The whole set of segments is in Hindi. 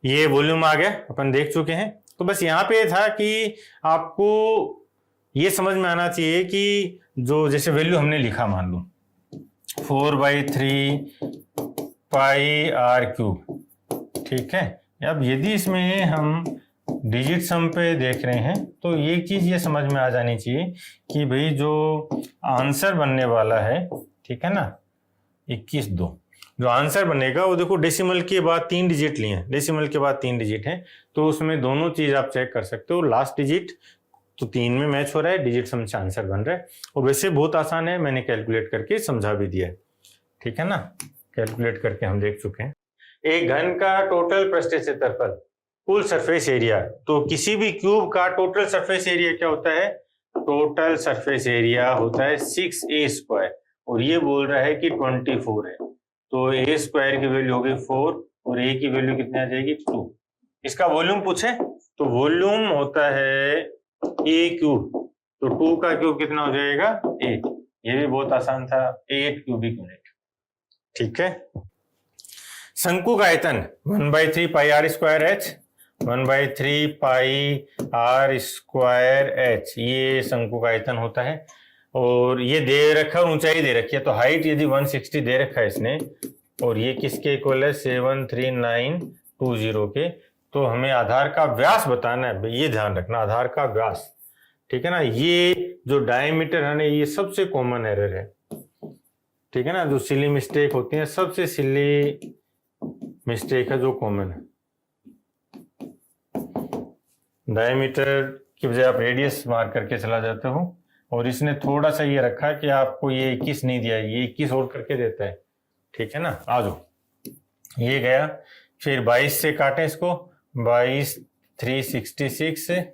ये वॉल्यूम आ गया, अपन देख चुके हैं। तो बस यहाँ पे था कि आपको ये समझ में आना चाहिए कि जो जैसे वैल्यू हमने लिखा, मान लो 4/3 पाई आर क्यूब, ठीक है। अब यदि इसमें हम डिजिट सम पे देख रहे हैं तो एक चीज ये समझ में आ जानी चाहिए कि भाई जो आंसर बनने वाला है, ठीक है ना, 21/2, जो आंसर बनेगा वो देखो डेसिमल के बाद 3 डिजिट लिए हैं, डेसिमल के बाद 3 डिजिट हैं, तो उसमें दोनों चीज आप चेक कर सकते हो। लास्ट डिजिट तो 3 में मैच हो रहा है, डिजिट सम से आंसर बन रहा है। और वैसे बहुत आसान है, मैंने कैलकुलेट करके समझा भी दिया है, ठीक है ना, कैलकुलेट करके हम देख चुके हैं। एक घन का टोटल पृष्ठीय क्षेत्रफल, कुल सरफेस एरिया, तो किसी भी क्यूब का टोटल सरफेस एरिया क्या होता है? टोटल सरफेस एरिया होता है 6a², और ये बोल रहा है कि 24 है, तो a² की वैल्यू होगी 4 और a की वैल्यू कितनी आ जाएगी 2। इसका वॉल्यूम पूछे तो वॉल्यूम होता है a क्यूब, तो 2 का क्यूब कितना हो जाएगा a। ये भी बहुत आसान था, 8 क्यूबिक यूनिट, ठीक है। शंकु का आयतन 1/3 पाई r स्क्वायर h, 1/3 पाई r²h, ये शंकु का आयतन होता है। और ये दे रखा है, ऊंचाई दे रखी है, तो हाइट यदि 160 दे रखा है इसने, और ये किसके इक्वल है 73920 के, तो हमें आधार का व्यास बताना है, ये ध्यान रखना, आधार का व्यास, ठीक है ना। ये जो डायमीटर है ना, ये सबसे कॉमन एरर है, ठीक है ना, जो सिली मिस्टेक होती है, सबसे सिली मिस्टेक है जो कॉमन है। डायमीटर की बजाय आप रेडियस मार्क करके चला जाते हो, और इसने थोड़ा सा ये रखा कि आपको ये 21 नहीं दिया, ये 21 और करके देता है, ठीक है ना। आ जाओ, ये गया, फिर 22 से काटे इसको, 22 366 से,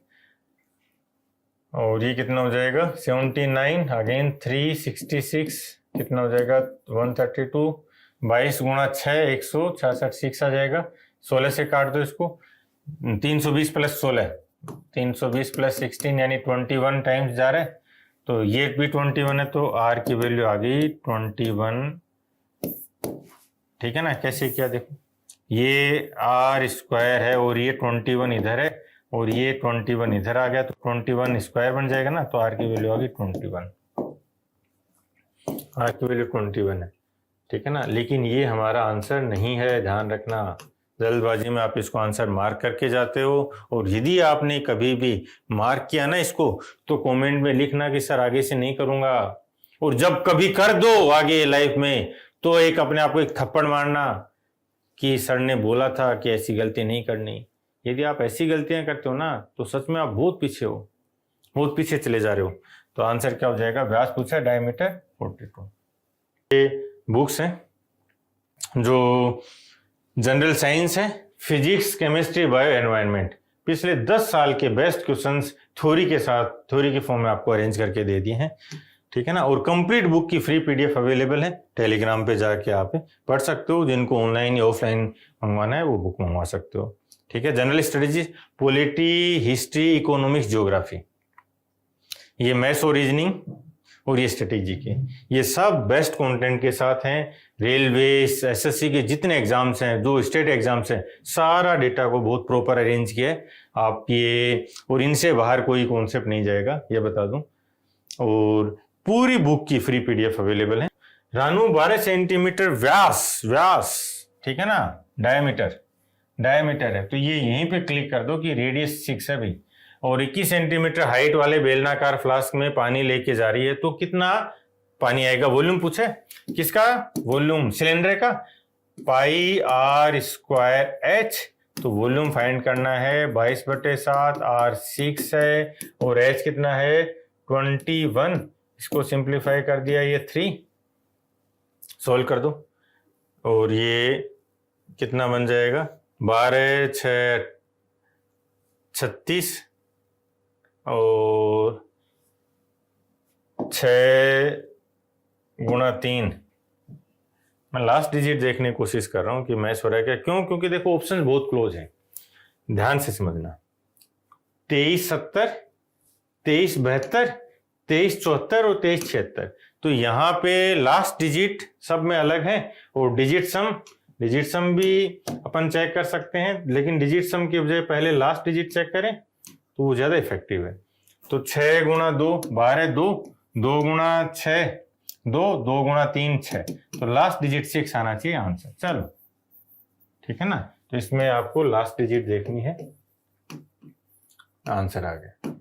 और ये कितना हो जाएगा 79, अगेन 366 कितना हो जाएगा 132, 22 गुणा 6 166 6 आ जाएगा। 16 से काट दो इसको, 320 प्लस 16, 320 प्लस 16 यानी 21 टाइम्स जा रहा है, तो ये भी 21 है, तो r की वैल्यू आ गई 21, ठीक है ना। कैसे किया देखो, ये r² है और ये 21 इधर है और ये 21 इधर आ गया, तो 21² बन जाएगा ना, तो r की वैल्यू आ गई 21, r की वैल्यू 21 है, ठीक है ना। लेकिन ये हमारा आंसर नहीं है, ध्यान रखना, जल्दबाजी में आप इसको आंसर मार्क करके जाते हो, और यदि आपने कभी भी मार्क किया ना इसको, तो कमेंट में लिखना कि सर आगे से नहीं करूंगा, और जब कभी कर दो आगे लाइफ में तो एक अपने आप को एक थप्पड़ मारना कि सर ने बोला था कि ऐसी गलती नहीं करनी। यदि आप ऐसी गलतियां करते हो ना, तो सच में आप बहुत पीछे हो, बहुत पीछे चले जा रहे हो। तो आंसर क्या हो जाएगा, व्यास पूछा, डायमीटर 42। ये बुक्स हैं जो जनरल साइंस है, फिजिक्स, केमिस्ट्री, बायो, एनवायरनमेंट, पिछले 10 साल के बेस्ट क्वेश्चंस थ्योरी के साथ, थ्योरी के फॉर्म में आपको अरेंज करके दे दिए हैं, ठीक है ना। और कंप्लीट बुक की फ्री पीडीएफ अवेलेबल है, टेलीग्राम पे जाके आप पढ़ सकते हो, जिनको ऑनलाइन या ऑफलाइन मंगवाना है वो बुक मंगवा सकते हो, ठीक है। General studies, polity, history, economics, geography, ये मैथ्स और रीजनिंग, और ये स्ट्रेटेजी के, ये सब बेस्ट कंटेंट के साथ हैं। रेलवे, एसएससी के जितने एग्जाम्स हैं, जो स्टेट एग्जाम्स हैं, सारा डेटा को बहुत प्रॉपर अरेंज किया है आप ये, और इनसे बाहर कोई कॉन्सेप्ट नहीं जाएगा, ये बता दूं। और पूरी बुक की फ्री पीडीएफ अवेलेबल है। रानू 12 सेंटीमीटर व्यास, ठीक है ना, डायमीटर है, तो ये यहीं पे क्लिक कर दो कि रेडियस 6 है भाई, और 21 सेंटीमीटर हाइट वाले बेलनाकार फ्लास्क में पानी लेके जा रही है, तो कितना पानी आएगा। वॉल्यूम पूछे, किसका वॉल्यूम, सिलेंडर का, पाई r²h, तो वॉल्यूम फाइंड करना है 22/7, r 6 है और h कितना है 21, इसको सिंप्लीफाई कर दिया, ये 3, सोल्व कर दो, और ये कितना बन जाएगा 12 6 36 और 6 गुणा 3। मैं लास्ट डिजिट देखने की कोशिश कर रहा हूं कि मैच हो रहा है क्या, क्यों, क्योंकि देखो ऑप्शन बहुत क्लोज हैं, ध्यान से समझना। 2370, 2372, 2374 और 2376, तो यहाँ पे लास्ट डिजिट सब में अलग है, और डिजिट सम डिजिट सम भी अपन चेक कर सकते हैं, लेकिन डिजिट सम की बजाय पहले लास्ट डिजिट चेक करें तो वो ज्यादा इफेक्टिव है। तो 6 गुणा 2 12, 2 2 गुणा 6 2 2 गुणा 3 6, तो लास्ट डिजिट 6 आना चाहिए आंसर। चलो ठीक है ना, तो इसमें आपको लास्ट डिजिट देखनी है, आंसर आ गया।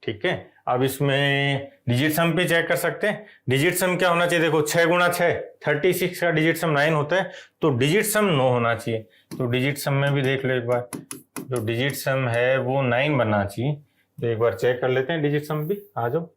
ठीक है, अब इसमें डिजिट सम पे चेक कर सकते हैं। डिजिट सम क्या होना चाहिए, देखो 6 गुणा 6 36 का डिजिट सम 9 होता है, तो डिजिट सम 9 होना चाहिए। तो डिजिट सम में भी देख लो एक बार, जो डिजिट सम है वो 9 बनना चाहिए। तो एक बार चेक कर लेते हैं डिजिट सम भी, आ जाओ।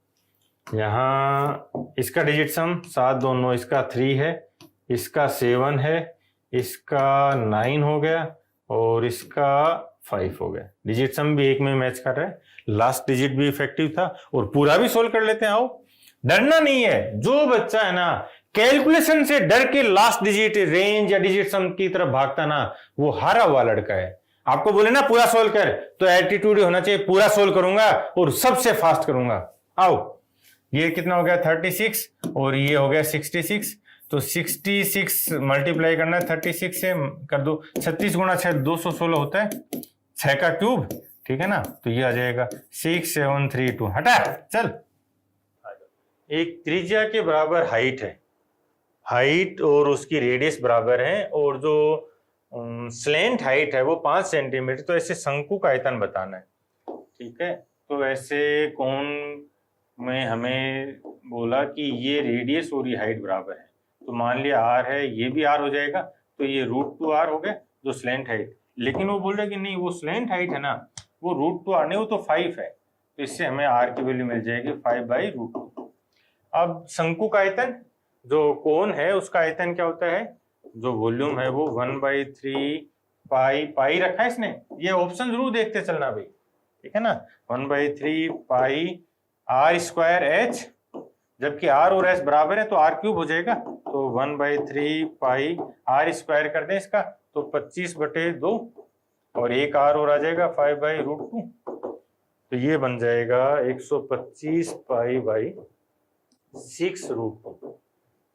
यहाँ इसका डिजिट सम 7 2 9, इसका 3 है, इसका 7 है, इसका 9 हो गया और इसका 5 हो गया। डिजिट सम भी एक में मैच कर रहा है, लास्ट डिजिट भी इफेक्टिव था और पूरा भी सोल्व कर लेते हैं। आओ, डरना नहीं है। जो बच्चा है ना कैलकुलेशन से डर के लास्ट डिजिट रेंज या डिजिट सम की तरफ भागता ना, वो हारा हुआ लड़का है। आपको बोले ना पूरा सोल्व कर, तो एटीट्यूड होना चाहिए पूरा सोल्व करूंगा और सबसे फास्ट करूंगा। आओ, ये कितना हो गया 36 और ये हो गया 66। तो 66 मल्टीप्लाई करना है 36 से, कर दो 36 गुणा 6 216 होता है, 6 का क्यूब, ठीक है ना। तो ये आ जाएगा 6732। हटा, चल। एक त्रिज्या के बराबर हाइट है, हाइट और उसकी रेडियस बराबर है, और जो स्लेंट हाइट है वो 5 सेंटीमीटर। तो ऐसे शंकु का आयतन बताना है, ठीक है। तो ऐसे कोण में हमें बोला कि ये रेडियस और ये हाइट बराबर है, तो मान लिया r है, ये भी r हो जाएगा, तो ये √2r हो गया जो स्लेंट हाइट। लेकिन वो बोल रहे कि नहीं, वो स्लेंट हाइट है ना, वो √2r नहीं, वो तो 5 है, तो इससे हमें r की वैल्यू मिल जाएगी 5/√2। अब शंकु का आयतन, जो कोण है उसका आयतन क्या होता है, जो वॉल्यूम है वो 1/3 पाई रखा है इसने। ये ऑप्शन जरूर देखते चलना भाई, ठीक है ना। 1/3 पाई r²h, जबकि r और s बराबर है तो r³ हो जाएगा, तो 1/3 पाई r² कर दें इसका, तो 25/2 और एक r और आ जाएगा 5/√2। तो ये बन जाएगा 125 पाई/6√2,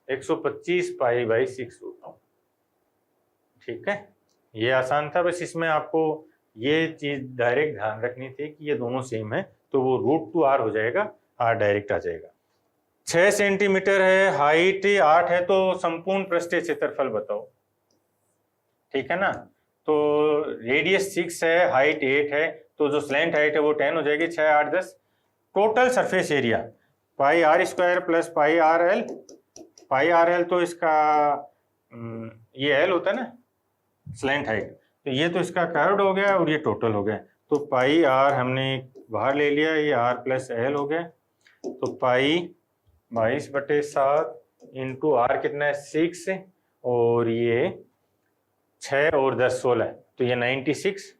125 पाई/6√2। ठीक है, ये आसान था। बस इसमें आपको ये चीज डायरेक्ट ध्यान रखनी थी कि ये दोनों सेम है, तो वो √2r हो जाएगा, r डायरेक्ट आ जाएगा। 6 सेंटीमीटर है, हाइट 8 है, तो संपूर्ण पृष्ठीय क्षेत्रफल बताओ, ठीक है ना। तो रेडियस 6 है, हाइट 8 है, तो जो स्लैंट हाइट है वो 10 हो जाएगी, 6 8 10। Total surface area πr² plus πrl, πrl तो इसका ये l होता है ना स्लैंट हाइट, तो ये तो इसका कर्व्ड हो गया और ये टोटल हो गया। तो πr हमने बाहर ले लिया, ये r प्लस l हो गया, तो पाई 22/7 इंटू r कितना है 6, और ये 6 और 10 16, तो ये 96,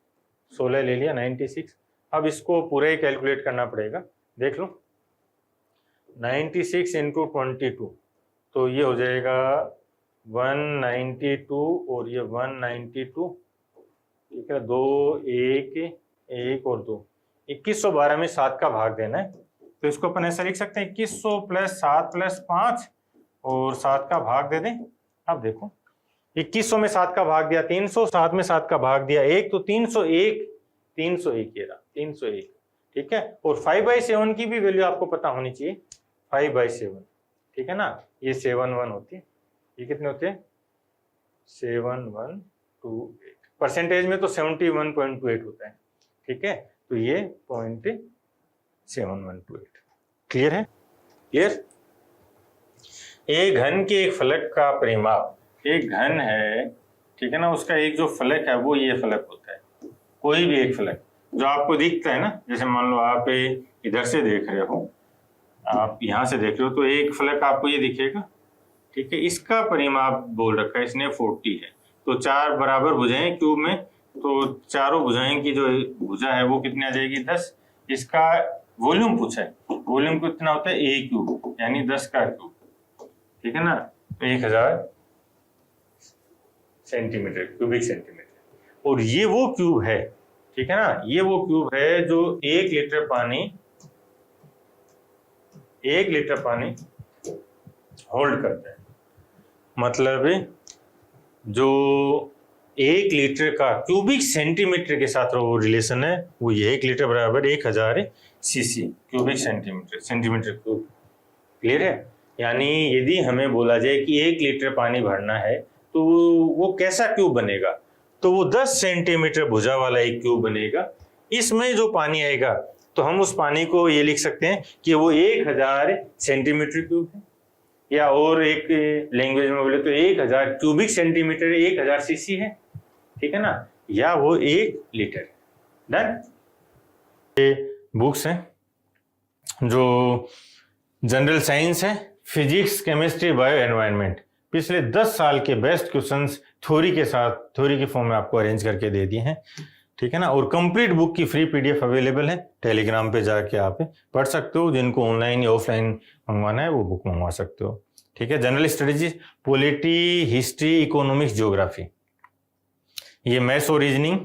16 ले लिया 96। अब इसको पूरा ही कैलकुलेट करना पड़ेगा, देख लो 96 इंटू 22, तो ये हो जाएगा 192 और ये 192, ठीक है, 2 1 1 और 2, 2112 में 7 का भाग देना है। तो इसको अपन ऐसा लिख सकते हैं 2100 प्लस 7 प्लस 5 और 7 का भाग दे दें। अब देखो 2100 में 7 का भाग दिया 300, 7 में 7 का भाग दिया 1, तो 301, 301 ये रहा 301, ठीक है। और 5/7 की भी वैल्यू आपको पता होनी चाहिए, 5/7, ठीक है ना। ये 71 होती है, ये कितने होते हैं 7128, परसेंटेज में तो 71.28 होता है, ठीक है। तो ये 0.7128, क्लियर है, क्लियर। एक घन के एक फलक का परिमाप, एक घन है, ठीक है ना, उसका एक जो फलक है वो ये फलक होता है, कोई भी एक फलक जो आपको दिखता है ना, जैसे मान लो आप इधर से देख रहे हो, आप यहाँ से देख रहे हो, तो एक फलक आपको ये दिखेगा, ठीक है। इसका परिमाप बोल रखा है इसने 40 है। तो 4 बराबर भुजाएं क्यूब में, तो चारों भुजाएं की जो भुजा है वो कितनी आ जाएगी 10। इसका वॉल्यूम पूछा है, वॉल्यूम कितना होता है a³ यानी 10 का क्यूब, ठीक है ना, 1000 सेंटीमीटर, क्यूबिक सेंटीमीटर। और ये वो क्यूब है, ठीक है ना, ये वो क्यूब है जो 1 लीटर पानी होल्ड करता है। मतलब जो 1 लीटर का क्यूबिक सेंटीमीटर के साथ वो रिलेशन है, वो ये 1 लीटर बराबर 1000 CC cubic centimetre cube. Clear है? यानी यदि हमें बोला जाए कि 1 लीटर पानी भरना है तो वो कैसा क्यूब बनेगा, तो वो 10 सेंटीमीटर भुजा वाला एक क्यूब बनेगा। इसमें जो पानी आएगा तो हम उस पानी को ये लिख सकते हैं कि वो 1000 सेंटीमीटर क्यूब है, या और एक लैंग्वेज में बोले तो 1000 क्यूबिक सेंटीमीटर 1000 सीसी है, ठीक है ना, या वो 1 लीटर। डन। बुक्स हैं जो जनरल साइंस है, फिजिक्स, केमिस्ट्री, बायो, एनवायरनमेंट, पिछले 10 साल के बेस्ट क्वेश्चंस थ्योरी के साथ, थ्योरी के फॉर्म में आपको अरेंज करके दे दिए हैं, ठीक है ना। और कंप्लीट बुक की फ्री पीडीएफ अवेलेबल है, टेलीग्राम पे जाके आप पढ़ सकते हो। जिनको ऑनलाइन या ऑफलाइन मंगवाना है वो बुक मंगवा सकते हो, ठीक है। General studies, polity, history, economics, geography, ये मैथ्स और रीजनिंग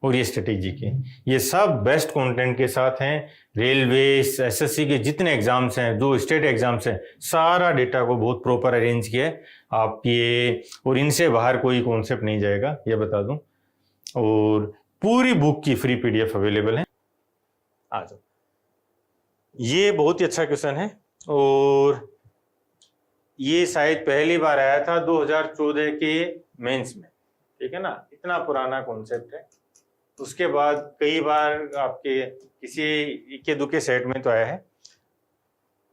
और ये स्ट्रेटेजी के, ये सब बेस्ट कंटेंट के साथ हैं। रेलवे, एसएससी के जितने एग्जाम्स हैं, जो स्टेट एग्जाम्स हैं, सारा डेटा को बहुत प्रॉपर अरेंज किया है आप ये, और इनसे बाहर कोई कॉन्सेप्ट नहीं जाएगा, ये बता दूं। और पूरी बुक की फ्री पीडीएफ अवेलेबल है। आ जाओ, ये बहुत ही अच्छा क्वेश्चन है और ये शायद पहली बार आया था 2014 के मेंस में, ठीक है ना। इतना पुराना कॉन्सेप्ट है, उसके बाद कई बार आपके किसी इक्के दुक्के सेट में तो आया है।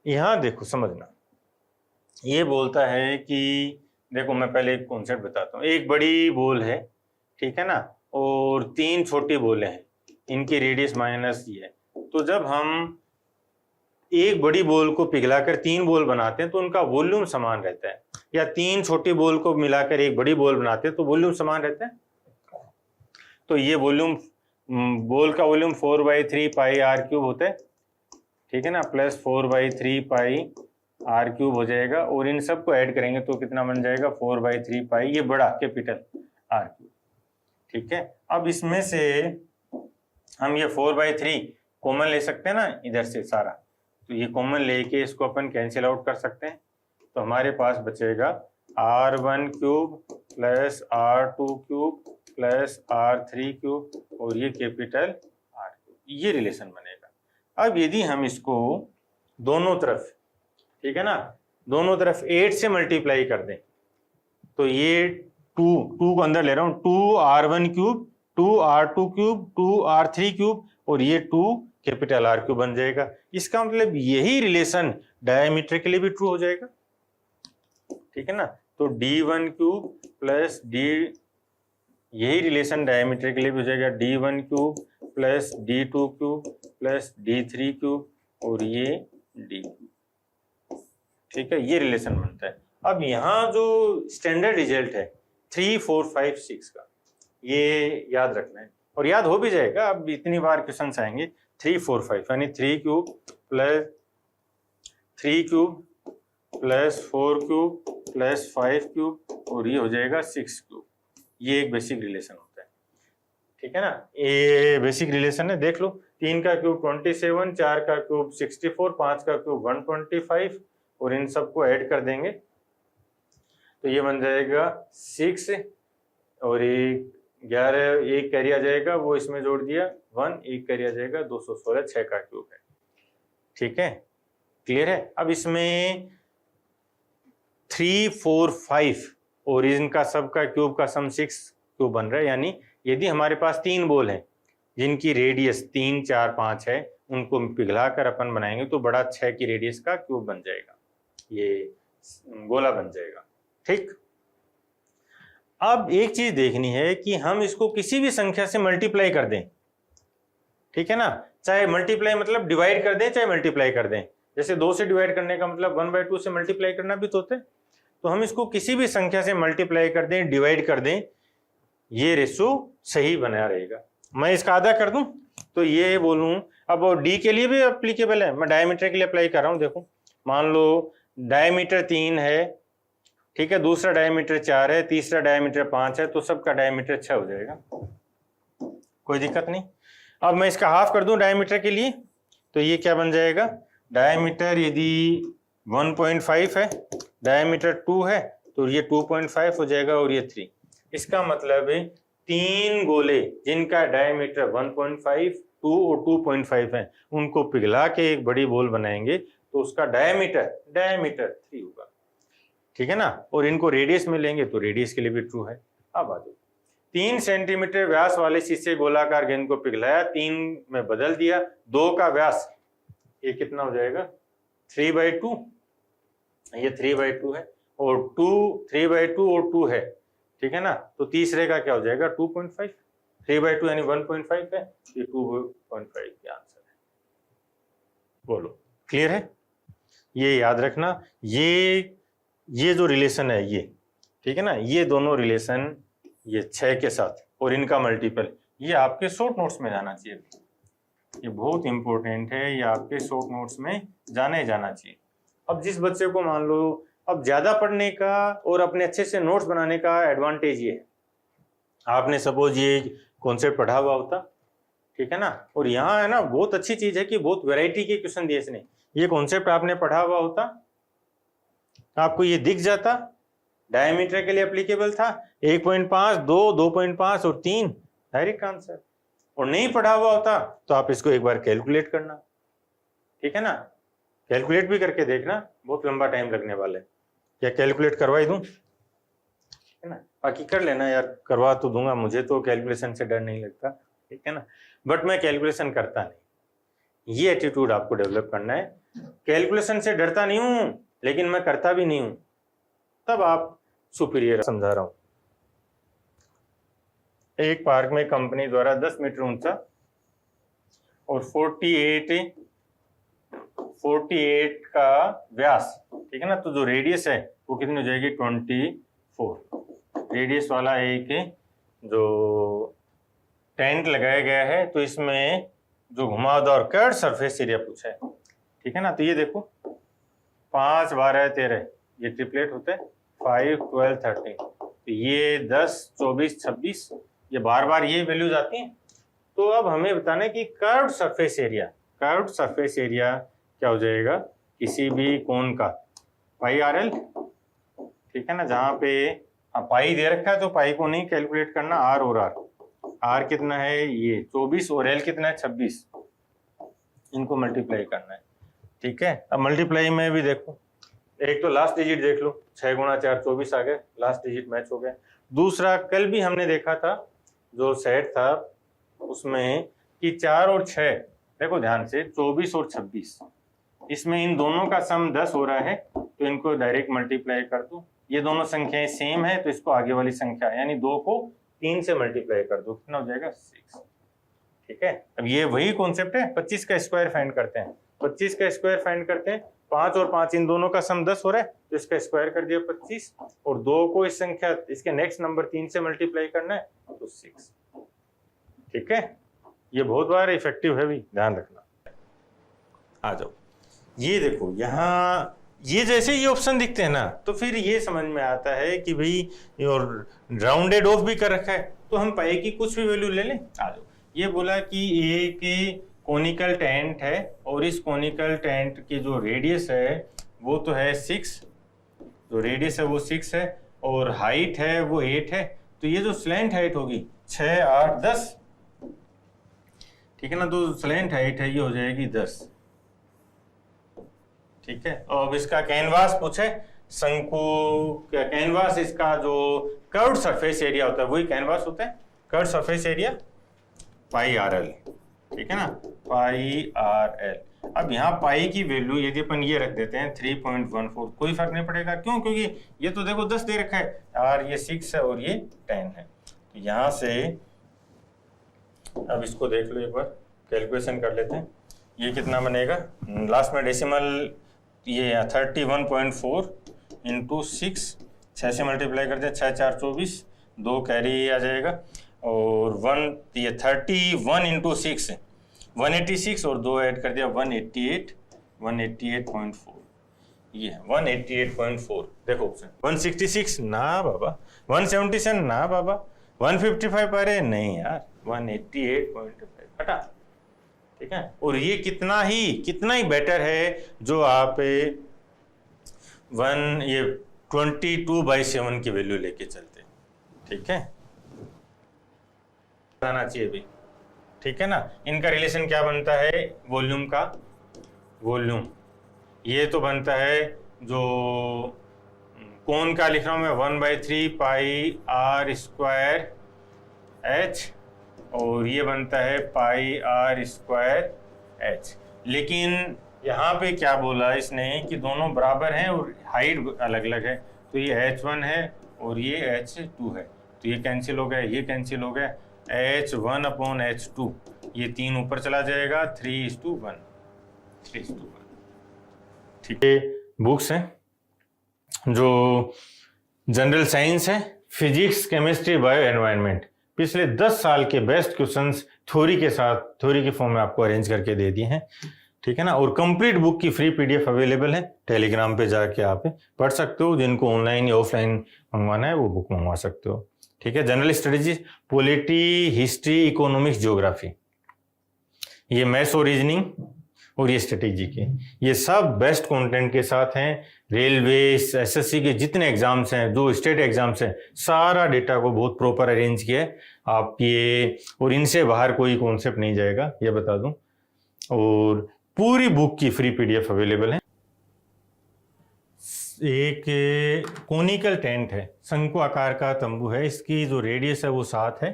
यहाँ देखो समझना, ये बोलता है कि देखो मैं पहले एक कॉन्सेप्ट बताता हूँ। एक बड़ी बॉल है, ठीक है ना, और 3 छोटी बॉलें हैं, इनकी रेडियस माइनस ये है। तो जब हम एक बड़ी बॉल को पिघलाकर 3 बॉल बनाते हैं तो उनका वॉल्यूम समान रहता है, या 3 छोटी बॉल को मिलाकर एक बड़ी बॉल बनाते हैं तो वॉल्यूम समान रहता है। तो ये वॉल्यूम, बॉल का वॉल्यूम 4/3 पाई आर क्यूब होता है, ठीक है ना, प्लस 4/3 पाई आर क्यूब हो जाएगा। और इन सब को ऐड करेंगे तो कितना बन जाएगा, 4/3 पाई, ये बड़ा कैपिटल आर क्यूब, ठीक है। अब इसमें से हम ये 4/3 कॉमन ले सकते हैं ना इधर से सारा, तो ये कॉमन लेके इसको अपन कैंसिल आउट कर सकते हैं। तो हमारे पास बचेगा r1 cube plus r2 cube plus r3 cube, और ये कैपिटल R क्यूब, ये रिलेशन बनेगा। अब यदि हम इसको दोनों तरफ, ठीक है ना, दोनों तरफ 8 से मल्टीप्लाई कर दें तो ये 2 को अंदर ले रहा हूँ, 2r1 cube, 2r2 cube, 2r3 cube, और ये 2 कैपिटल R क्यूब बन जाएगा। इसका मतलब यही रिलेशन डायमीटर के लिए भी ट्रू हो जाएगा, ठीक है ना। तो d1 क्यूब प्लस यही रिलेशन डायमीटर के लिए भी हो जाएगा, d1 cube plus d2 cube plus d3 cube, और ये d, ठीक है, ये रिलेशन बनता है। अब यहाँ जो स्टैंडर्ड रिजल्ट है 3, 4, 5, 6 का, ये याद रखना है और याद हो भी जाएगा। अब इतनी बार क्वेश्चंस आएंगे 3, 4, 5, यानी 3 cube plus 3 cube plus 4 cube plus 5 cube, और ये हो जाएगा 6 क्यूब। ये एक बेसिक रिलेशन होता है, ठीक है ना। ये बेसिक रिलेशन है, देख लो। 3 का क्यूब 27, 4 का क्यूब 64, 5 का क्यूब 125, और इन सबको ऐड कर देंगे तो ये बन जाएगा 6, और 11, एक कैरी आ जाएगा, वो इसमें जोड़ दिया 1, एक कैरी आ जाएगा 216, 6 का क्यूब है, ठीक है। क्लियर है? अब इसमें 3, 4, 5 और इनका सब का क्यूब का सम 6 क्यूब बन रहा है। यानी यदि हमारे पास 3 बॉल हैं जिनकी रेडियस 3, 4, 5 है, उनको पिघलाकर अपन बनाएंगे तो बड़ा 6 की रेडियस का क्यूब बन जाएगा, ये गोला बन जाएगा, ठीक। अब एक चीज देखनी है कि हम इसको किसी भी संख्या से मल्टीप्लाई कर दें, ठीक है ना। चाहे मल्टीप्लाई मतलब डिवाइड कर दें, चाहे मल्टीप्लाई कर दें। जैसे 2 से डिवाइड करने का मतलब 1/2 से मल्टीप्लाई करना भी तो होता है। तो हम इसको किसी भी संख्या से मल्टीप्लाई कर दें, डिवाइड कर दें, ये रेशो सही बना रहेगा। मैं इसका आधा कर दूं तो ये बोलूं, अब डी के लिए भी एप्लीकेबल है, मैं डायमीटर के लिए अप्लाई कर रहा हूं। देखो मान लो डायमीटर 3 है, ठीक है, दूसरा डायमीटर 4 है, तीसरा डायमीटर 5 है, तो सबका डायमीटर 6 हो जाएगा, कोई दिक्कत नहीं। अब मैं इसका हाफ कर दूं डायमीटर के लिए तो ये क्या बन जाएगा, डायमीटर यदि 1.5 है, डायमीटर 2 है, तो ये 2.5 हो जाएगा और ये 3। इसका मतलब है 3 गोले जिनका डायमीटर 1.5, 2 और 2.5 है, उनको पिघला के एक बड़ी बॉल बनाएंगे तो उसका डायमीटर 3 होगा, ठीक है ना। और इनको रेडियस में लेंगे तो रेडियस के लिए भी ट्रू है। अब आ जाओ, 3 सेंटीमीटर व्यास वाले शीशे गोलाकार गेंद को पिघलाया, 3 में बदल दिया, 2 का व्यास, ये कितना हो जाएगा 3/2, ये 3/2 है, और 3/2 और 2 है, ठीक है ना। तो तीसरे का क्या हो जाएगा 2.5, 3/2 यानी 1.5 है, ये 2.5 का आंसर है। बोलो क्लियर है? ये याद रखना, ये जो रिलेशन है ये, ठीक है ना, ये दोनों रिलेशन ये 6 के साथ और इनका मल्टीपल, ये आपके शॉर्ट नोट्स में जाना चाहिए। ये बहुत इंपॉर्टेंट है, ये आपके शॉर्ट नोट्स में जाना चाहिए। अब जिस बच्चे को मान लो अब ज्यादा पढ़ने का और अपने अच्छे से नोट्स बनाने का एडवांटेज ये है, आपने सपोज ये कॉन्सेप्ट पढ़ा हुआ होता, ठीक है ना, और यहाँ है ना बहुत अच्छी चीज है कि बहुत वैरायटी के क्वेश्चन दिए इसने। ये कॉन्सेप्ट आपने पढ़ा हुआ होता, आपको ये दिख जाता, डायमीटर के लिए एप्लीकेबल था, 1.5, 2, 2.5 और 3 डायरेक्ट आंसर। और नहीं पढ़ा हुआ होता तो आप इसको एक बार कैलकुलेट करना, ठीक है ना, कैलकुलेट भी करके देखना, बहुत लंबा टाइम लगने वाला है। क्या कैलकुलेट करवा दूं, है ना, बाकी कर लेना यार, करवा तो दूंगा, मुझे तो कैलकुलेशन से डर नहीं लगता, ठीक है ना, बट मैं कैलकुलेशन करता नहीं। ये एटीट्यूड आपको डेवलप करना है, कैलकुलेशन से डरता नहीं हूं लेकिन मैं करता भी नहीं हूं, तब आप सुपीरियर। समझा रहा हूं, एक पार्क में कंपनी द्वारा 10 मीटर ऊंचा और 48 का व्यास, ठीक है ना, तो जो रेडियस है वो कितनी हो जाएगी 24 रेडियस वाला एक जो टेंट लगाया गया है। तो इसमें जो घुमावदार कर्व सरफेस एरिया पूछा है, ठीक है ना, तो ये देखो 5, 12, 13 ये ट्रिपलेट होते हैं, 5, 12, 13, तो ये 10, 24, 26 ये बार बार ये वैल्यूज आती हैं। तो अब हमें बताना है कि कर्व्ड सरफेस एरिया क्या हो जाएगा किसी भी कोण का, पाई आर एल, ठीक है ना, जहाँ पे पाई दे रखा है तो पाई को नहीं कैलकुलेट करना, आर और आर कितना है ये 24 और एल कितना है 26, इनको मल्टीप्लाई करना है, ठीक है। अब मल्टीप्लाई में भी देखो, एक तो लास्ट डिजिट देख लो, 6 गुणा 4 24 आ गए, लास्ट डिजिट मैच हो गए। दूसरा कल भी हमने देखा था जो सेट था उसमें कि 4 और 6, देखो ध्यान से 24 और 26, इसमें इन दोनों का सम 10 हो रहा है, तो इनको डायरेक्ट मल्टीप्लाई कर दो। ये दोनों संख्याएं सेम है तो इसको आगे वाली संख्या यानी 2 को 3 से मल्टीप्लाई कर दो, कितना हो जाएगा 6, ठीक है। अब ये वही कॉन्सेप्ट है, 25 का स्क्वायर फाइंड करते हैं, 25 का स्क्वायर फाइंड करते हैं, 5 और 5 इन दोनों का सम 10 हो रहा है तो इसका स्क्वायर कर दिया 25, और 2 को इस संख्या इसके नेक्स्ट नंबर 3 से मल्टीप्लाई करना है तो 6, ठीक है। ये बहुत बार इफेक्टिव है भी, ध्यान रखना। आ जाओ, ये देखो यहाँ ये जैसे ये ऑप्शन दिखते हैं ना तो फिर ये समझ में आता है कि भाई और राउंडेड ऑफ भी कर रखा है तो हम पाई की कुछ भी वैल्यू ले लें। आ जाओ, ये बोला कि एक कोनिकल टेंट है और इस कोनिकल टेंट की जो रेडियस है वो तो है 6, जो रेडियस है वो 6 है और हाइट है वो 8 है, तो ये जो स्लैंट हाइट होगी 6, 8, 10, ठीक है ना, तो स्लैंट हाइट है ये हो जाएगी 10, ठीक है। और अब इसका कैनवास पूछे, शंकु कैनवास, इसका जो कर्व्ड सरफेस एरिया होता है वही कैनवास होता है, curved surface area pi R L, ठीक है ना, पाई आर एल। अब यहाँ पाई की वैल्यू यदि अपन ये रख देते हैं 3.14, कोई फर्क नहीं पड़ेगा, क्यों, क्योंकि ये तो देखो 10 दे रखा है और ये 6 है और ये 10 है, तो यहाँ से अब इसको देख लो एक बार, कैलकुलेशन कर लेते हैं, ये कितना बनेगा, लास्ट में डेसिमल ये 31.4 इंटू 6, 6 से मल्टीप्लाई कर दिया, 6, 4, 24, 2 कैरी आ जाएगा और 1 ये 31 इंटू 6 186 और 2 ऐड कर दिया 188.4, ये 188.4। देखो ऑप्शन 166 ना बाबा, 177 ना बाबा, 155 अरे नहीं यार, 188.5 हटा, ठीक है। और ये कितना ही बेटर है जो आप ये 22/7 की वैल्यू लेके चलते हैं, ठीक है, आना चाहिए भी, ठीक है ना। इनका रिलेशन क्या बनता है, वॉल्यूम का वॉल्यूम, ये तो बनता है जो कोण का लिख रहा हूं मैं 1/3 पाई आर स्क्वायर एच, और ये बनता है पाई आर स्क्वायर एच। लेकिन यहाँ पे क्या बोला इसने कि दोनों बराबर हैं और हाइट अलग अलग है, तो ये H1 है और ये H2 है, तो ये कैंसिल हो गया, ये कैंसिल हो गया, H1/H2, ये 3 ऊपर चला जाएगा, 3:1, 3:1, ठीक है। बुक्स हैं जो जनरल साइंस है, फिजिक्स, केमिस्ट्री, बायो, एनवायरनमेंट, पिछले 10 साल के बेस्ट क्वेश्चंस थ्योरी के साथ, थ्योरी के फॉर्म में आपको अरेंज करके दे दिए हैं, ठीक है ना। और कंप्लीट बुक की फ्री पीडीएफ अवेलेबल है, टेलीग्राम पे जाके आप पढ़ सकते हो, जिनको ऑनलाइन या ऑफलाइन मंगवाना है वो बुक मंगवा सकते हो, ठीक है। General studies, polity, history, economics, geography, ये मैथ्स और रीजनिंग, और ये स्ट्रेटेजी के, ये सब बेस्ट कंटेंट के साथ हैं। रेलवे, एसएससी के जितने एग्जाम्स हैं, जो स्टेट एग्जाम्स हैं, सारा डेटा को बहुत प्रॉपर अरेंज किया है आप ये, और इनसे बाहर कोई कॉन्सेप्ट नहीं जाएगा, ये बता दूं। और पूरी बुक की फ्री पीडीएफ अवेलेबल है। एक कोनिकल टेंट है, शंकु आकार का तंबू है, इसकी जो रेडियस है वो 7 है।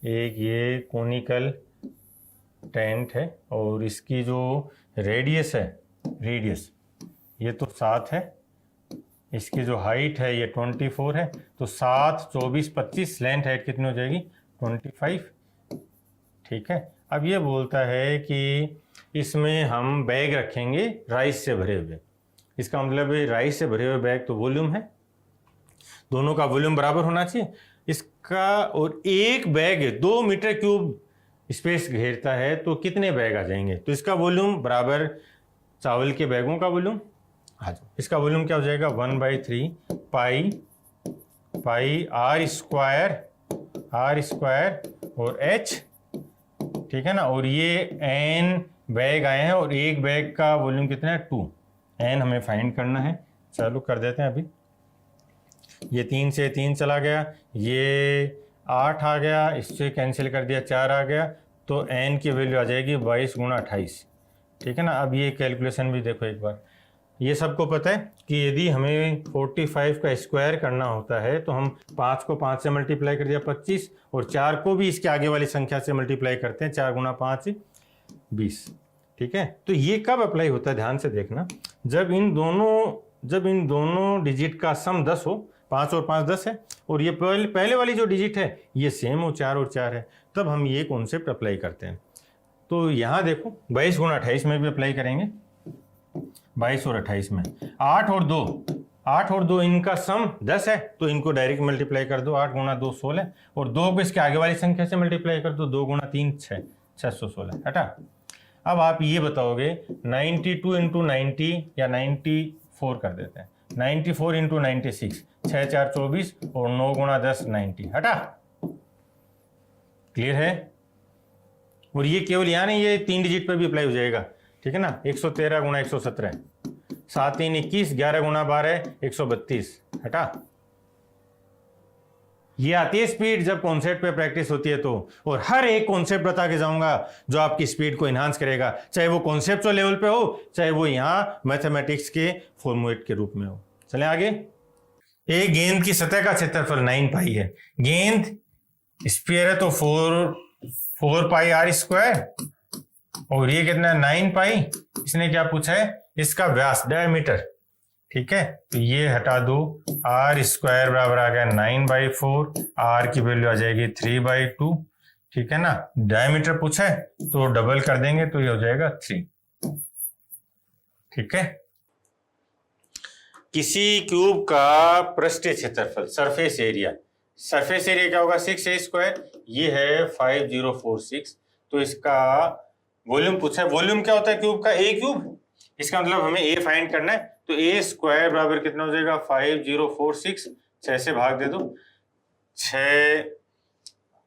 एक ये कोनिकल टेंट है और इसकी जो रेडियस है, रेडियस ये तो 7 है, इसकी जो हाइट है ये 24 है, तो 7, 24, 25, लेंथ हाइट कितनी हो जाएगी 25, ठीक है। अब ये बोलता है कि इसमें हम बैग रखेंगे राइस से भरे हुए, इसका मतलब है राइस से भरे हुए बैग तो वॉल्यूम है, दोनों का वॉल्यूम बराबर होना चाहिए इसका, और एक बैग 2 मीटर क्यूब स्पेस घेरता है तो कितने बैग आ जाएंगे, तो इसका वॉल्यूम बराबर चावल के बैगों का वॉल्यूम, इसका वॉल्यूम क्या हो जाएगा 1/3 पाई आर स्क्वायर और एच, ठीक है ना। और ये एन बैग आए हैं और एक बैग का वॉल्यूम कितना है 2, एन हमें फाइंड करना है, चालू कर देते हैं अभी। ये 3 से 3 चला गया, ये 8 आ गया, इससे कैंसिल कर दिया 4 आ गया, तो एन की वैल्यू आ जाएगी 22 × 28, ठीक है ना। अब ये कैलकुलेशन भी देखो एक बार, ये सबको पता है कि यदि हमें 45 का स्क्वायर करना होता है तो हम 5 को 5 से मल्टीप्लाई कर दिया 25, और 4 को भी इसके आगे वाली संख्या से मल्टीप्लाई करते हैं, 4 × 5 20, ठीक है। तो ये कब अप्लाई होता है, ध्यान से देखना, जब इन दोनों डिजिट का सम 10 हो, 5 और 5 10 है, और ये पहले वाली जो डिजिट है ये सेम हो 4 और 4 है, तब हम ये कॉन्सेप्ट अप्लाई करते हैं। तो यहाँ देखो 22 × 28 में भी अप्लाई करेंगे, 22 और 28 में 8 और 2 इनका सम 10 है, तो इनको डायरेक्ट मल्टीप्लाई कर दो, 8 × 2 16, और 2 को इसके आगे वाली संख्या से मल्टीप्लाई कर दो, 2 × 3 6, 616, हटा। अब आप ये बताओगे 92 × 90 या 94 कर देते हैं, 94 × 96, 6 4 24, और 9 × 10 90, हटा। क्लियर है। और ये केवल यहाँ नहीं, ये 3 डिजिट पर भी अप्लाई हो जाएगा, ठीक है ना। 113 × 117, 7 3 21, 11 × 12 132, हटा। ये आती है स्पीड जब कॉन्सेप्ट पे प्रैक्टिस होती है तो, और हर एक कॉन्सेप्ट बता के जाऊंगा जो आपकी स्पीड को इन्हांस करेगा, चाहे वो कॉन्सेप्चुअल लेवल पे हो, चाहे वो यहाँ मैथमेटिक्स के फॉर्मूलेट के रूप में हो। चलें आगे। एक गेंद की सतह का क्षेत्रफल 9 पाई है, गेंद स्फीयर है तो 4 पाई आर स्क्वायर, और ये कितना है 9 पाई, इसने क्या पूछा है इसका व्यास, डायमीटर, ठीक है। तो ये हटा दो, आर स्क्वायर बराबर आ गया 9/4, आर की वैल्यू आ जाएगी 3/2, ठीक है ना। डायमीटर पूछा है तो डबल कर देंगे तो ये हो जाएगा 3, ठीक है। किसी क्यूब का पृष्ठीय क्षेत्रफल, सरफेस एरिया क्या होगा 6a², ये है 5046, तो इसका वॉल्यूम पूछा है। वॉल्यूम क्या होता है क्यूब का, a क्यूब, इसका मतलब हमें a फाइंड करना है, तो a² बराबर कितना हो जाएगा 5046, 6 से भाग दे दो, 6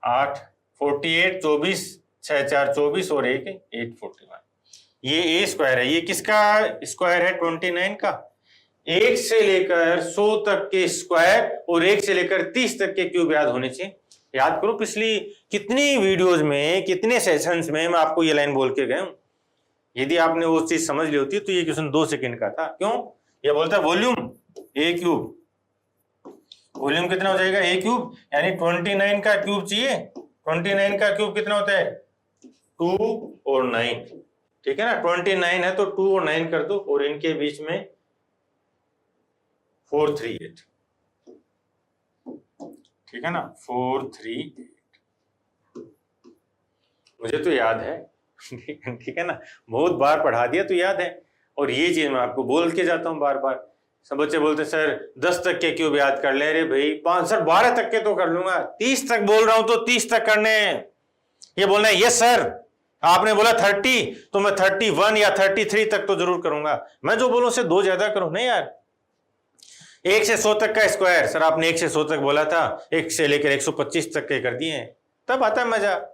8 48, 24, 6 4 24 और 1 8 41, ये a² है। ये किसका स्क्वायर है 29 का, 1 से लेकर 100 तक के स्क्वायर और 1 से लेकर 30 तक के क्यूब याद होने चाहिए। याद करो पिछली कितनी वीडियोस में, कितने सेशंस में मैं आपको ये लाइन बोल के गया हूं। यदि आपने वो चीज समझ ली होती तो ये क्वेश्चन 2 सेकंड का था। क्यों? ये बोलता है वॉल्यूम ए क्यूब, वॉल्यूम कितना हो जाएगा ए क्यूब, यानी 29 का क्यूब चाहिए। 29 का क्यूब कितना होता है 2 और 9, ठीक है ना। 29 है तो 2 और 9 कर दो और इनके बीच में 438, ठीक है ना, 438। मुझे तो याद है ठीक है ना, बहुत बार पढ़ा दिया तो याद है। और ये चीज मैं आपको बोल के जाता हूं बार बार। सब बच्चे बोलते हैं सर 10 तक के क्यूब याद कर ले। अरे भाई 5 सर 12 तक के तो कर लूंगा, 30 तक बोल रहा हूं तो 30 तक करने हैं। ये बोलना है यस सर, आपने बोला 30 तो मैं 31 या 33 तक तो जरूर करूंगा। मैं जो बोलूं से 2 ज्यादा करो नहीं यार। 1 से 100 तक का स्क्वायर, सर आपने 1 से 100 तक बोला था, 1 से लेकर 125 तक के कर दिए, तब आता है मजा।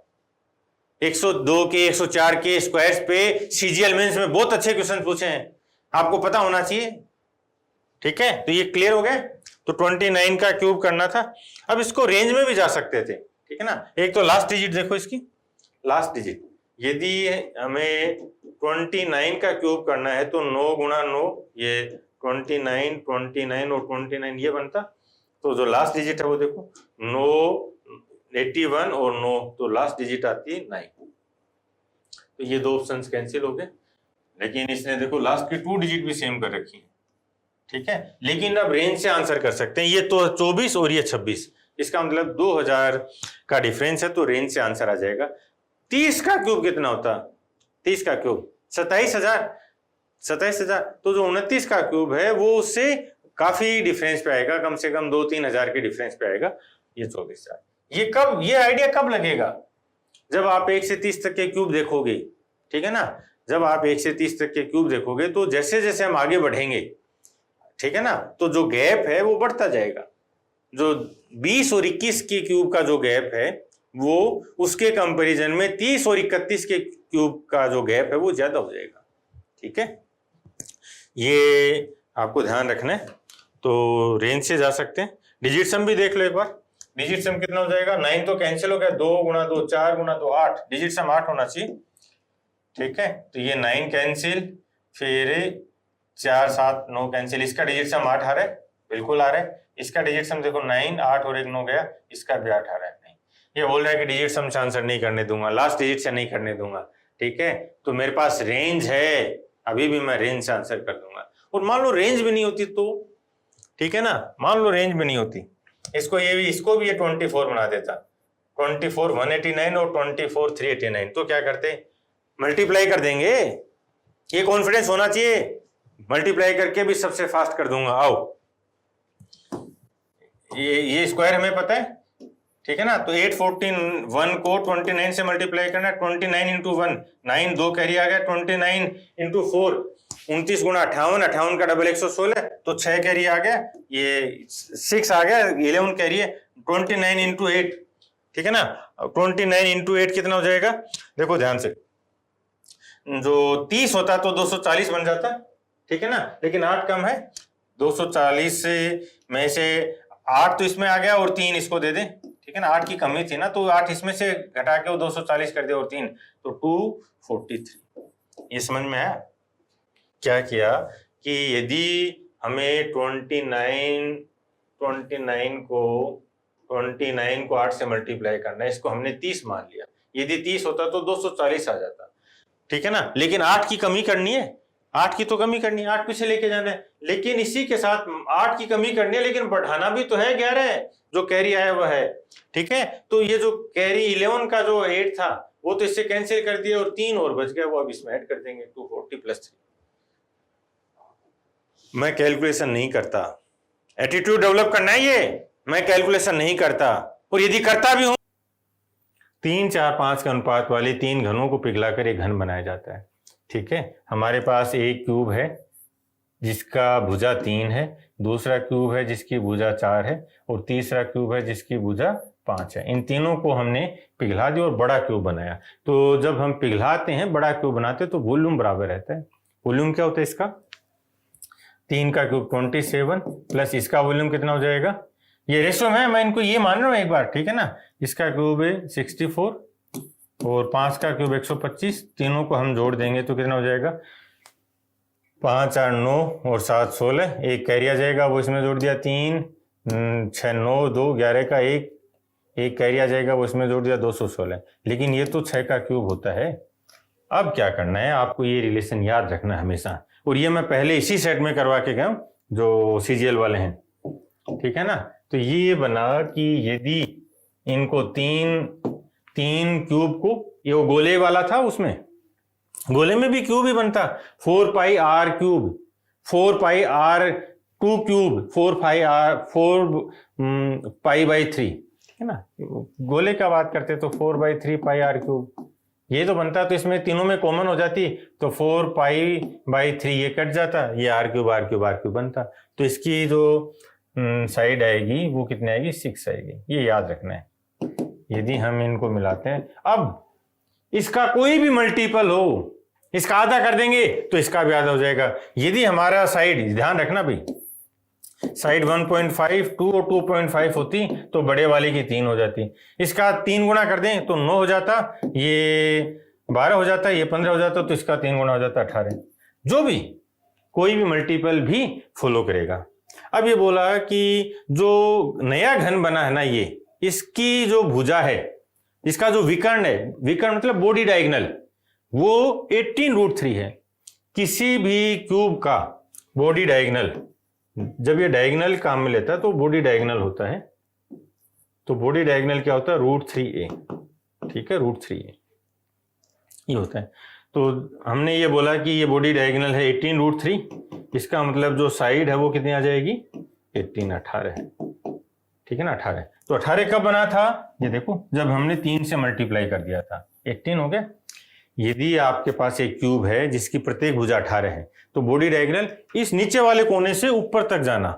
102 के 104 के स्क्वायर्स पे सीजीएल मेंस में बहुत अच्छे क्वेश्चन पूछे हैं, आपको पता होना चाहिए, ठीक है। तो ये क्लियर हो गया। तो 29 का क्यूब करना था। अब इसको रेंज में भी जा सकते थे, ठीक है ना। एक तो लास्ट डिजिट देखो इसकी, लास्ट डिजिट यदि हमें 29 का क्यूब करना है तो 9 गुणा 9, ये 29 29 और 29 ये बनता। तो जो लास्ट डिजिट है वो देखो 9 81 और 9, तो लास्ट डिजिट आती है 9। तो ये 2 ऑप्शंस कैंसिल हो गए। लेकिन इसने देखो लास्ट की 2 डिजिट भी सेम कर रखी है, ठीक है। लेकिन अब रेंज से आंसर कर सकते हैं। ये तो 24 और ये 26, इसका मतलब 2000 का डिफरेंस है, तो रेंज से आंसर आ जाएगा। 30 का क्यूब कितना होता? 30 का क्यूब 27,000। तो जो 29 का क्यूब है वो उससे काफी डिफरेंस पे आएगा, कम से कम 2-3 हजार के डिफरेंस पे आएगा। ये 24,000। ये कब, ये आइडिया कब लगेगा? जब आप 1 से 30 तक के क्यूब देखोगे, ठीक है ना। जब आप 1 से 30 तक के क्यूब देखोगे तो जैसे जैसे हम आगे बढ़ेंगे, ठीक है ना, तो जो गैप है वो बढ़ता जाएगा। जो 20 और 21 के क्यूब का जो गैप है वो उसके कंपैरिजन में 30 और 31 के क्यूब का जो गैप है वो ज्यादा हो जाएगा, ठीक है। ये आपको ध्यान रखना है। तो रेंज से जा सकते हैं। डिजिट सम भी देख लो एक बार। डिजिट सम कितना हो जाएगा? 9 तो कैंसिल हो गया, 2 गुणा 2 4 गुणा 2 8, डिजिट सम 8 होना चाहिए, ठीक है। तो ये 9 कैंसिल, फिर 4 7 9 कैंसिल, इसका डिजिट सम 8 आ रहा है, बिल्कुल आ रहा है। इसका डिजिट सम देखो 9 8 और 1 9 गया, इसका भी 8 आ रहा है। नहीं, ये बोल रहा है कि डिजिट सम से आंसर नहीं करने दूंगा, लास्ट डिजिट से नहीं करने दूंगा, ठीक है। तो मेरे पास रेंज है, अभी भी मैं रेंज से आंसर कर दूंगा। और मान लो रेंज भी नहीं होती तो, ठीक है ना, मान लो रेंज भी नहीं होती, इसको ये 24 बना देता। 24 189 और 24 389, तो क्या करते? मल्टीप्लाई कर देंगे। ये कॉन्फिडेंस होना चाहिए, मल्टीप्लाई करके भी सबसे फास्ट कर दूंगा। आओ, ये स्क्वायर हमें पता है, ठीक है ना। तो 814 1 को 29 से मल्टीप्लाई करना है। 29 इंटू 1 9, 2 कैरी आ गया। 29 इंटू 4 29 गुणा 58, 58 का डबल 116, तो 6 कैरी आ गया, ये 6 आ गया, 11 कैरी है। 29 इंटू 8, ठीक है ना। 29 इंटू 8 कितना हो जाएगा? देखो ध्यान से, जो 30 होता तो 240 बन जाता, ठीक है ना। लेकिन 8 कम है, 240 में से 8 तो इसमें आ गया और 3 इसको दे दे, ठीक है ना। 8 की कमी थी ना, तो 8 इसमें से घटा के वो 240 कर दे और 3, तो 243। ये समझ में आया? क्या किया कि यदि हमें 29 को 8 से मल्टीप्लाई करना है, इसको हमने 30 मान लिया। यदि 30 होता तो 240 आ जाता, ठीक है ना। लेकिन 8 की कमी करनी है, 8 की तो कमी करनी है, 8 पीछे लेके जाना है। लेकिन इसी के साथ 8 की कमी करनी है, लेकिन बढ़ाना भी तो है 11, जो कैरी आया वह है, ठीक है। तो ये जो कैरी 11 का जो 8 था वो तो इससे कैंसिल कर दिया और 3 और बच गया, वो अब इसमें ऐड कर देंगे। 240 + 3। मैं कैलकुलेशन नहीं करता, एटीट्यूड डेवलप करना है ये। मैं कैलकुलेशन नहीं करता, और यदि करता भी हूं, 3 4 5 के अनुपात वाले 3 घनों को पिघलाकर एक घन बनाया जाता है, ठीक है। हमारे पास एक क्यूब है जिसका भुजा 3 है, दूसरा क्यूब है जिसकी भुजा 4 है, और तीसरा क्यूब है जिसकी भुजा 5 है। इन तीनों को हमने पिघला दिया और बड़ा क्यूब बनाया। तो जब हम पिघलाते हैं, बड़ा क्यूब बनाते हैं, तो वॉल्यूम बराबर रहता है। वॉल्यूम क्या होता है इसका? 3 का क्यूब 27 प्लस इसका वॉल्यूम कितना हो जाएगा, ये रेशो है, मैं इनको ये मान रहा हूँ एक बार, ठीक है ना। इसका क्यूब है 64 और 5 का क्यूब 125, तीनों को हम जोड़ देंगे तो कितना हो जाएगा, 5 8 9 और 7 16, एक कैरी आ जाएगा, वो इसमें जोड़ दिया 3 6 9 2 11 का एक कैरी आ जाएगा, वो इसमें जोड़ दिया 216। लेकिन ये तो 6 का क्यूब होता है। अब क्या करना है, आपको ये रिलेशन याद रखना है हमेशा, और ये मैं पहले इसी सेट में करवा के गया जो सीजीएल वाले हैं, ठीक है ना। तो ये बना कि यदि इनको तीन क्यूब को, ये वो गोले वाला था, उसमें गोले में भी क्यूब ही बनता, 4 pi r cube, 4 pi r 2 cube, 4 pi by 3, है ना। गोले का बात करते तो 4/3 पाई आर क्यूब ये तो बनता, तो इसमें तीनों में कॉमन हो जाती तो 4 पाई बाई 3 ये कट जाता, ये आर क्यूब बनता। तो इसकी जो साइड आएगी वो कितनी आएगी, 6 आएगी, ये याद रखना है। यदि हम इनको मिलाते हैं, अब इसका कोई भी मल्टीपल हो, इसका आधा कर देंगे तो इसका भी आधा हो जाएगा। यदि हमारा साइड, ध्यान रखना भाई, साइड 1.5 2 और 2.5 होती तो बड़े वाले की 3 हो जाती, इसका 3 गुना कर दें तो 9 हो जाता, ये 12 हो जाता, ये 15 हो जाता, तो इसका 3 गुना हो जाता 18। जो भी कोई भी मल्टीपल भी फॉलो करेगा। अब ये बोला कि जो नया घन बना है ना, ये इसकी जो भुजा है, इसका जो विकर्ण है, विकर्ण मतलब बॉडी डायगोनल, वो 18√3 है। किसी भी क्यूब का बॉडी डायगोनल, जब ये डायगोनल काम में लेता है तो बॉडी डायगोनल होता है, तो बॉडी डायगोनल क्या होता है, √3a, ठीक है, √3a ये होता है। तो हमने ये बोला कि ये बॉडी डायगोनल है 18√3, इसका मतलब जो साइड है वो कितनी आ जाएगी, 18 है, ठीक है ना, 18। तो 18 कब बना था, ये देखो, जब हमने 3 से मल्टीप्लाई कर दिया था, 18 हो गया। यदि आपके पास एक क्यूब है जिसकी प्रत्येक भुजा 18 है, तो बॉडी डायगोनल इस नीचे वाले कोने से ऊपर तक जाना,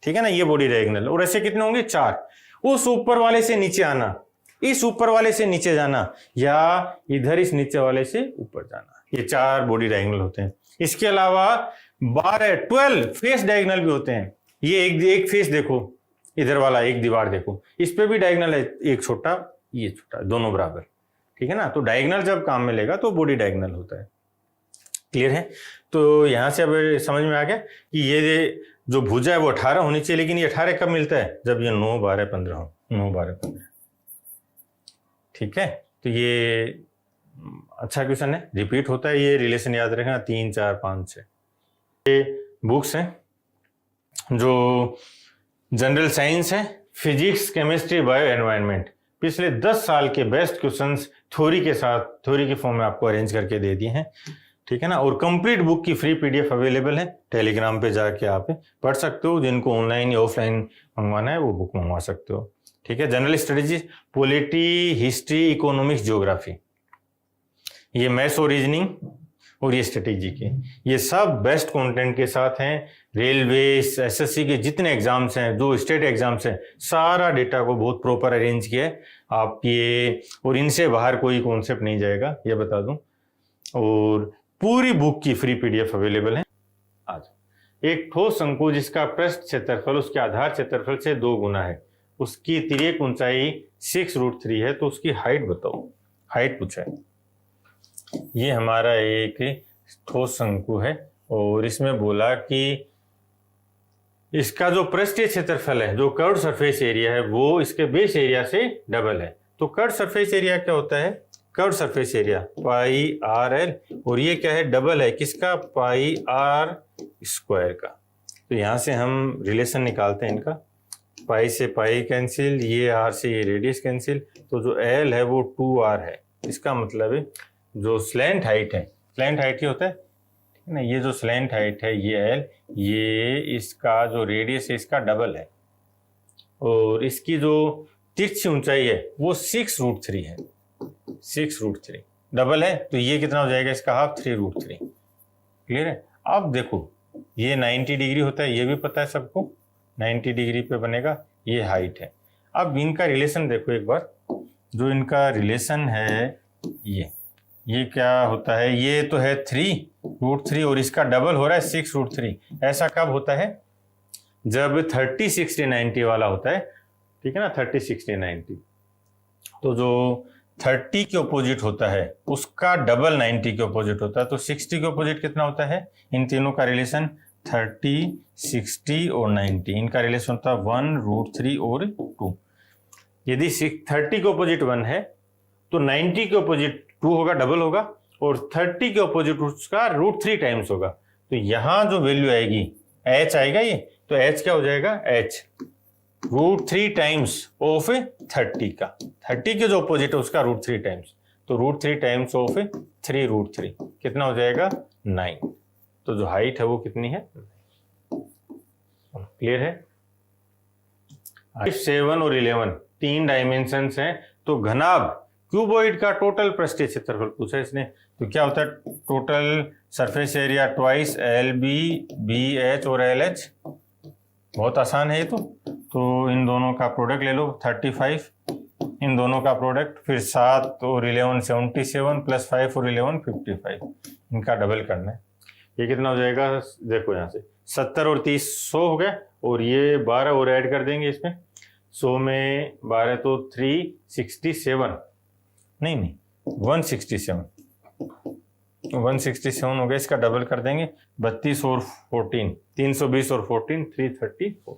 ठीक है ना, ये बॉडी डायगोनल, और ऐसे कितने होंगे, 4, उस ऊपर वाले से नीचे आना, इस ऊपर वाले से नीचे जाना, या इधर इस नीचे वाले से ऊपर जाना, ये 4 बॉडी डायगोनल होते हैं। इसके अलावा 12 फेस डायगोनल भी होते हैं। ये एक फेस देखो, इधर वाला एक दीवार देखो, इस पे भी डायगोनल है, एक छोटा ये छोटा, दोनों बराबर, ठीक है ना। तो डायगोनल जब काम में लेगा तो बॉडी डायगोनल होता है। क्लियर है। तो यहां से अब समझ में आ गया कि ये जो भुजा है वो 18 होनी चाहिए, लेकिन ये 18 कब मिलता है, जब ये 9 12 15 हो, 9 12 15, ठीक है। तो ये अच्छा क्वेश्चन है, रिपीट होता है, ये रिलेशन याद रखना, 3 4 5 6। ये बुक्स हैं जो जनरल साइंस है, फिजिक्स केमिस्ट्री बायो एनवायरनमेंट, पिछले 10 साल के बेस्ट क्वेश्चंस थ्योरी के साथ, थ्योरी के फॉर्म में आपको अरेंज करके दे दिए हैं, ठीक है ना। और कंप्लीट बुक की फ्री पीडीएफ अवेलेबल है, टेलीग्राम पे जाके आप पढ़ सकते हो, जिनको ऑनलाइन या ऑफलाइन मंगवाना है वो बुक मंगवा सकते हो, ठीक है। General studies, polity, history, economics, geography, ये मैथ्स और रीजनिंग, और ये स्ट्रेटेजी के, ये सब बेस्ट कंटेंट के साथ हैं। रेलवे, एसएससी के जितने एग्जाम्स हैं, जो स्टेट एग्जाम्स हैं, सारा डेटा को बहुत प्रॉपर अरेंज किया है आप ये, और इनसे बाहर कोई कॉन्सेप्ट नहीं जाएगा, ये बता दूं। और पूरी बुक की फ्री पीडीएफ अवेलेबल है। आज एक ठोस शंकु जिसका पृष्ठ क्षेत्रफल उसके आधार क्षेत्रफल से 2 गुना है, उसकी तिर्यक ऊंचाई 6√3 है, तो उसकी हाइट बताओ, हाइट पूछा है। ये हमारा एक ठोस शंकु है, और इसमें बोला कि इसका जो पृष्ठीय क्षेत्रफल है, जो कर्व्ड सरफेस एरिया है, वो इसके बेस एरिया से डबल है। तो कर्व्ड सरफेस एरिया क्या होता है, curved surface area pi R L, और ये क्या है, डबल है किसका, पाई आर स्क्वायर का। तो यहाँ से हम रिलेशन निकालते हैं इनका, पाई से पाई कैंसिल, ये आर से ये रेडियस कैंसिल, तो जो एल है वो 2r है। इसका मतलब है जो स्लैंट हाइट है, स्लैंट हाइट ही होता है, ठीक है ना, ये जो स्लैंट हाइट है ये एल, ये इसका जो रेडियस है इसका डबल है, और इसकी जो तिरछी ऊंचाई है वो 6√3 है, 6√3 डबल है, तो ये कितना हो जाएगा, इसका हाफ 3√3। क्लियर है। अब देखो ये 90 डिग्री होता है, ये भी पता है सबको, 90 डिग्री पे बनेगा, ये हाइट है। अब इनका रिलेशन देखो एक बार, जो इनका रिलेशन है ये क्या होता है, ये तो है 3√3 और इसका डबल हो रहा है 6√3। ऐसा कब होता है, जब 30 60 90 वाला होता है, ठीक है ना, 30 60 90। तो जो 30 के ऑपोजिट होता है उसका डबल 90 के ऑपोजिट होता है। तो 60 के ऑपोजिट कितना होता है, इन तीनों का रिलेशन 30 60 और 90, इनका रिलेशन होता है 1√3 और 2। यदि 30 के ऑपोजिट 1 है तो 90 के ऑपोजिट 2 होगा, डबल होगा, और 30 के ऑपोजिट उसका √3 टाइम्स होगा। तो यहां जो वैल्यू आएगी h आएगा, ये तो h क्या हो जाएगा, h √3 टाइम्स ऑफ 30 का, 30 के जो ऑपोजिट है उसका √3 टाइम्स, तो √3 टाइम्स ऑफ 3√3 कितना हो जाएगा, 9। तो जो हाइट है वो कितनी है, क्लियर है। 7 और 11 तीन डायमेंशंस हैं। तो घनाभ क्यूबॉइड का टोटल पृष्ठीय क्षेत्रफल पूछा इसने, तो क्या होता है, total surface area twice LB BH और LH। बहुत आसान है ये तो इन दोनों का प्रोडक्ट ले लो 35, इन दोनों का प्रोडक्ट, फिर 7 और 11 77 प्लस 5 और 11 55, इनका डबल करना है। ये कितना हो जाएगा, देखो यहाँ से 70 और 30 100 हो गया, और ये 12 और ऐड कर देंगे इसमें, 100 में 12 तो 367, नहीं 167 हो गया, इसका डबल कर देंगे 32 और 14 320 और 14 334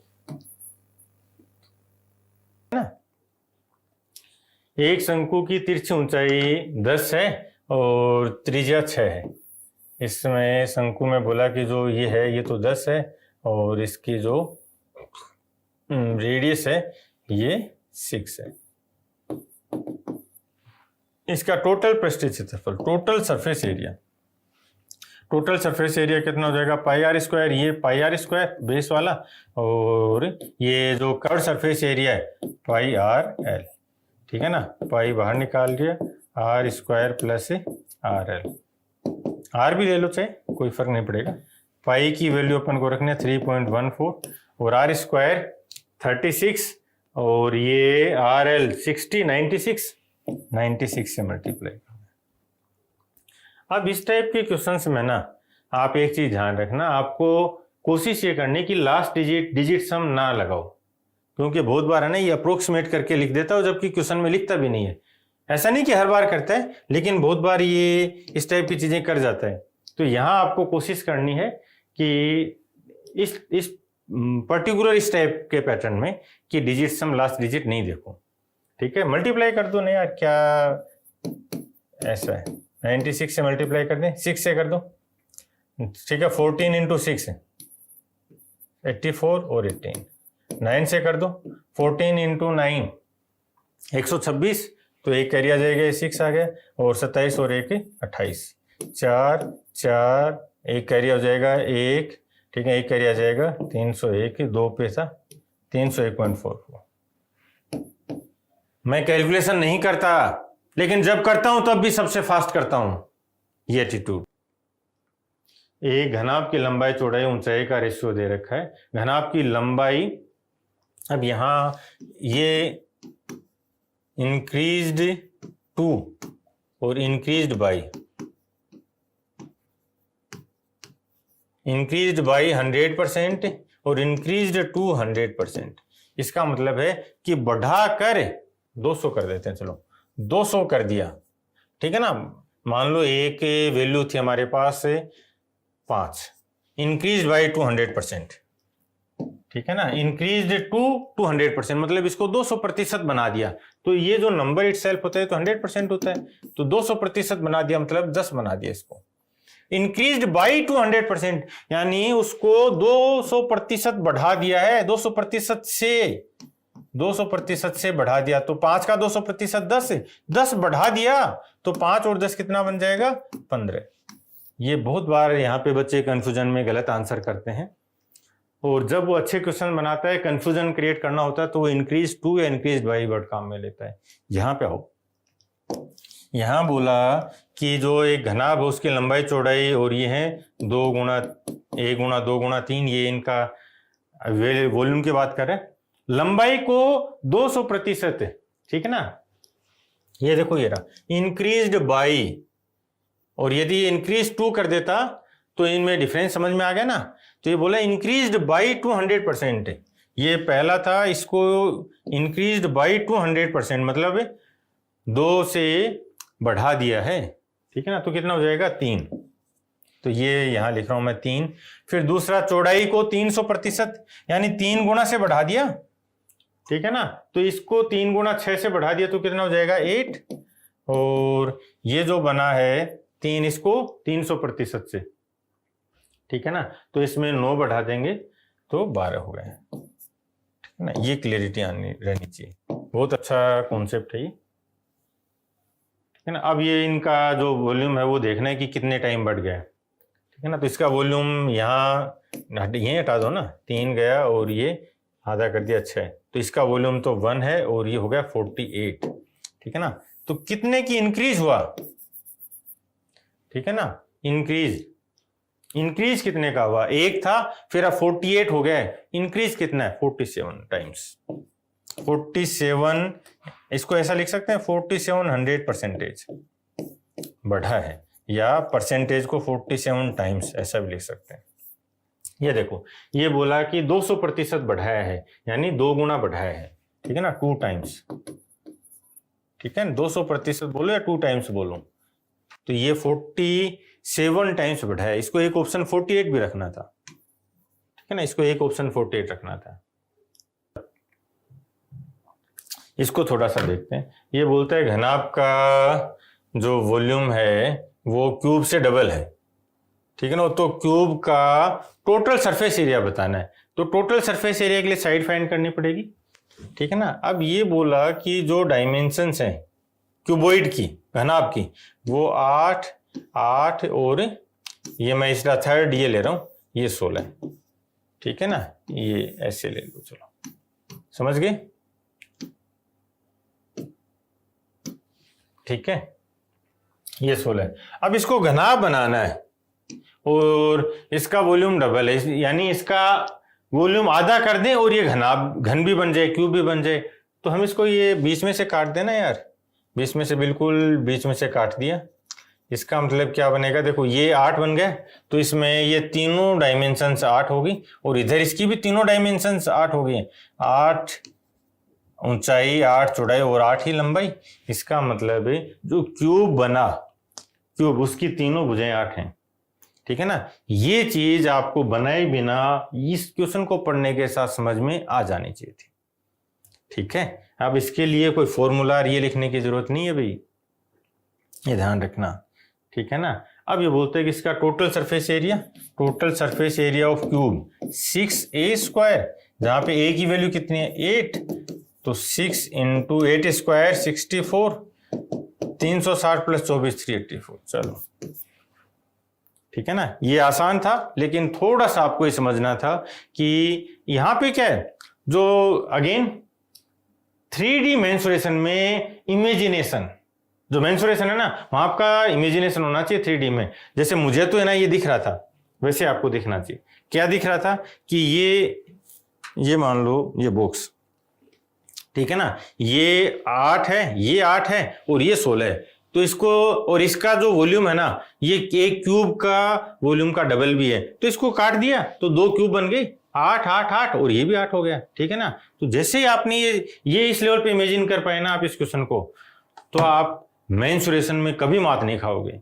है ना। एक शंकु की तिरछी ऊंचाई 10 है और त्रिज्या 6 है। इसमें शंकु में बोला कि जो ये है ये तो 10 है और इसकी जो रेडियस है ये 6 है। इसका टोटल पृष्ठीय क्षेत्रफल, टोटल सरफेस एरिया कितना हो जाएगा, πr², ये πr² बेस वाला, और ये जो कर्व सरफेस एरिया है πrl, ठीक है ना, पाई बाहर निकाल दिया, r² प्लस rl, r भी ले लो चाहे, कोई फर्क नहीं पड़ेगा। पाई की वैल्यू अपन को रखने 3.14 और r² 36 और ये rl 60 96 से मल्टीप्लाई करना। अब इस टाइप के क्वेश्चंस में ना आप एक चीज ध्यान रखना, आपको कोशिश ये करनी कि लास्ट डिजिट सम ना लगाओ, क्योंकि बहुत बार है ना ये अप्रोक्सीमेट करके लिख देता हो जबकि क्वेश्चन में लिखता भी नहीं है। ऐसा नहीं कि हर बार करता है, लेकिन बहुत बार ये इस टाइप की चीजें कर जाता है। तो यहाँ आपको कोशिश करनी है कि इस पर्टिकुलर इस टाइप के पैटर्न में कि डिजिट सम लास्ट डिजिट नहीं देखो, ठीक है। मल्टीप्लाई कर दो, नहीं यार क्या ऐसा है, 96 से मल्टीप्लाई कर दें, 6 से कर दो, ठीक है, 14 इंटू 6 84 और 18, 9 से कर दो, 14 इंटू 9 126, तो एक कैरी आ जाएगा, 6 आ गया, और 27 और 1 28, 4 4 एक कैरी हो जाएगा 1, ठीक है, एक कैरी आ जाएगा 301, 2 पैसा 301.44। मैं कैलकुलेशन नहीं करता, लेकिन जब करता हूं तब भी सबसे फास्ट करता हूं। ये एटीट्यूड। एक घनाभ की लंबाई चौड़ाई ऊंचाई का रेशियो दे रखा है। घनाभ की लंबाई, अब यहां ये इंक्रीज्ड टू और इंक्रीज्ड बाई 100% और इंक्रीज्ड टू 100%। इसका मतलब है कि बढ़ाकर 200 कर देते हैं, चलो 200 कर दिया, ठीक है ना। मान लो एक वैल्यू थी हमारे पास 5, इंक्रीज बाई 200%, ठीक है ना, इंक्रीज टू 200%, मतलब इसको 200% बना दिया। तो ये जो नंबर इटसेल्फ होता है तो 100% होता है, तो 200% बना दिया मतलब 10 बना दिया इसको। इंक्रीज्ड बाई 200%, यानी उसको 200% बढ़ा दिया है, 200% से बढ़ा दिया, तो 5 का 200% 10 बढ़ा दिया, तो 5 और 10 कितना बन जाएगा, 15। ये बहुत बार यहाँ पे बच्चे कंफ्यूजन में गलत आंसर करते हैं, और जब वो अच्छे क्वेश्चन बनाता है, कंफ्यूजन क्रिएट करना होता है, तो वो इंक्रीज टू या इंक्रीज बाई वर्ड काम में लेता है। यहाँ पे आओ, यहाँ बोला कि जो एक घनाभ है उसकी लंबाई चौड़ाई, और ये है 2 गुणा 1 गुणा 2 गुणा 3, ये इनका वॉल्यूम की बात कर रहे हैं। लंबाई को 200%, ठीक है ना, ये देखो ये रहा, इंक्रीज्ड बाई और यदि इंक्रीज 2 कर देता तो इनमें डिफरेंस समझ में आ गया ना। तो ये बोला इंक्रीज्ड बाई 200%, ये पहला था, इसको इंक्रीज्ड बाई 200%, मतलब 2 से बढ़ा दिया है, ठीक है ना। तो कितना हो जाएगा 3, तो ये यहां लिख रहा हूं मैं 3। फिर दूसरा चौड़ाई को 300%, यानी 3 गुना से बढ़ा दिया, ठीक है ना। तो इसको 3 गुना 6 से बढ़ा दिया तो कितना हो जाएगा 8, और ये जो बना है 3, इसको 300% से, ठीक है ना। तो इसमें 9 बढ़ा देंगे तो 12 हो गए, ठीक है ना। ये क्लियरिटी आनी रहनी चाहिए, बहुत अच्छा कॉन्सेप्ट है ये, ठीक है ना। अब ये इनका जो वॉल्यूम है वो देखना है कि कितने टाइम बढ़ गया है, ठीक है ना। तो इसका वॉल्यूम यहाँ यहीं हटा दो ना, 3 गया और ये आधा कर दिया, 6, तो इसका वॉल्यूम तो 1 है और ये हो गया 48, ठीक है ना। तो कितने की इंक्रीज हुआ, ठीक है ना। इंक्रीज कितने का हुआ, 1 था, फिर अब 48 हो गया, इंक्रीज कितना है 47 टाइम्स, 47, इसको ऐसा लिख सकते हैं 4700% बढ़ा है, या परसेंटेज को 47 टाइम्स ऐसा भी लिख सकते हैं। ये देखो, ये बोला कि 200% बढ़ाया है, यानी 2 गुना बढ़ाया है, ठीक है ना, 2 टाइम्स, ठीक है ना। 200% बोलो या 2 टाइम्स बोलो, तो ये 47 टाइम्स बढ़ाया है। इसको एक ऑप्शन 48 भी रखना था, ठीक है ना, इसको एक ऑप्शन 48 रखना था। इसको थोड़ा सा देखते हैं। ये बोलता है घनाभ का जो वॉल्यूम है वो क्यूब से डबल है, ठीक है ना। तो क्यूब का टोटल सरफेस एरिया बताना है, तो टोटल सरफेस एरिया के लिए साइड फाइंड करनी पड़ेगी, ठीक है ना। अब ये बोला कि जो डायमेंशंस हैं क्यूबॉइड की, घनाभ की, वो 8, 8 और ये मैं इसका थर्ड ये ले रहा हूं, ये 16, ठीक है ना। ये ऐसे ले लो, चलो समझ गए, ठीक है, ये 16। अब इसको घनाभ बनाना है और इसका वॉल्यूम डबल है, यानी इसका वॉल्यूम आधा कर दें और ये घन भी बन जाए, क्यूब भी बन जाए। तो हम इसको ये बीच में से काट देना यार, बीच में से, बिल्कुल बीच में से काट दिया। इसका मतलब क्या बनेगा, देखो ये 8 बन गए, तो इसमें ये तीनों डायमेंशंस 8 होगी और इधर इसकी भी तीनों डायमेंशंस 8 होगी, 8 ऊंचाई, 8 चौड़ाई और 8 ही लंबाई। इसका मतलब है जो क्यूब बना, क्यूब उसकी तीनों भुजाएं 8 हैं, ठीक है ना। ये चीज आपको बनाए बिना इस क्वेश्चन को पढ़ने के साथ समझ में आ जानी चाहिए थी, ठीक है। अब इसके लिए कोई फॉर्मूला ये लिखने की जरूरत नहीं है भाई, ये ध्यान रखना, ठीक है ना। अब ये बोलते हैं कि इसका total surface area of cube 6a², जहां पे a की वैल्यू कितनी है 8, तो 6 × 8² 64, 360 + 24 384, चलो ठीक है ना। ये आसान था, लेकिन थोड़ा सा आपको ये समझना था कि यहां पे क्या है, जो अगेन 3D मेंसुरेशन में इमेजिनेशन, जो मेंसुरेशन है ना, वहां आपका इमेजिनेशन होना चाहिए 3D में। जैसे मुझे तो है ना ये दिख रहा था, वैसे आपको दिखना चाहिए। क्या दिख रहा था कि ये मान लो ये बॉक्स, ठीक है ना, ये 8 है, ये 8 है और ये 16 है, तो इसको, और इसका जो वॉल्यूम है ना, ये एक क्यूब का वॉल्यूम का डबल भी है, तो इसको काट दिया तो 2 क्यूब बन गए, 8 8 8 और ये भी 8 हो गया, ठीक है ना। तो जैसे ही आपने ये इस लेवल पे इमेजिन कर पाए ना आप इस क्वेश्चन को, तो आप मेंसुरेशन में कभी मात नहीं खाओगे,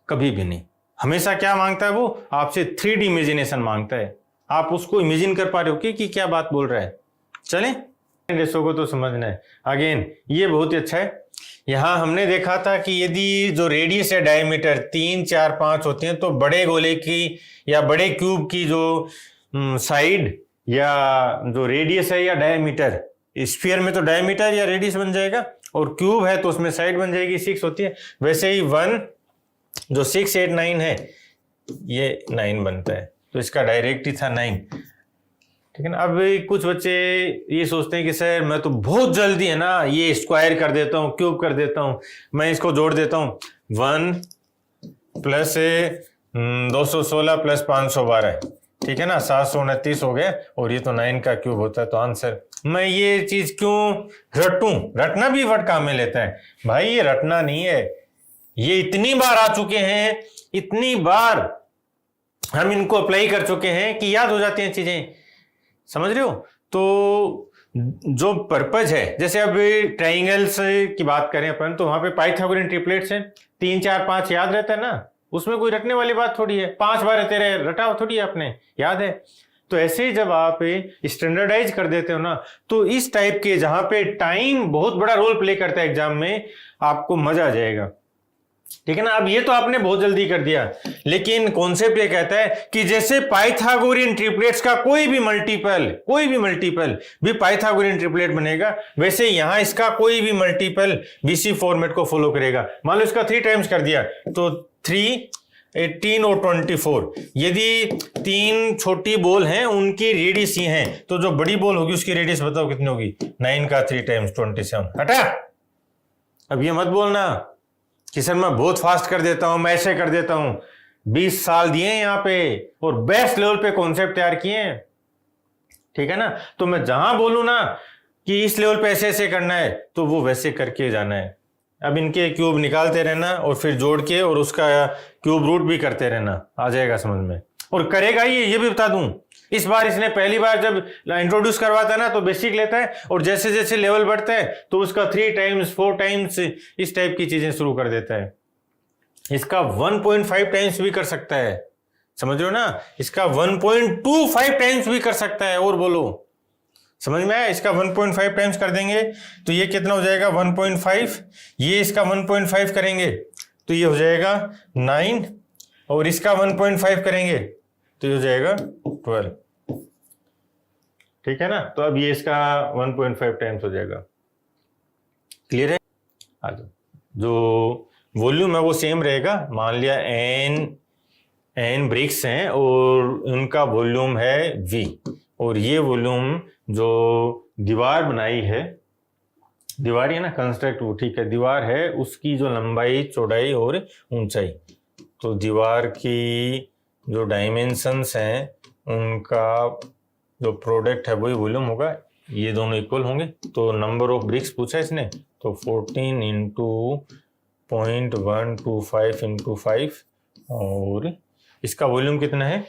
कभी भी नहीं। हमेशा क्या मांगता है वो, आपसे 3D इमेजिनेशन मांगता है, आप उसको इमेजिन कर पा रहे हो कि क्या बात बोल रहा है। चलें, रेशो को तो समझना है। अगेन ये बहुत ही अच्छा है। यहां हमने देखा था कि यदि जो रेडियस है डायमीटर 3 4 5 होती हैं, तो बड़े गोले की या बड़े क्यूब की जो साइड या जो रेडियस है या डायमीटर, स्फीयर में तो डायमीटर या रेडियस बन जाएगा, और क्यूब है तो उसमें साइड बन जाएगी, 6 होती है। वैसे ही 1 जो 6 8 9 है, ये 9 बनता है, तो इसका डायरेक्ट ही था 9, ठीक है ना। अब कुछ बच्चे ये सोचते हैं कि सर मैं तो बहुत जल्दी है ना ये स्क्वायर कर देता हूँ, क्यूब कर देता हूँ, मैं इसको जोड़ देता हूँ, 1 + 216 + 512, ठीक है ना, 729 हो गए, और ये तो 9 का क्यूब होता है। तो आंसर, मैं ये चीज क्यों रटूं, रटना भी वर्ड काम में लेता है भाई, ये रटना नहीं है, ये इतनी बार आ चुके हैं, इतनी बार हम इनको अप्लाई कर चुके हैं कि याद हो जाती हैं चीजें, समझ रहे हो। तो जो पर्पज है, जैसे अब ट्राइंगल्स की बात करें अपन, तो वहां पे पाइथागोरियन ट्रिपलेट्स हैं, 3 4 5 याद रहता है ना, उसमें कोई रटने वाली बात थोड़ी है, 5 बार तेरे रटा थोड़ी है आपने, याद है। तो ऐसे ही जब आप स्टैंडर्डाइज कर देते हो ना, तो इस टाइप के जहां पे टाइम बहुत बड़ा रोल प्ले करता है एग्जाम में, आपको मजा आ जाएगा, ठीक है ना। अब ये तो आपने बहुत जल्दी कर दिया, लेकिन कॉन्सेप्ट ये कहता है कि जैसे पाइथागोरियन ट्रिपलेट्स का कोई भी मल्टीपल भी पाइथागोरियन ट्रिपलेट बनेगा, वैसे यहां इसका कोई भी मल्टीपल बीसी फॉर्मेट को फॉलो करेगा। मान लो इसका 3 टाइम्स कर दिया, तो 3 18 और 24, यदि 3 छोटी बॉल हैं उनकी रेडियस ये हैं, तो जो बड़ी बॉल होगी उसकी रेडियस बताओ कितनी होगी, 9 का 3 टाइम्स 27। हटा, अब ये मत बोलना कि सर मैं बहुत फास्ट कर देता हूं, मैं ऐसे कर देता हूं। 20 साल दिए हैं यहां पे और बेस्ट लेवल पे कॉन्सेप्ट तैयार किए हैं, ठीक है ना। तो मैं जहां बोलूं ना कि इस लेवल पे ऐसे ऐसे करना है, तो वो वैसे करके जाना है। अब इनके क्यूब निकालते रहना और फिर जोड़ के और उसका क्यूब रूट भी करते रहना, आ जाएगा समझ में। और करेगा ये भी बता दूं, इस बार इसने पहली बार जब इंट्रोड्यूस करवाता है ना, तो बेसिक लेता है, और जैसे जैसे लेवल बढ़ता है तो उसका 3 टाइम्स 4 टाइम्स इस टाइप की चीजें शुरू कर देता है। इसका 1.5 टाइम्स भी कर सकता है, समझ रहे हो ना। इसका 1.25 टाइम्स भी कर सकता है। और बोलो, समझ में आया। इसका 1.5 टाइम्स कर देंगे तो ये कितना हो जाएगा 1.5, ये इसका 1.5 करेंगे तो ये हो जाएगा 9, और इसका 1.5 करेंगे तो ये हो जाएगा 12, ठीक है ना। तो अब ये इसका 1.5 टाइम्स हो जाएगा। क्लियर है। आगे जो वॉल्यूम है वो सेम रहेगा। मान लिया n ब्रिक्स हैं और उनका वॉल्यूम है v, और ये वॉल्यूम जो दीवार बनाई है, दीवार है ना कंस्ट्रक्ट, वो ठीक है, दीवार है, उसकी जो लंबाई चौड़ाई और ऊंचाई, तो दीवार की जो डायमेंशंस हैं उनका जो प्रोडक्ट है वही वॉल्यूम होगा। ये दोनों इक्वल होंगे। तो नंबर ऑफ ब्रिक्स पूछा इसने, तो 14 इंटू 0.125 इंटू 5, और इसका वॉल्यूम कितना है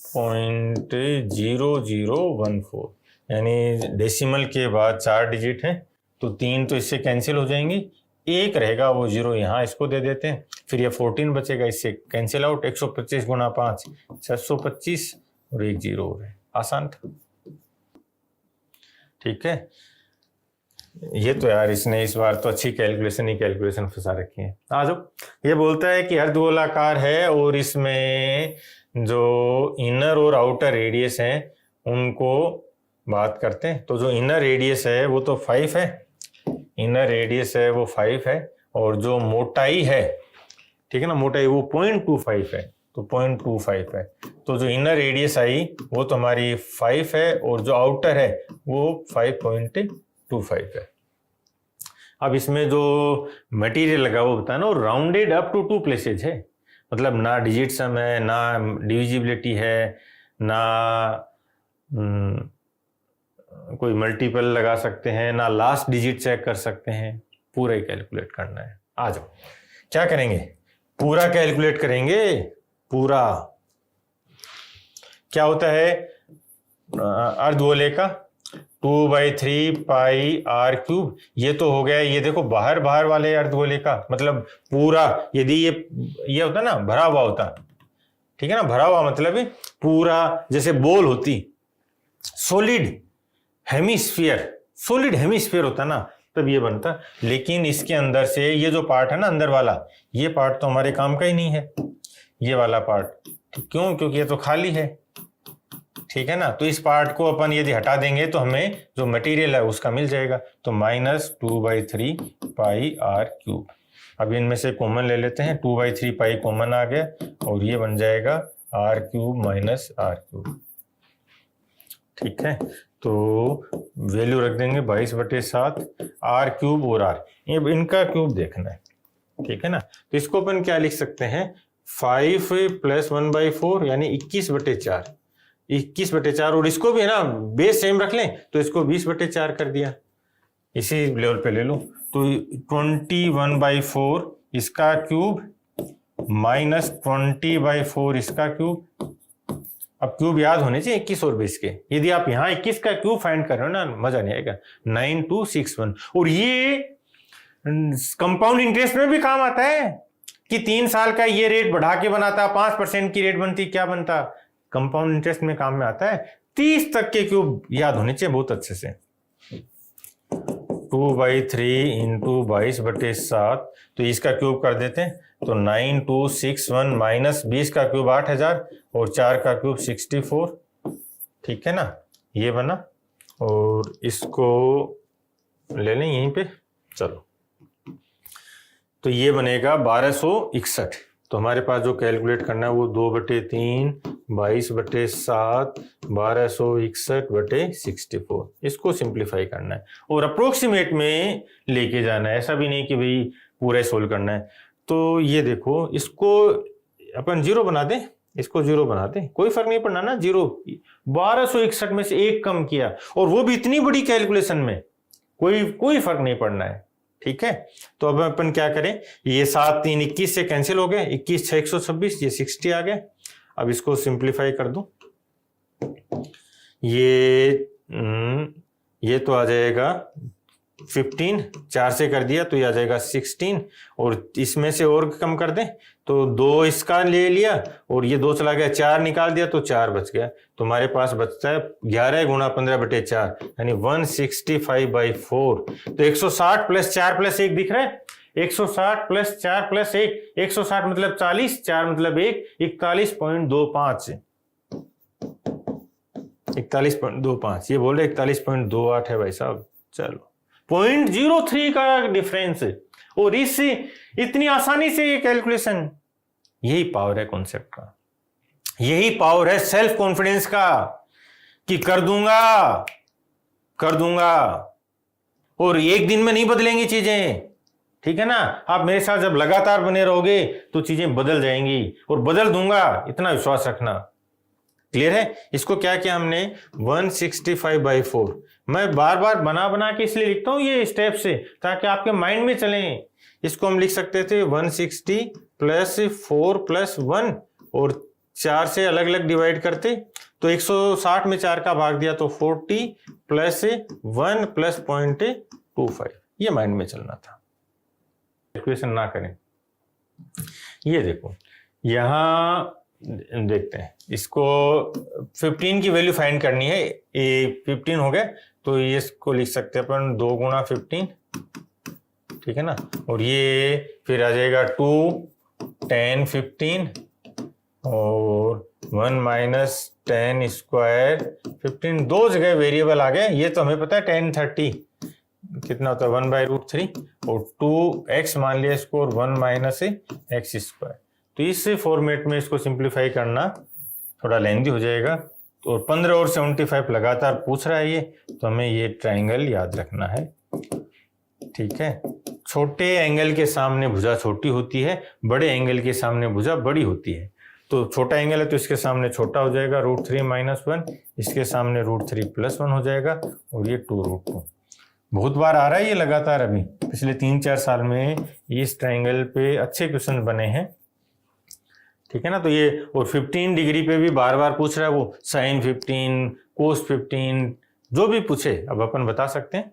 0.0014, यानी डेसिमल के बाद 4 डिजिट है, तो 3 तो इससे कैंसिल हो जाएंगी, एक रहेगा वो 0 यहाँ इसको दे देते हैं, फिर ये 14 बचेगा, इससे कैंसिल आउट। 125 गुना 5 625 और 1 0 हो रहा है। आसान था, ठीक है। ये तो यार इसने इस बार तो अच्छी कैलकुलेशन फंसा रखी है। आ जाओ, ये बोलता है कि अर्धगोलाकार है और इसमें जो इनर और आउटर रेडियस है उनको बात करते हैं। तो जो इनर रेडियस है वो तो 5 है, इनर रेडियस है वो 5 है, और जो मोटाई है, ठीक है ना, मोटाई वो 0.25 है, तो 0.25 है। तो जो इनर रेडियस आई वो तो हमारी 5 है, और जो आउटर है वो 5.25 है। अब इसमें जो मटेरियल लगा वो बताना, और राउंडेड अप टू 2 प्लेसेज है, मतलब ना डिजिट सम है, ना डिविजिबिलिटी है, ना कोई मल्टीपल लगा सकते हैं, ना लास्ट डिजिट चेक कर सकते हैं, पूरा ही कैलकुलेट करना है। आ जाओ, क्या करेंगे, पूरा कैलकुलेट करेंगे। पूरा क्या होता है अर्धगोले का 2/3 पाई r क्यूब, ये तो हो गया। ये देखो बाहर वाले अर्धगोले का मतलब पूरा, यदि ये होता ना भरा हुआ होता, ठीक है ना, भरा हुआ मतलब पूरा, जैसे बॉल होती, सॉलिड हेमिस्फीयर होता ना, तब ये बनता। लेकिन इसके अंदर से ये जो पार्ट है ना अंदर वाला, ये पार्ट तो हमारे काम का ही नहीं है, ये वाला पार्ट। क्यों? क्योंकि ये तो खाली है, ठीक है ना। तो इस पार्ट को अपन यदि हटा देंगे तो हमें जो मटेरियल है उसका मिल जाएगा, तो -2/3 पाई r क्यूब। अब इनमें से कॉमन ले लेते हैं, 2/3 पाई कॉमन आ गया, और ये बन जाएगा r cube minus r cube, ठीक है। तो वैल्यू रख देंगे 22/7 r क्यूब और r, ये इनका क्यूब देखना है, ठीक है ना। तो इसको अपन क्या लिख सकते हैं, 5 + 1/4 यानी 21/4, 21/4, और इसको भी है ना बेस सेम रख लें तो इसको 20/4 कर दिया, इसी लेवल पे ले लो। तो 21/4 इसका क्यूब माइनस 20/4 इसका क्यूब। अब क्यूब याद होने चाहिए 21 और 20 के। यदि आप यहाँ 21 का क्यूब फाइंड कर रहे हो ना, मजा नहीं आएगा। 9261। और ये कंपाउंड इंटरेस्ट में भी काम आता है कि 3 साल का ये रेट बढ़ा के बनाता, 5% की रेट बनती, क्या बनता, कंपाउंड इंटरेस्ट में काम में आता है। 30 तक के क्यूब याद होने चाहिए बहुत अच्छे से। 2/3 इंटू 22/7, तो इसका क्यूब कर देते हैं, तो 9261 माइनस 20 का क्यूब 8000 और 4 का क्यूब 64। ठीक है ना, ये बना। और इसको ले लें यहीं पे, चलो, तो ये बनेगा 1261। तो हमारे पास जो कैलकुलेट करना है वो 2/3 22/7 1261/64, इसको सिंप्लीफाई करना है और अप्रोक्सीमेट में लेके जाना है। ऐसा भी नहीं कि भाई पूरा सोल्व करना है। तो ये देखो, इसको अपन 0 बना दें, इसको 0 बना दें, कोई फर्क नहीं पड़ना ना। 0 1261 में से 1 कम किया, और वो भी इतनी बड़ी कैलकुलेशन में, कोई फर्क नहीं पड़ना है। ठीक है, तो अब अपन क्या करें, ये 7 3 21 से कैंसिल हो गए, 21 6 126, ये 60 आ गया। अब इसको सिंप्लीफाई कर दूं, ये तो आ जाएगा 15, 4 से कर दिया तो ये आ जाएगा 16, और इसमें से और कम कर दें तो 2 इसका ले लिया और ये 2 चला गया, 4 निकाल दिया तो 4 बच गया। तो हमारे पास बचता है 11 गुणा 15/4 यानी 165/4। तो 160 प्लस 4 प्लस 1 दिख रहा है, 160 प्लस 4 प्लस 1, 160 मतलब 40, 4 मतलब 1, 41.25, 41.25। ये बोल रहे 41.28 है भाई साहब। चलो, 0.03 का डिफरेंस, और इससे इतनी आसानी से ये कैलकुलेशन। यही पावर है कॉन्सेप्ट का, यही पावर है सेल्फ कॉन्फिडेंस का कि कर दूंगा, और एक दिन में नहीं बदलेंगी चीजें। ठीक है ना, आप मेरे साथ जब लगातार बने रहोगे तो चीजें बदल जाएंगी, और बदल दूंगा, इतना विश्वास रखना। क्लियर है? इसको क्या किया हमने, 165/4। मैं बार बार बना के इसलिए लिखता हूं ये स्टेप से, ताकि आपके माइंड में चलें। इसको हम लिख सकते थे 160 प्लस 4 प्लस 1, और 4 से अलग अलग डिवाइड करते तो 160 में 4 का भाग दिया तो 40 प्लस 1 प्लस 0.25। ये माइंड में चलना था, कैलकुलेशन ना करें। ये देखो, यहां देखते हैं, इसको 15 की वैल्यू फाइंड करनी है। ये 15 हो गया तो ये इसको लिख सकते हैं अपन 2 गुणा 15। ठीक है ना, और ये फिर आ जाएगा 2 10 15 और 1 माइनस 10 स्क्वायर 15। 2 जगह वेरिएबल आ गए, ये तो हमें पता है 10 30 कितना होता है 1/√3, और 2x मान लिया इसको, और 1 माइनस x स्क्वायर। तो इस फॉर्मेट में इसको सिंप्लीफाई करना थोड़ा लेंदी हो जाएगा। तो 15 और 75 लगातार पूछ रहा है ये, तो हमें ये ट्राइंगल याद रखना है। ठीक है, छोटे एंगल के सामने भुजा छोटी होती है, बड़े एंगल के सामने भुजा बड़ी होती है। तो छोटा एंगल है तो इसके सामने छोटा हो जाएगा √3 - 1, इसके सामने √3 + 1 हो जाएगा, और ये 2√2। बहुत बार आ रहा है ये लगातार, अभी पिछले 3-4 साल में इस ट्राइंगल पे अच्छे क्वेश्चन बने हैं। ठीक है ना, तो ये, और 15 डिग्री पे भी बार बार पूछ रहा है वो, sin 15 cos 15 जो भी पूछे अब अपन बता सकते हैं।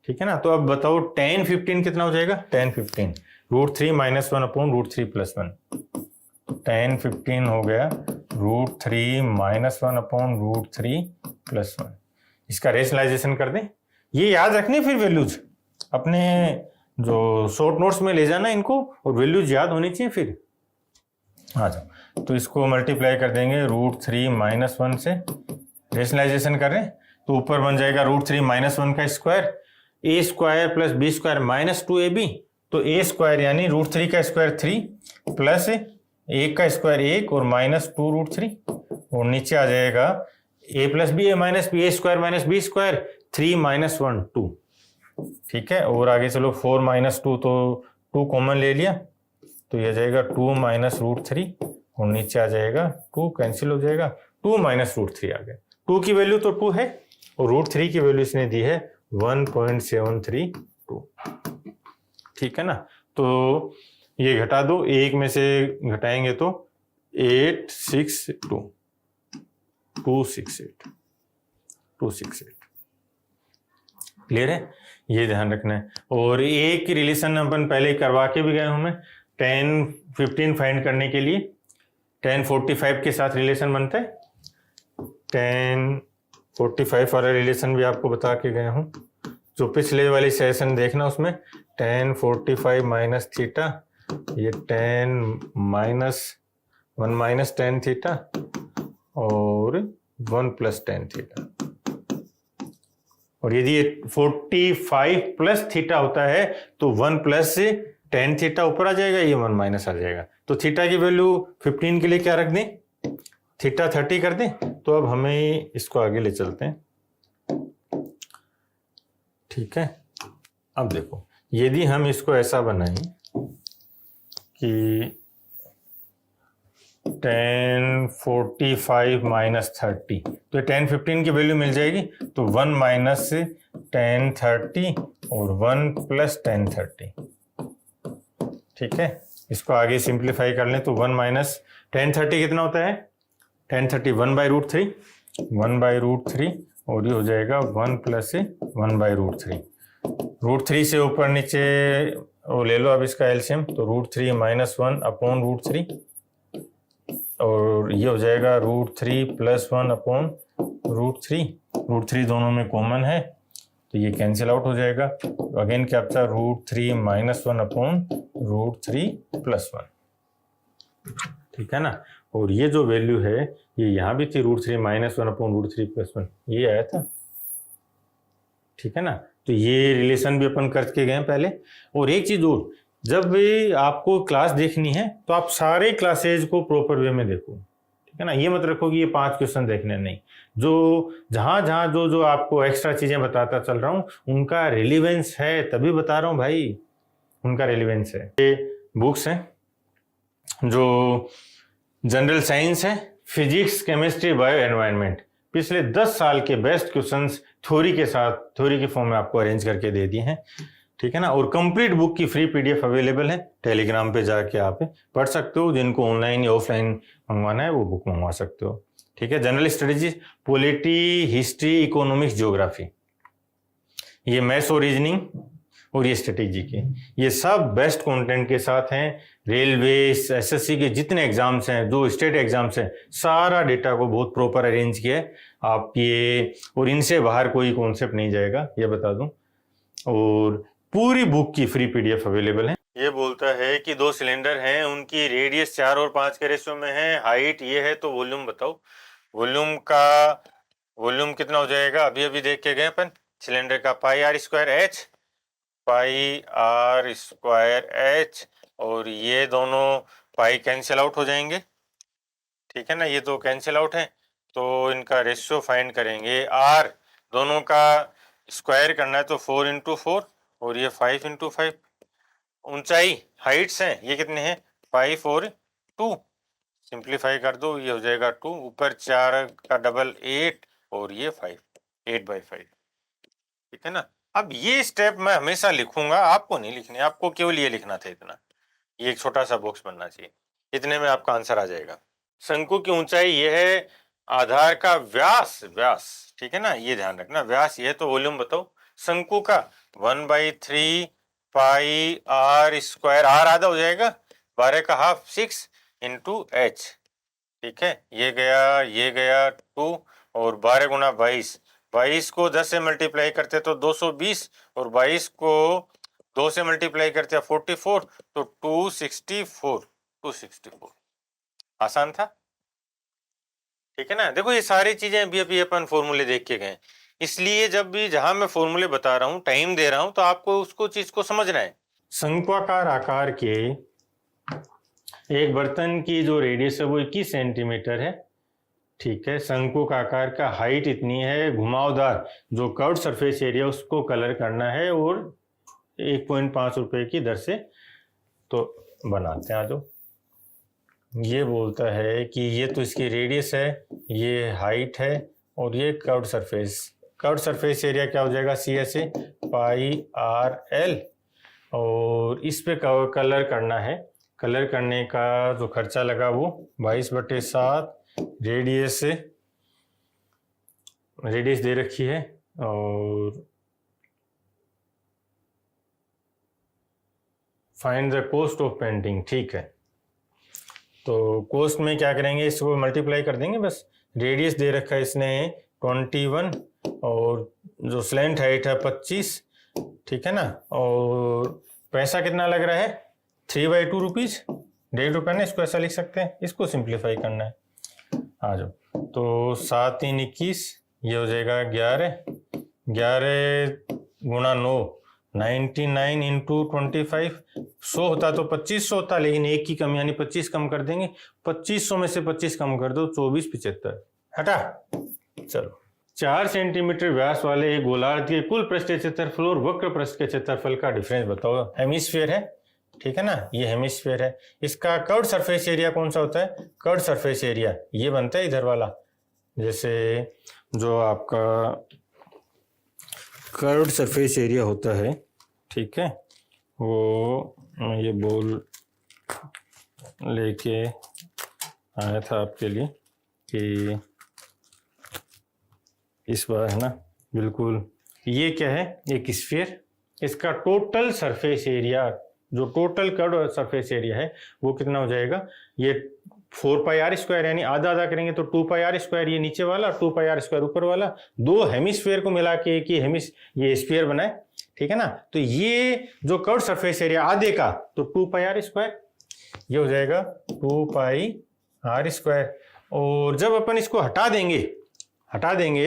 ठीक है ना, तो अब बताओ tan 15 कितना हो जाएगा, tan 15 √3 - 1 अपॉन √3 + 1। tan 15 हो गया √3 - 1 अपॉन √3 + 1। इसका रेशनलाइजेशन कर दें, ये याद रखनी फिर वैल्यूज अपने जो शॉर्ट नोट्स में ले जाना इनको, और वैल्यूज याद होनी चाहिए। फिर आ जाओ, तो इसको मल्टीप्लाई कर देंगे √3 - 1 से, रेशनलाइजेशन करें तो ऊपर बन जाएगा √3 - 1 का स्क्वायर, a² + b² - 2ab। तो a² यानी √3 का स्क्वायर 3 प्लस 1 का स्क्वायर 1 और -2 √3, और नीचे आ जाएगा a + b a - b a² - b² 3 - 1 2। ठीक है, और आगे चलो 4 - 2, तो 2 कॉमन ले लिया तो यह जाएगा 2 - √3, और नीचे आ जाएगा 2 कैंसिल हो जाएगा, 2 - √3 आ गया। 2 की वैल्यू तो 2 है, और √3 की वैल्यू इसने दी है 1.732। ठीक है ना, तो ये घटा दो, एक में से घटाएंगे तो 862 268 268। क्लियर है, ये ध्यान रखना है। और एक रिलेशन अपन पहले करवा के भी गए हूं मैं, 1015 फाइंड करने के लिए 1045 के साथ रिलेशन बनता है। 1045 वाला रिलेशन भी आपको बता के गया हूं, जो पिछले वाली सेशन देखना, उसमें 1045 माइनस थीटा, ये 10 माइनस 1 माइनस 10 थीटा और 1 प्लस 10 थीटा। और यदि 45 प्लस थीटा होता है तो 1 प्लस 10 थीटा ऊपर आ जाएगा, ये 1 माइनस आ जाएगा। तो थीटा की वैल्यू 15 के लिए क्या रख दें, थीटा 30 कर दें। तो अब हमें इसको आगे ले चलते हैं, ठीक है। अब देखो, यदि हम इसको ऐसा बनाएं कि 1045 माइनस 30, तो 1015 की वैल्यू मिल जाएगी। तो 1 माइनस 1030 और 1 प्लस 1030, ठीक है। इसको आगे सिंप्लीफाई कर लें तो 1 माइनस 1030 कितना होता है, 1030 1/√3, 1/√3, और ये हो जाएगा 1 प्लस 1/√3। √3 से ऊपर नीचे वो ले लो अब इसका एलसीएम, तो √3 माइनस 1 अपॉन √3, और ये हो जाएगा √3 प्लस 1 अपॉन √3। √3 दोनों में कॉमन है तो ये कैंसिल आउट हो जाएगा। अगेन क्या बचा, √3 माइनस 1 अपॉन √3 प्लस 1, ठीक है ना। और ये जो वैल्यू है ये यहाँ भी थी, √3 माइनस 1 अपॉन √3 प्लस 1, ये आया था, ठीक है ना। तो ये रिलेशन भी अपन करके गए पहले। और एक चीज और, जब भी आपको क्लास देखनी है तो आप सारे क्लासेज को प्रॉपर वे में देखो, ठीक है ना। ये मत रखो कि ये 5 क्वेश्चन देखने, नहीं, जो जहां जहां जो जो आपको एक्स्ट्रा चीजें बताता चल रहा हूं उनका रिलीवेंस है, तभी बता रहा हूं भाई, उनका रिलीवेंस है। ये बुक्स हैं जो जनरल साइंस है, फिजिक्स, केमिस्ट्री, बायो, एनवायरनमेंट, पिछले 10 साल के बेस्ट क्वेश्चंस थ्योरी के साथ, थ्योरी के फॉर्म में आपको अरेंज करके दे दिए हैं, ठीक है ना। और कंप्लीट बुक की फ्री पीडीएफ अवेलेबल है, टेलीग्राम पे जाके आप पढ़ सकते हो। जिनको ऑनलाइन या ऑफलाइन मंगवाना है वो बुक मंगवा सकते हो, ठीक है। General studies, polity, history, economics, geography, ये मैथ्स और रीजनिंग, और ये स्ट्रेटेजी के, ये सब बेस्ट कंटेंट के साथ हैं। रेलवे, एसएससी के जितने एग्जाम्स हैं, जो स्टेट एग्जाम्स हैं, सारा डेटा को बहुत प्रॉपर अरेंज किया है आप ये, और इनसे बाहर कोई कॉन्सेप्ट नहीं जाएगा, ये बता दूं। और पूरी बुक की फ्री पीडीएफ अवेलेबल है। ये बोलता है कि 2 सिलेंडर हैं, उनकी रेडियस 4 और 5 के रेशियो में है, हाइट ये है, तो वॉल्यूम बताओ। वॉल्यूम कितना हो जाएगा, अभी अभी देख के गए अपन, सिलेंडर का πr²h, πr²h, और ये दोनों पाई कैंसिल आउट हो जाएंगे, ठीक है ना। ये तो कैंसिल आउट है, तो इनका रेशियो फाइंड करेंगे। r दोनों का स्क्वायर करना है तो 4 × 4, और ये 5 × 5। ऊंचाई, हाइट्स हैं, ये कितने हैं, 5 और 2, सिंप्लीफाई कर दो, ये हो जाएगा 2, ऊपर 4 का डबल 8, और ये 5, 8/5, ठीक है ना। अब ये स्टेप मैं हमेशा लिखूंगा, आपको नहीं लिखने, आपको केवल ये लिखना था इतना, ये एक छोटा सा बॉक्स बनना चाहिए, इतने में आपका आंसर आ जाएगा। शंकु की ऊंचाई ये है, आधार का व्यास, ठीक है ना, ये ध्यान रखना, व्यास ये है, तो वॉल्यूम बताओ। शंकु का 1/3 πr², r आधा हो जाएगा, 12 का हाफ 6 × h, ठीक है। ये गया 2, और 12 × 22, 22 को 10 से मल्टीप्लाई करते तो 220, और 22 को 2 से मल्टीप्लाई करते 44, तो 264। आसान था, ठीक है ना। देखो ये सारी चीजें अभी अपन फॉर्मूले देख के गए, इसलिए जब भी जहां मैं फॉर्मूले बता रहा हूं, टाइम दे रहा हूं, तो आपको उसको चीज को समझना है। शंक्वाकार आकार के एक बर्तन की जो रेडियस है वो 21 सेंटीमीटर है, ठीक है। शंकु का आकार का हाइट इतनी है, घुमावदार जो कर्व्ड सरफेस एरिया उसको कलर करना है, और 1.5 रुपए की दर से तो बनाते हैं। जो ये बोलता है कि ये तो इसकी रेडियस है, ये हाइट है, और ये कर्व्ड सरफेस एरिया क्या हो जाएगा, CSA πRL, और इस पे कलर करना है। कलर करने का जो खर्चा लगा वो 22/7 रेडियस दे रखी है और find the cost of painting. ठीक है, तो कॉस्ट में क्या करेंगे, इसको मल्टीप्लाई कर देंगे बस। रेडियस दे रखा है इसने 21 और जो स्लैंट हाइट है 25, ठीक है ना। और पैसा कितना लग रहा है 3/2 रुपीज़, 1.5 रुपये ना, इसको ऐसा लिख सकते हैं। इसको सिंप्लीफाई करना है, आ जाओ। तो 7 3 21, ये हो जाएगा 11 गुणा 9, 99 इंटू 25। 100 होता तो 2500 होता, लेकिन एक की कम यानी 25 कम कर देंगे। 2500 में से 25 कम कर दो, 2475 हटा। चलो, 4 सेंटीमीटर व्यास वाले एक गोलार्ध के कुल पृष्ठ क्षेत्रफल और वक्र पृष्ठ के क्षेत्रफल का डिफरेंस बताओ। हेमिस्फीयर है, ठीक है ना, ये हेमिस्फीयर है। इसका कर्व्ड सरफेस एरिया कौन सा होता है? कर्व्ड सरफेस एरिया ये बनता है इधर वाला, जैसे जो आपका कर्व्ड सरफेस एरिया होता है, ठीक है, वो मैं ये बॉल लेके आया था आपके लिए कि इस बार है ना, बिल्कुल। ये क्या है, एक स्फीयर। इसका टोटल सरफेस एरिया, जो टोटल कर्व सरफेस एरिया है वो कितना हो जाएगा, ये 4πr², यानी आधा आधा करेंगे तो 2πr², ये नीचे वाला, 2πr² ऊपर वाला। दो हेमिस्फीयर को मिला के एक ये स्फीयर बनाए, ठीक है ना। तो ये जो कर्व सरफेस एरिया आधे का, तो 2πr², ये हो जाएगा 2πr²। और जब अपन इसको हटा देंगे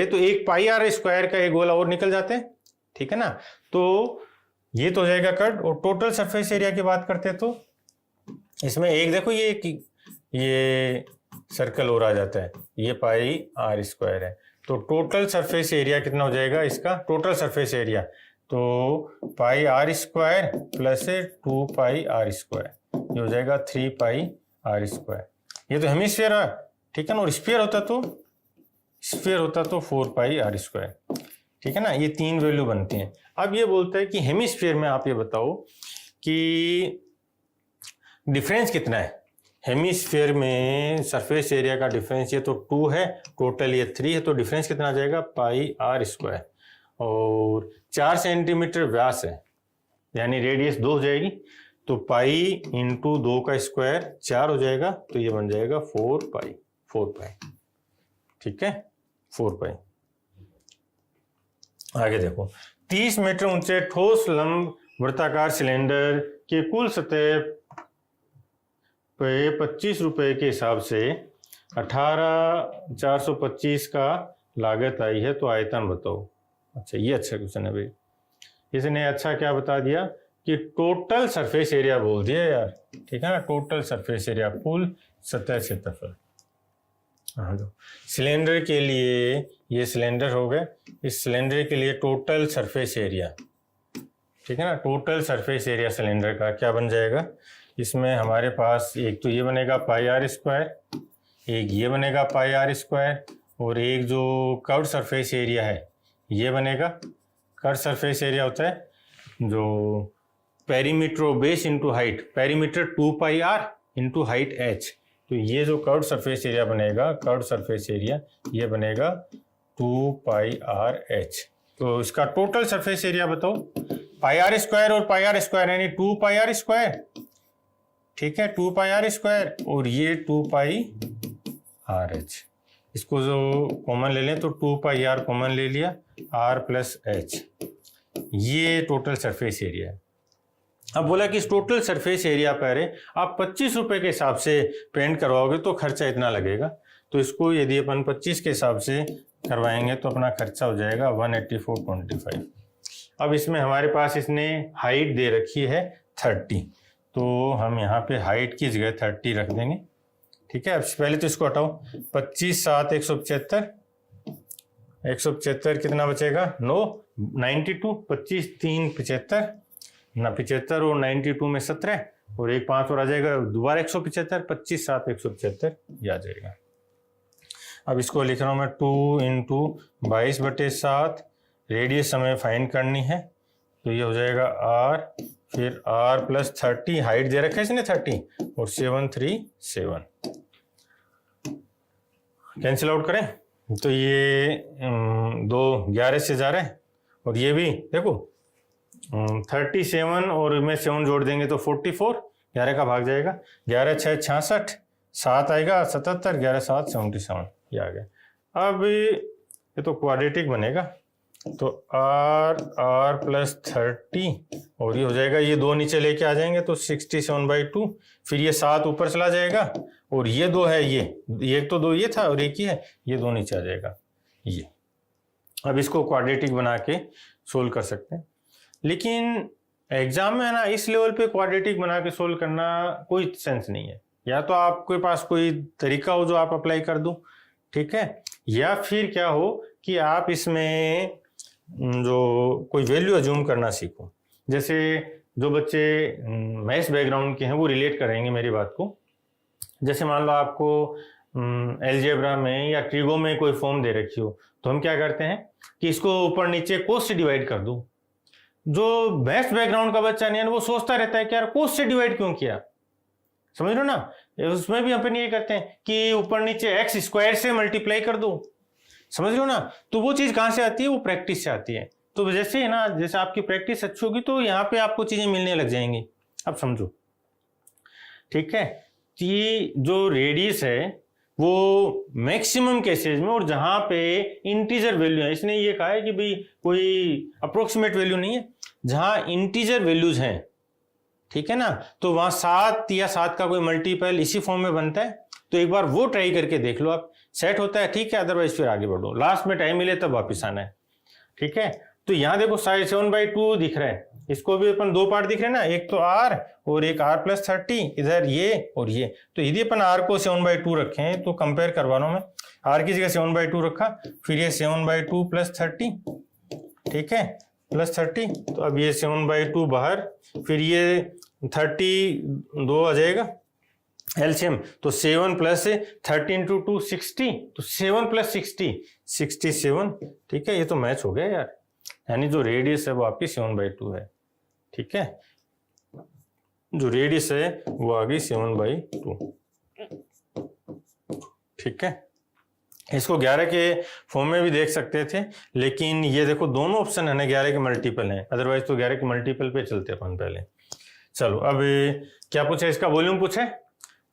तो एक πr² का एक गोला और निकल जाते हैं, ठीक है ना। तो ये तो हो जाएगा कर्व। और टोटल सरफेस एरिया की बात करते हैं तो इसमें एक देखो ये सर्कल और आ जाता है, ये πr² है। तो टोटल सरफेस एरिया कितना हो जाएगा इसका, टोटल सरफेस एरिया तो πr² प्लस 2πr², ये हो जाएगा 3πr²। ये तो हेमिस्फीयर है, ठीक है ना। और स्फीयर होता तो 4πr², ठीक है ना। ये 3 वैल्यू बनती हैं। अब ये बोलता है कि हेमिस्फीयर में आप ये बताओ कि डिफरेंस कितना है। हेमिस्फीयर में सरफेस एरिया का डिफरेंस ये तो 2 है, टोटल ये 3 है, तो डिफरेंस कितना आ जाएगा πr²। और 4 सेंटीमीटर व्यास है, यानी रेडियस 2 हो जाएगी, तो पाई इंटू 2 का स्क्वायर 4 हो जाएगा, तो ये बन जाएगा 4π, ठीक है, 4π। आगे देखो, 30 मीटर ऊंचे ठोस लंब वृत्ताकार सिलेंडर के कुल सतह पे 25 रुपए के हिसाब से 18,425 का लागत आई है, तो आयतन बताओ। अच्छा, ये अच्छा क्वेश्चन है भाई। इसने अच्छा क्या बता दिया कि टोटल सरफेस एरिया बोल दिया यार, ठीक है ना, टोटल सरफेस एरिया, कुल सतह क्षेत्रफल। हाँ, सिलेंडर के लिए, ये सिलेंडर हो गए, इस सिलेंडर के लिए टोटल सरफेस एरिया, ठीक है ना, टोटल सरफेस एरिया सिलेंडर का क्या बन जाएगा। इसमें हमारे पास एक तो ये बनेगा πr², एक ये बनेगा πr², और एक जो कर्व सरफेस एरिया है ये बनेगा। कर्व सरफेस एरिया होता है जो perimeter base into height, perimeter 2πr into height h, तो ये जो कर्व सरफेस एरिया बनेगा, कर्व सरफेस एरिया ये बनेगा 2πrh। तो इसका टोटल सरफेस एरिया बताओ, πr² और πr² यानी 2πr², ठीक है, 2πr² और ये 2πrh। इसको जो कॉमन ले लें तो 2πr कॉमन ले लिया, r प्लस h, ये टोटल सरफेस एरिया है। अब बोला कि इस टोटल सरफेस एरिया पर आप 25 रुपए के हिसाब से पेंट करवाओगे तो खर्चा इतना लगेगा। तो इसको यदि अपन 25 के हिसाब से करवाएंगे तो अपना खर्चा हो जाएगा 184.25। अब इसमें हमारे पास इसने हाइट दे रखी है 30, तो हम यहाँ पे हाइट की जगह 30 रख देंगे, ठीक है। अब पहले तो इसको हटाओ, 25 7 175, 175 कितना बचेगा 9, 92, 25 3 75 ना, 75 और 92 में 17, और एक 5 और आ जाएगा, दोबारा 175, 25 7 175 ये आ जाएगा। अब इसको लिख रहा हूँ मैं 2 × 22/7, रेडियस हमें फाइंड करनी है, तो ये हो जाएगा r, फिर r प्लस 30, हाइट दे रखा है इसने 30, और 737 कैंसिल आउट करें तो ये 2 11 से जा रहे हैं, और ये भी देखो 37 और में 7 जोड़ देंगे तो 44, 11 का भाग जाएगा, 11 6 66, 7 आएगा 77, 11 7 77, ये आ गया। अब ये तो क्वाड्रेटिक बनेगा, तो r प्लस 30, और ये हो जाएगा, ये 2 नीचे लेके आ जाएंगे तो 67/2, फिर ये 7 ऊपर चला जाएगा, और ये 2 है, ये एक तो 2 ये था और एक ही है, ये 2 नीचे आ जाएगा ये। अब इसको क्वाड्रेटिक बना के सोल्व कर सकते हैं, लेकिन एग्जाम में है ना इस लेवल पे क्वाड्रेटिक बना के सोल्व करना कोई सेंस नहीं है। या तो आपके पास कोई तरीका हो जो आप अप्लाई कर दो, ठीक है, या फिर क्या हो कि आप इसमें जो कोई वैल्यू अज्यूम करना सीखो। जैसे जो बच्चे मैथ्स बैकग्राउंड के हैं वो रिलेट करेंगे मेरी बात को। जैसे मान लो आपको अलजेब्रा में या ट्रिगो में कोई फॉर्म दे रखी हो, तो हम क्या करते हैं कि इसको ऊपर नीचे कोस से डिवाइड कर दूं। जो मैथ्स बैकग्राउंड का बच्चा नहीं है वो सोचता रहता है कि यार कोस से डिवाइड क्यों किया, समझ लो ना। उसमें भी अपन ये करते हैं कि ऊपर नीचे एक्स स्क्वायर से मल्टीप्लाई कर दो, समझ लो ना। तो वो चीज कहां से आती है, वो प्रैक्टिस से आती है। तो जैसे है ना, जैसे आपकी प्रैक्टिस अच्छी होगी तो यहाँ पे आपको चीजें मिलने लग जाएंगी। अब समझो, ठीक है, कि जो रेडियस है वो मैक्सिमम केसेस में, और जहां पे इंटीजर वैल्यू है, इसने ये कहा है कि भाई कोई अप्रोक्सीमेट वैल्यू नहीं है, जहां इंटीजर वैल्यूज हैं, ठीक है ना, तो वहां 7 या 7 का कोई मल्टीपल इसी फॉर्म में बनता है। तो एक बार वो ट्राई करके देख लो, आप सेट होता है ठीक है, अदरवाइज फिर आगे बढ़ो, लास्ट में टाइम मिले तब वापिस आना है, ठीक है। तो यहाँ देखो 7/2 दिख रहा है, इसको भी अपन 2 पार्ट दिख रहे हैं ना, एक तो r और एक r प्लस 30, इधर ये और ये। तो यदि अपन r को 7/2 रखे हैं तो कंपेयर करवा रहा हूं मैं, r की जगह 7/2 रखा, फिर ये 7/2 प्लस 30, ठीक है, प्लस 30, तो अब ये 7/2 बाहर, फिर ये 32 आ जाएगा एलसीएम, तो 7 प्लस 13 × 2 60, तो 7 प्लस 60 67, ठीक है। ये तो मैच हो गया यार, यानी जो रेडियस है वो आपकी 7/2 है, ठीक है, जो रेडियस है वो आ गई 7/2, ठीक है। इसको 11 के फॉर्म में भी देख सकते थे, लेकिन ये देखो दोनों ऑप्शन है ना 11 के मल्टीपल हैं, अदरवाइज तो 11 के मल्टीपल पे चलते अपन पहले। चलो अब क्या पूछा, इसका वॉल्यूम पूछा है,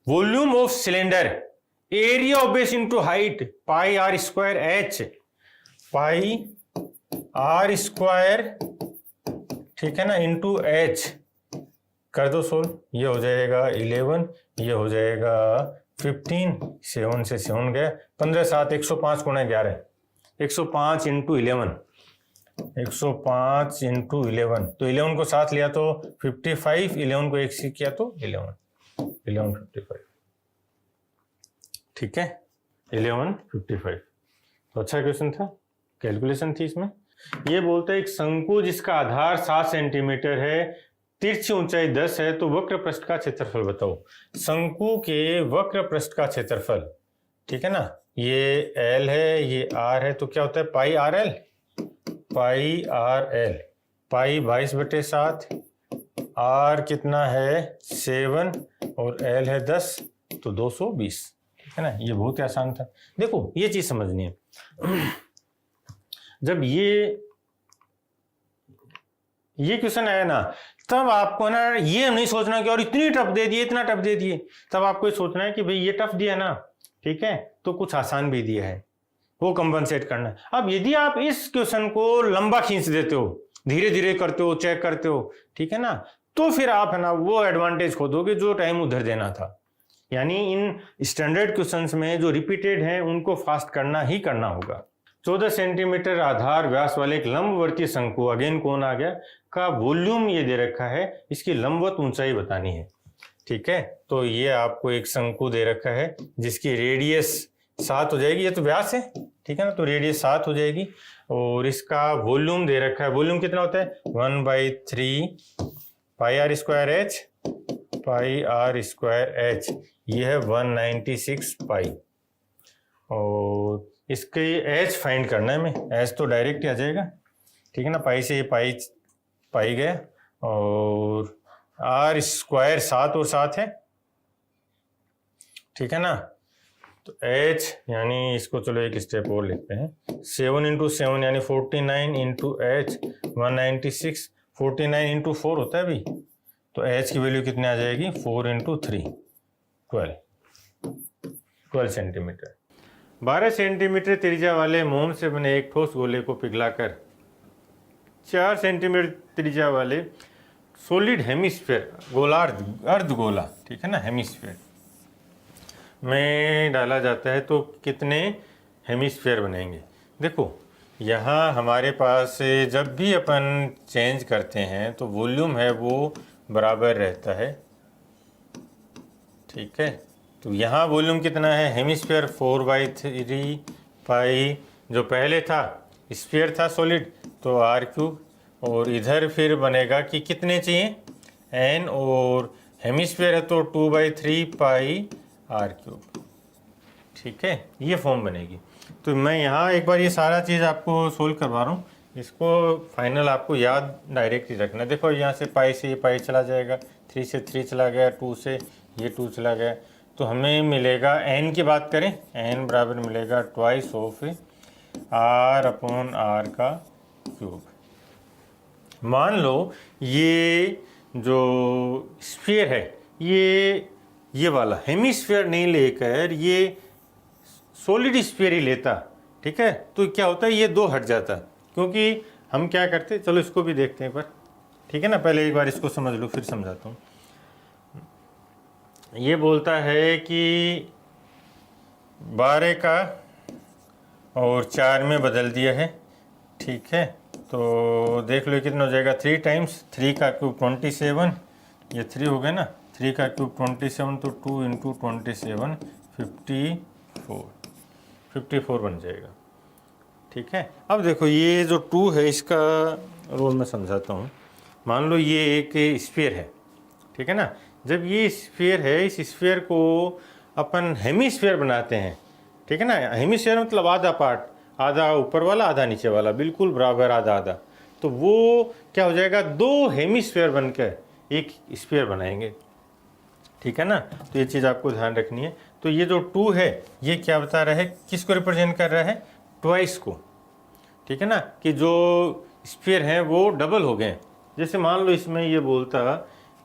volume of cylinder, area of base into height, pi r square h, pi r square, ठीक है ना, इंटू एच, कर दो सोल्व, ये हो जाएगा 11, ये हो जाएगा 15, 7 से 7 गया, 15 7 105 गुणा 11, 105 इंटू 11, 105 इंटू 11, तो 11 को साथ लिया तो 55, 11 को एक से किया तो 1155, ठीक है, 1155। तो अच्छा क्वेश्चन था, कैलकुलेशन थी इसमें। ये बोलता है एक शंकु जिसका आधार 7 सेंटीमीटर है, तिरछी ऊंचाई 10 है, तो वक्र पृष्ठ का क्षेत्रफल बताओ। शंकु के वक्र पृष्ठ का क्षेत्रफल, ठीक है ना, ये L है, ये R है, तो क्या होता है पाई आर एल, पाई आर एल, पाई 22/7, R कितना है 7 और L है 10, तो 220, ठीक है ना। ये बहुत ही आसान था। देखो ये चीज समझनी है, जब ये क्वेश्चन आया ना, तब आपको ना ये नहीं सोचना कि और इतनी टफ दे दिए, इतना टफ दे दिए, तब आपको ये सोचना है कि भाई ये टफ दिया ना, ठीक है, तो कुछ आसान भी दिया है, वो कंपनसेट करना है। अब यदि आप इस क्वेश्चन को लंबा खींच देते हो, धीरे धीरे करते हो, चेक करते हो, ठीक है ना, तो फिर आप है ना वो एडवांटेज खो दोगे जो टाइम उधर देना था। यानी इन स्टैंडर्ड क्वेश्चंस में जो रिपीटेड हैं उनको फास्ट करना ही करना होगा। 14 सेंटीमीटर आधार व्यास वाले एक लंबवर्तीय शंकु, अगेन कौन आ गया, का वॉल्यूम ये दे रखा है, इसकी लंबवत ऊंचाई बतानी है, ठीक है। तो ये आपको एक शंकु दे रखा है जिसकी रेडियस 7 हो जाएगी, ये तो व्यास है, ठीक है ना, तो रेडियस 7 हो जाएगी, और इसका वॉल्यूम दे रखा है, वॉल्यूम कितना होता है 1/3 pi r square h, pi r square h, ये है 196 पाई, और इसके एच फाइंड करना है हमें, एच तो डायरेक्ट ही आ जाएगा, ठीक है ना, पाई से ये पाई पाई गया, और आर स्क्वायर 7 और 7 है, ठीक है ना। तो h यानी इसको चलो एक स्टेप और लिखते हैं, 7 इंटू 7 यानी 49 इंटू h 196, 49 इंटू 4 होता है अभी, तो h की वैल्यू कितनी आ जाएगी, 4 इंटू 3 12 सेंटीमीटर। 12 सेंटीमीटर त्रिज्या वाले मोम से बने एक ठोस गोले को पिघलाकर 4 सेंटीमीटर त्रिज्या वाले सॉलिड हेमिस्फीयर, गोलार्ध अर्धगोला, ठीक है ना, हेमिस्फीयर में डाला जाता है तो कितने हेमिस्फीयर बनेंगे। देखो यहाँ हमारे पास जब भी अपन चेंज करते हैं तो वॉल्यूम है वो बराबर रहता है, ठीक है। तो यहाँ वॉल्यूम कितना है, हेमिस्फीयर 4/3 पाई, जो पहले था स्फीयर था सॉलिड तो r3, और इधर फिर बनेगा कि कितने चाहिए n, और हेमिस्फीयर है तो 2/3 पाई r3, ठीक है, ये फॉर्म बनेगी। तो मैं यहाँ एक बार ये सारा चीज़ आपको सोल्व करवा रहा हूँ, इसको फाइनल आपको याद डायरेक्ट ही रखना। देखो यहाँ से पाई से ये पाई चला जाएगा, 3 से 3 चला गया, 2 से ये 2 चला गया, तो हमें मिलेगा n की बात करें, n बराबर मिलेगा ट्वाइस ऑफ r/r का क्यूब। मान लो ये जो स्फीयर है ये वाला हेमिस्फीयर नहीं लेकर ये सॉलिड स्फीयर ही लेता, ठीक है, तो क्या होता है, ये 2 हट जाता, क्योंकि हम क्या करते, चलो इसको भी देखते हैं एक बार, ठीक है ना। पहले एक बार इसको समझ लो फिर समझाता हूँ। ये बोलता है कि 12 का और 4 में बदल दिया है, ठीक है, तो देख लो कितना हो जाएगा, 3 टाइम्स 3 का क्यूब 27, ये 3 हो गया ना, 3 का क्यूब 27, तो 2 इंटू 27 54 बन जाएगा, ठीक है। अब देखो ये जो 2 है इसका रोल मैं समझाता हूँ। मान लो ये एक स्फीयर है, ठीक है ना, जब ये स्फीयर है इस स्फीयर को अपन हेमिस्फीयर बनाते हैं, ठीक है ना, हेमिस्फीयर मतलब आधा पार्ट, आधा ऊपर वाला आधा नीचे वाला, बिल्कुल बराबर आधा आधा, तो वो क्या हो जाएगा, 2 हेमिस्फीयर बनकर एक स्फीयर बनाएंगे, ठीक है ना। तो ये चीज़ आपको ध्यान रखनी है। तो ये जो 2 है ये क्या बता रहा है, किसको रिप्रेजेंट कर रहा है, ट्वाइस को, ठीक है ना, कि जो स्फीयर हैं वो डबल हो गए। जैसे मान लो इसमें ये बोलता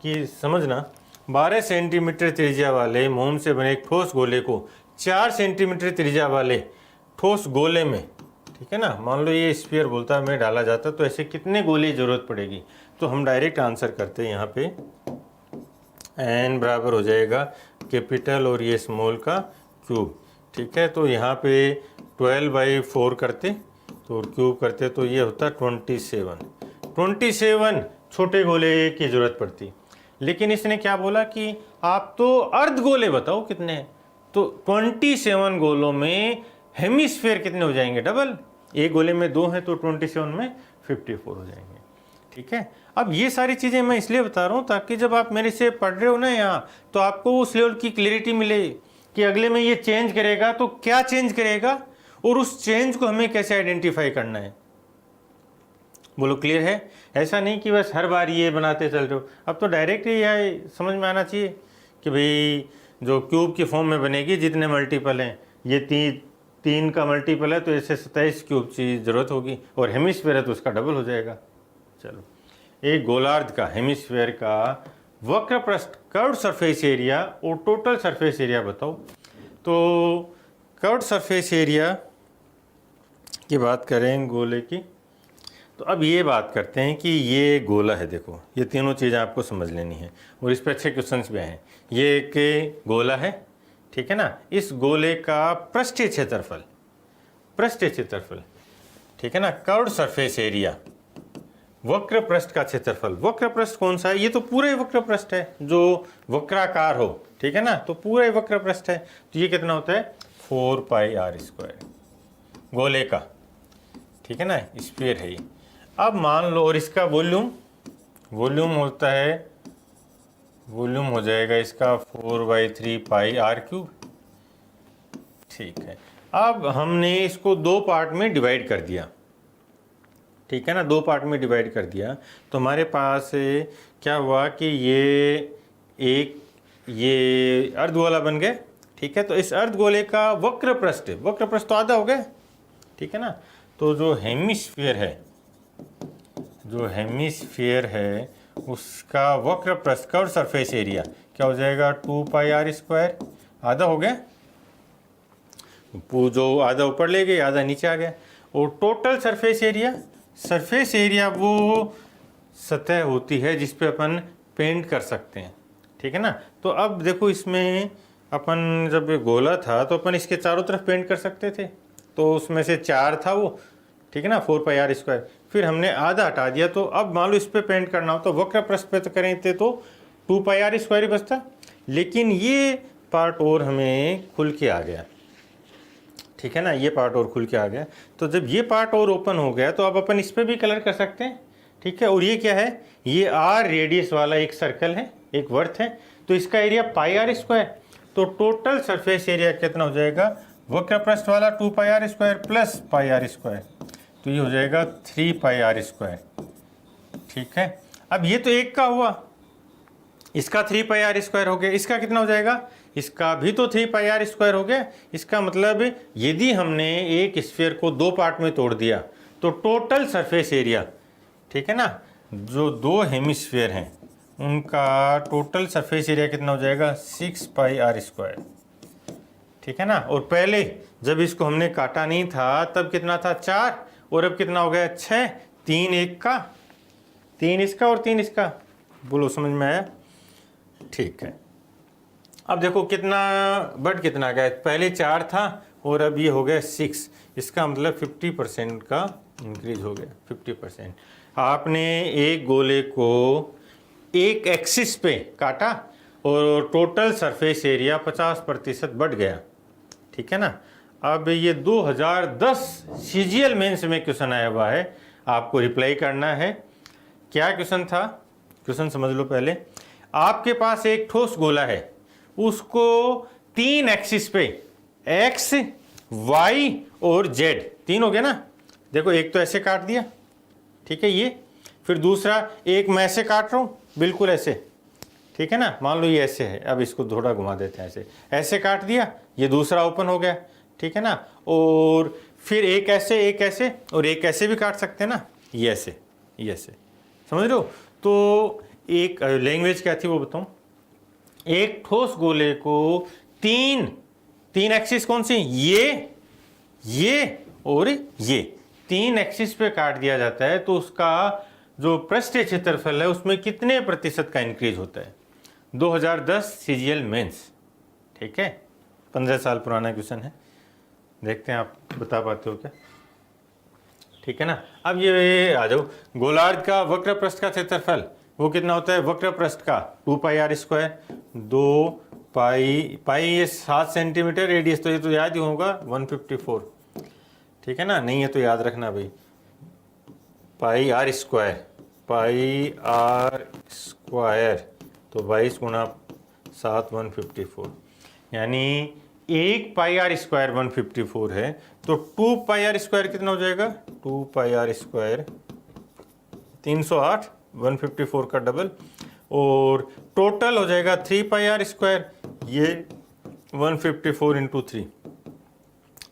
कि समझना, 12 सेंटीमीटर त्रिज्या वाले मोम से बने एक ठोस गोले को 4 सेंटीमीटर त्रिज्या वाले ठोस गोले में, ठीक है ना, मान लो ये स्फीयर बोलता है में डाला जाता, तो ऐसे कितने गोले की जरूरत पड़ेगी। तो हम डायरेक्ट आंसर करते हैं यहाँ पे, n बराबर हो जाएगा कैपिटल और ये स्मॉल का क्यूब, ठीक है। तो यहाँ पे 12/4 करते तो क्यूब करते तो ये होता 27 छोटे गोले की जरूरत पड़ती, लेकिन इसने क्या बोला कि आप तो अर्ध गोले बताओ कितने हैं, तो 27 गोलों में हेमिस्फीयर कितने हो जाएंगे, डबल, एक गोले में 2 हैं तो 27 में 54 हो जाएंगे, ठीक है। अब ये सारी चीज़ें मैं इसलिए बता रहा हूँ ताकि जब आप मेरे से पढ़ रहे हो ना यहाँ, तो आपको उस लेवल की क्लियरिटी मिले कि अगले में ये चेंज करेगा तो क्या चेंज करेगा और उस चेंज को हमें कैसे आइडेंटिफाई करना है। बोलो क्लियर है, ऐसा नहीं कि बस हर बार ये बनाते चल रहे हो। अब तो डायरेक्ट ही यह समझ में आना चाहिए कि भाई जो क्यूब की फॉर्म में बनेगी, जितने मल्टीपल हैं, ये 3 का मल्टीपल है तो ऐसे 27 क्यूब की ज़रूरत होगी, और हेमिस्फीयर है तो उसका डबल हो जाएगा। चलो, एक गोलार्ध का हेमिस्फीयर का वक्र पृष्ठ कर्व्ड सरफेस एरिया और टोटल सरफेस एरिया बताओ। तो कर्व्ड सरफेस एरिया की बात करें गोले की, तो अब ये बात करते हैं कि ये गोला है, देखो ये तीनों चीज़ें आपको समझ लेनी है और इस पर अच्छे क्वेश्चंस भी हैं। ये एक गोला है, ठीक है ना, इस गोले का पृष्ठीय क्षेत्रफल, ठीक है ना, कर्व्ड सरफेस एरिया, वक्र पृष्ठ का क्षेत्रफल। वक्र पृष्ठ कौन सा है, ये तो पूरा ही वक्र पृष्ठ है जो वक्राकार हो, ठीक है ना, तो पूरा ही वक्र पृष्ठ है, तो ये कितना होता है 4πr² गोले का, ठीक है ना, स्फीयर है ये। अब मान लो, और इसका वॉल्यूम होता है, वॉल्यूम हो जाएगा इसका 4/3πr³, ठीक है। अब हमने इसको 2 पार्ट में डिवाइड कर दिया, ठीक है ना, 2 पार्ट में डिवाइड कर दिया, तो हमारे पास क्या हुआ कि ये अर्धगोला बन गए। ठीक है, तो इस अर्धगोले का वक्र पृष्ठ तो आधा हो गया। ठीक है ना, तो जो हेमिस्फीयर है उसका वक्र पृष्ठ का और सरफेस एरिया क्या हो जाएगा, 2πr², आधा हो गया। जो आधा ऊपर ले गए आधा नीचे आ गया। और टोटल सरफेस एरिया वो सतह होती है जिस पे अपन पेंट कर सकते हैं। ठीक है ना, तो अब देखो इसमें अपन जब ये गोला था तो अपन इसके चारों तरफ पेंट कर सकते थे, तो उसमें से 4 था वो। ठीक है ना, 4πr², फिर हमने आधा हटा दिया, तो अब मान लो इस पे पेंट करना हो तो वक्र पृष्ठ पे तो करेंगे तो 2πr² ही बचता। लेकिन ये पार्ट और हमें खुल के आ गया। ठीक है ना, ये पार्ट और खुल के आ गया, तो जब ये पार्ट और ओपन हो गया तो अब अपन इस पे भी कलर कर सकते हैं। ठीक है, और ये क्या है, ये r रेडियस वाला एक सर्कल है, एक वर्थ है, तो इसका एरिया πr²। तो टोटल सरफेस एरिया कितना हो जाएगा, वक्र पृष्ठ वाला 2πr² प्लस πr², तो ये हो जाएगा 3πr²। ठीक है, अब ये तो एक का हुआ, इसका 3πr² हो गया, इसका कितना हो जाएगा, इसका भी तो 3πr² हो गया। इसका मतलब यदि हमने एक स्फीयर को 2 पार्ट में तोड़ दिया तो टोटल सरफेस एरिया, ठीक है ना, जो 2 हेमिस्फीयर हैं उनका टोटल सरफेस एरिया कितना हो जाएगा, 6πr²। ठीक है ना, और पहले जब इसको हमने काटा नहीं था तब कितना था, 4, और अब कितना हो गया, 6, 3 एक का, 3 इसका और 3 इसका। बोलो समझ में आया। ठीक है, अब देखो कितना बढ़ कितना गया, पहले 4 था और अब ये हो गया 6, इसका मतलब 50% का इंक्रीज हो गया, 50%। आपने एक गोले को एक एक्सिस पे काटा और टोटल सरफेस एरिया 50% बढ़ गया। ठीक है ना, अब ये 2010 CGL मेंस में क्वेश्चन आया हुआ है, आपको रिप्लाई करना है। क्या क्वेश्चन था, क्वेश्चन समझ लो पहले। आपके पास एक ठोस गोला है, उसको 3 एक्सिस पे x, y और z, 3 हो गया ना। देखो एक तो ऐसे काट दिया, ठीक है, ये, फिर दूसरा एक मैं ऐसे काट रहा हूँ, बिल्कुल ऐसे। ठीक है ना, मान लो ये ऐसे है, अब इसको थोड़ा घुमा देते हैं, ऐसे काट दिया, ये दूसरा ओपन हो गया। ठीक है ना, और फिर एक ऐसे और एक ऐसे भी काट सकते हैं ना, ये ऐसे, समझ रहे हो। तो एक लैंग्वेज क्या थी वो बताऊं, एक ठोस गोले को तीन एक्सिस कौन सी, ये और ये 3 एक्सिस पे काट दिया जाता है, तो उसका जो पृष्ठीय क्षेत्रफल है उसमें कितने प्रतिशत का इंक्रीज होता है। 2010 CGL मेंस। ठीक है, 15 साल पुराना क्वेश्चन है, देखते हैं आप बता पाते हो क्या। ठीक है ना, अब ये आ जाओ, गोलार्ध का वक्र पृष्ठ का क्षेत्रफल वो कितना होता है, वक्र पृष्ठ का 2πr², 2 पाई ये 7 सेंटीमीटर रेडियस, तो ये तो याद ही होगा 154। ठीक है ना, नहीं है तो याद रखना भाई, πr², तो 22 गुणा 7 154, यानी 1 πr² 154 है, तो 2πr² कितना हो जाएगा, 2πr² 308, 154 का डबल, और टोटल हो जाएगा 3πr², ये 154 इंटू 3,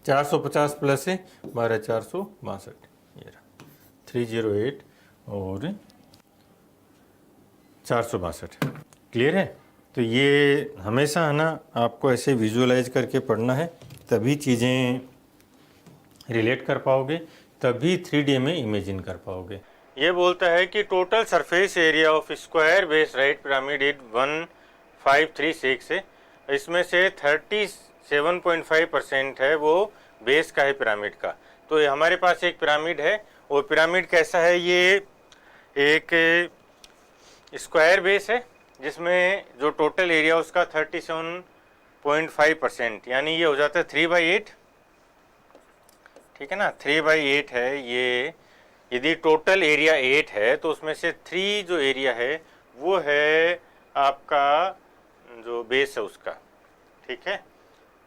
450 प्लस है 12462, ये 308 और 462। क्लियर है। तो ये हमेशा है ना, आपको ऐसे विजुअलाइज करके पढ़ना है, तभी चीज़ें रिलेट कर पाओगे, तभी 3D में इमेजिन कर पाओगे। ये बोलता है कि total surface area of square base right pyramid is 1536 है, इसमें से 37.5% है वो बेस का है पिरामिड का। तो ये हमारे पास एक पिरामिड है, और पिरामिड कैसा है, ये एक स्क्वायर बेस है जिसमें जो टोटल एरिया उसका 37.5%, यानी ये हो जाता है 3/8। ठीक है ना, 3/8 है ये। यदि टोटल एरिया 8 है तो उसमें से 3 जो एरिया है वो है आपका जो बेस है उसका। ठीक है,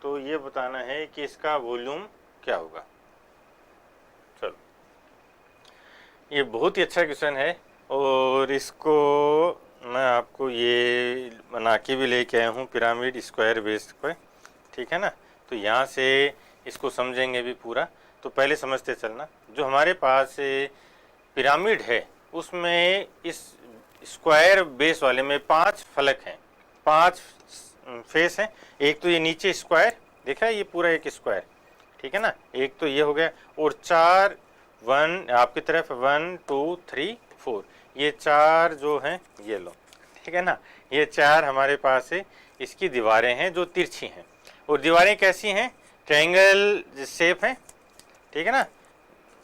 तो ये बताना है कि इसका वॉल्यूम क्या होगा। चलो, ये बहुत ही अच्छा क्वेश्चन है और इसको मैं आपको ये बना के भी लेके आया हूँ पिरामिड स्क्वायर बेस पे, ठीक है ना। तो यहाँ से इसको समझेंगे भी पूरा। तो पहले समझते चलना, जो हमारे पास पिरामिड है उसमें इस स्क्वायर बेस वाले में 5 फलक हैं, 5 फेस हैं। एक तो ये नीचे स्क्वायर देखा है, ये पूरा एक स्क्वायर, ठीक है ना। एक तो ये हो गया और 4 1 आपकी तरफ 1 2 3 4, ये 4 जो हैं ये लो, ठीक है ना। ये 4 हमारे पास है, इसकी दीवारें हैं जो तिरछी हैं। और दीवारें कैसी हैं? ट्रायंगल शेप है, ठीक है ना,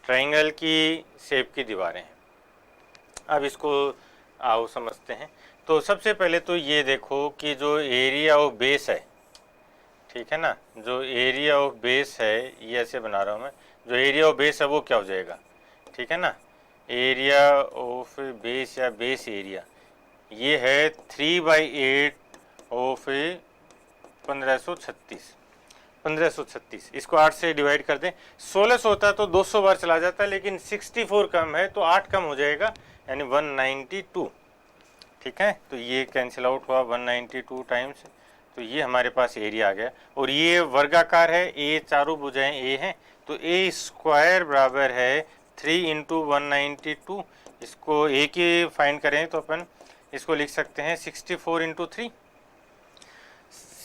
ट्रायंगल की शेप की दीवारें हैं। अब इसको आओ समझते हैं। तो सबसे पहले तो ये देखो कि जो एरिया ऑफ बेस है, ठीक है ना, जो एरिया ऑफ बेस है ये ऐसे बना रहा हूँ मैं, जो एरिया ऑफ बेस है वो क्या हो जाएगा, ठीक है ना। एरिया ऑफ बेस या बेस एरिया ये है 3/8 ऑफ 1536। इसको 8 से डिवाइड कर दें, 1600 होता तो 200 बार चला जाता है, लेकिन 64 कम है तो 8 कम हो जाएगा, यानी 192, ठीक है। तो ये कैंसिल आउट हुआ 192 टाइम्स, तो ये हमारे पास एरिया आ गया। और ये वर्गाकार है, ए चारों भुजाएं ए हैं, तो ए स्क्वायर बराबर है 3 इंटू 192। इसको ए की फाइंड करें तो अपन इसको लिख सकते हैं 64 इंटू 3,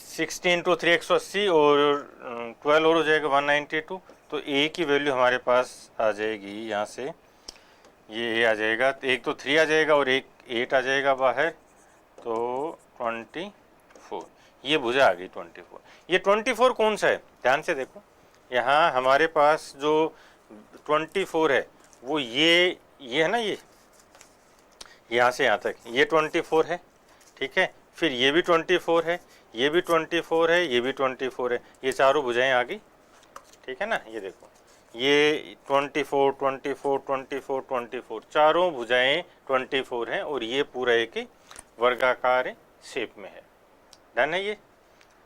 60 इंटू 3 180 और 12 और हो जाएगा 192। तो ए की वैल्यू हमारे पास आ जाएगी यहाँ से, ये आ जाएगा, एक तो 3 आ जाएगा और एक 8 आ जाएगा बाहर, तो 24। ये भुजा आ गई 24। ये 24 कौन सा है? ध्यान से देखो, यहाँ हमारे पास जो 24 है वो ये है ना, ये यहाँ से यहाँ तक ये 24 है, ठीक है। फिर ये भी 24 है, ये भी 24 है, ये भी 24 है, ये चारों भुजाएं आ गई, ठीक है ना। ये देखो, ये 24 24 24 24 चारों भुजाएं 24 हैं और ये पूरा एक वर्गाकार शेप में है, डन है ये,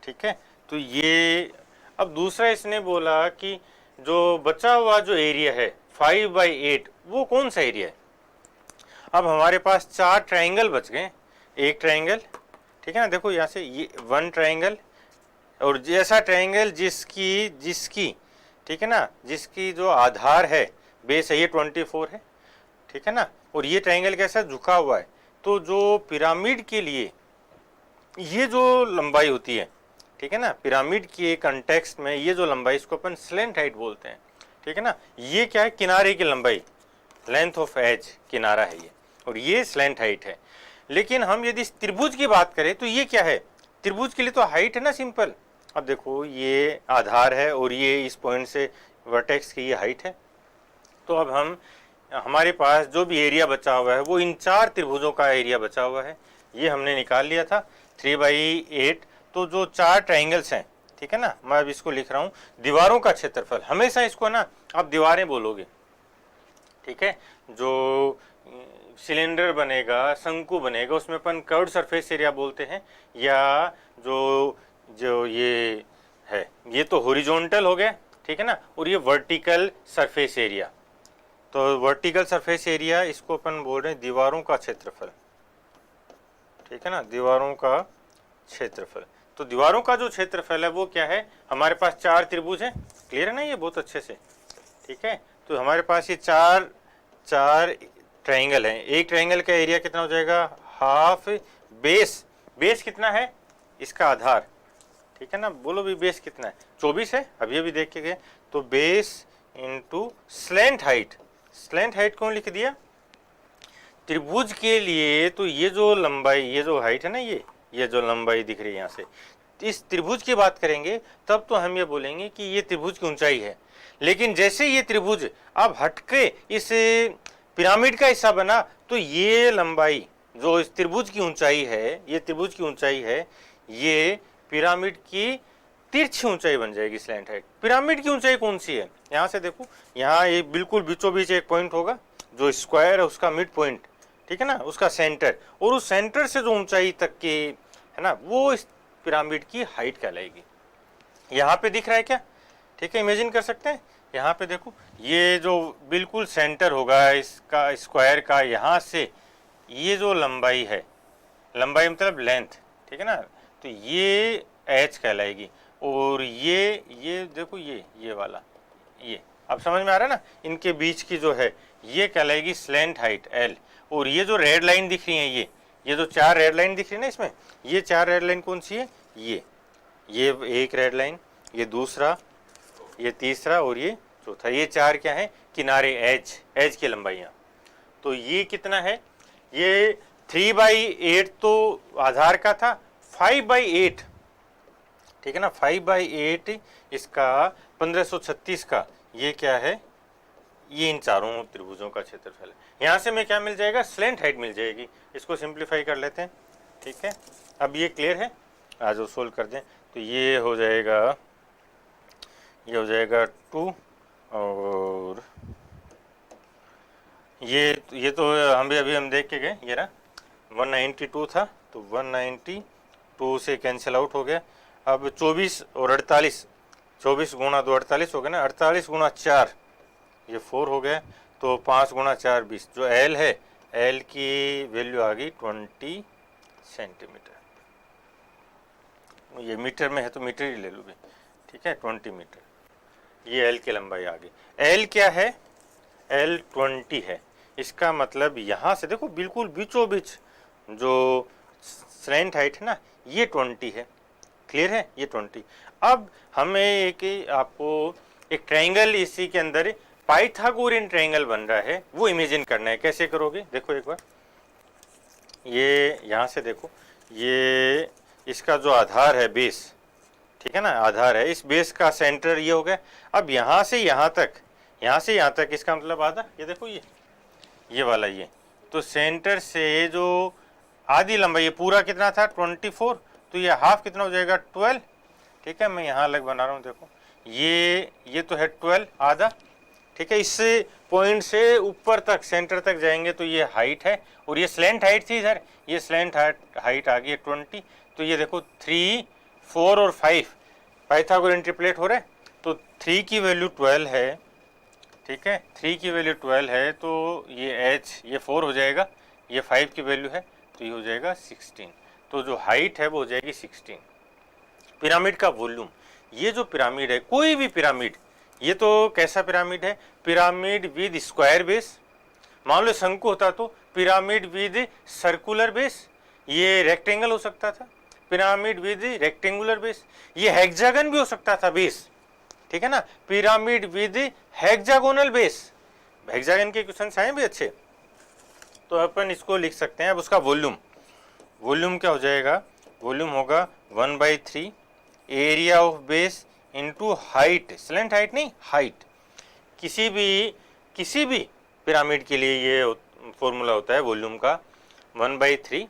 ठीक है। तो ये अब दूसरा इसने बोला कि जो बचा हुआ जो एरिया है 5/8 वो कौन सा एरिया है। अब हमारे पास 4 ट्रायंगल बच गए, एक ट्रायंगल, ठीक है ना, देखो यहाँ से ये 1 ट्रायंगल और जैसा ट्रायंगल जिसकी ठीक है ना, जिसकी जो आधार है बेस है ये 24 है, ठीक है ना। और ये ट्रायंगल कैसा झुका हुआ है, तो जो पिरामिड के लिए ये जो लंबाई होती है, ठीक है ना, पिरामिड के कंटेक्स्ट में ये जो लंबाई, इसको अपन स्लेंट हाइट बोलते हैं, ठीक है ना। ये क्या है? किनारे की लंबाई, लेंथ ऑफ एज किनारा है ये, और ये स्लेंट हाइट है। लेकिन हम यदि त्रिभुज की बात करें तो ये क्या है? त्रिभुज के लिए तो हाइट है ना, सिंपल। अब देखो ये आधार है और ये इस पॉइंट से वर्टेक्स की ये हाइट है। तो अब हमारे पास जो भी एरिया बचा हुआ है वो इन 4 त्रिभुजों का एरिया बचा हुआ है, ये हमने निकाल लिया था 3/8। तो जो 4 ट्रायंगल्स हैं, ठीक है ना, मैं अब इसको लिख रहा हूँ दीवारों का क्षेत्रफल। हमेशा इसको ना आप दीवारें बोलोगे, ठीक है। जो सिलेंडर बनेगा, शंकु बनेगा, उसमें अपन कर्व्ड सरफेस एरिया बोलते हैं, या जो ये है ये तो हॉरिजॉन्टल हो गया, ठीक है ना, और ये वर्टिकल सरफेस एरिया। तो वर्टिकल सरफेस एरिया इसको अपन बोल रहे हैं दीवारों का क्षेत्रफल, ठीक है ना, दीवारों का क्षेत्रफल। तो दीवारों का जो क्षेत्रफल है वो क्या है? हमारे पास 4 त्रिभुज हैं, क्लियर है ना ये बहुत अच्छे से, ठीक है। तो हमारे पास ये 4 ट्रायंगल हैं। एक ट्रायंगल का एरिया कितना हो जाएगा? हाफ बेस कितना है? इसका आधार, ठीक है ना, बोलो भी बेस कितना है? 24 है, अभी अभी देख के गए। तो base into slant height, slant height कौन लिख दिया? त्रिभुज के लिए तो ये जो लंबाई, ये जो हाइट है ना, ये जो लंबाई दिख रही है यहाँ से, इस त्रिभुज की बात करेंगे तब तो हम ये बोलेंगे कि ये त्रिभुज की ऊंचाई है। लेकिन जैसे ये त्रिभुज अब हटके इस पिरामिड का हिस्सा बना, तो ये लंबाई जो इस त्रिभुज की ऊंचाई है, ये त्रिभुज की ऊंचाई है, ये पिरामिड की तिरछी ऊंचाई बन जाएगी, स्लैंट हाइट। पिरामिड की ऊंचाई कौन सी है? यहाँ से देखो, यहाँ ये बिल्कुल बीचों बीच एक पॉइंट होगा, जो स्क्वायर है उसका मिड पॉइंट, ठीक है ना, उसका सेंटर, और उस सेंटर से जो ऊंचाई तक की है ना, वो इस पिरामिड की हाइट कहलाएगी। यहाँ पे दिख रहा है क्या? ठीक है, इमेजिन कर सकते हैं, यहाँ पे देखो ये जो बिल्कुल सेंटर होगा इसका स्क्वायर का, यहाँ से ये जो लंबाई है, लंबाई मतलब लेंथ, ठीक है ना, तो ये एच कहलाएगी। और ये देखो ये वाला, ये अब समझ में आ रहा है ना, इनके बीच की जो है ये कहलाएगी स्लैंट हाइट एल। और ये जो रेड लाइन दिख रही है, ये जो 4 रेड लाइन दिख रही है ना इसमें, ये 4 रेड लाइन कौन सी है, ये एक रेड लाइन, ये दूसरा, ये तीसरा और ये चौथा, ये 4 क्या है, किनारे एज की लंबाइयाँ। तो ये कितना है, ये 3/8 तो आधार का था, 5/8, ठीक है ना, 5/8 इसका 1536 का, ये क्या है, ये इन चारों त्रिभुजों का क्षेत्रफल है। यहाँ से मैं क्या मिल जाएगा, स्लैंट हाइट मिल जाएगी। इसको सिंप्लीफाई कर लेते हैं, ठीक है। अब ये क्लियर है, आज वो सोल्व कर दें तो ये हो जाएगा 2, और ये तो अभी हम देख के गए, ये रहा 192 था, तो 192 से कैंसिल आउट हो गया। अब 24 और 48, 24 गुणा 2 48 हो गया ना, 48 गुणा 4 ये 4 हो गया, तो 5 गुणा 4 20, जो एल है, एल की वैल्यू आ गई 20 सेंटीमीटर। ये मीटर में है तो मीटर ही ले लो भी, ठीक है, 20 मीटर, ये एल की लंबाई आ गई। एल क्या है, एल 20 है। इसका मतलब यहाँ से देखो बिल्कुल बीचों बीच जो स्लैंट हाइट है ना, ये 20 है, क्लियर है, ये 20। अब हमें आपको एक ट्रायंगल इसी के अंदर पाइथागोरियन ट्रायंगल बन रहा है, वो इमेजिन करना है। कैसे करोगे, देखो एक बार, ये यहाँ से देखो, ये इसका जो आधार है बेस, ठीक है ना, आधार है, इस बेस का सेंटर ये हो गया। अब यहाँ से यहाँ तक, इसका मतलब आधा, ये देखो ये वाला, ये तो सेंटर से जो आधी लंबाई, ये पूरा कितना था 24, तो ये हाफ कितना हो जाएगा 12, ठीक है। मैं यहाँ अलग बना रहा हूँ, देखो ये तो है 12 आधा, ठीक है। इस पॉइंट से ऊपर तक सेंटर तक जाएंगे तो ये हाइट है, और ये स्लैंट हाइट थी इधर, ये स्लैंट हाइट आ गई 20। तो ये देखो 3, 4 और 5 पाइथागोरियन ट्रिपलेट हो रहे, तो 3 की वैल्यू 12 है, ठीक है, 3 की वैल्यू 12 है, तो ये एच, ये 4 हो जाएगा, ये 5 की वैल्यू है, तो ये हो जाएगा 16। तो जो हाइट है वो हो जाएगी 16। पिरामिड का वॉल्यूम, ये जो पिरामिड है, कोई भी पिरामिड, ये तो कैसा पिरामिड है, पिरामिड विद स्क्वायर बेस। मान लो शंकु होता तो पिरामिड विद सर्कुलर बेस, ये रेक्टेंगल हो सकता था, पिरामिड विद रेक्टेंगुलर बेस, ये हेक्सागन भी हो सकता था बेस, ठीक है ना, pyramid with hexagonal base. Hexagon के क्वेश्चन आए भी अच्छे, तो अपन इसको लिख सकते हैं। अब उसका वॉल्यूम क्या हो जाएगा, वॉल्यूम होगा 1/3 area of base into height, slant height नहीं, हाइट। किसी भी पिरामिड के लिए ये फॉर्मूला होता है वॉल्यूम का, 1/3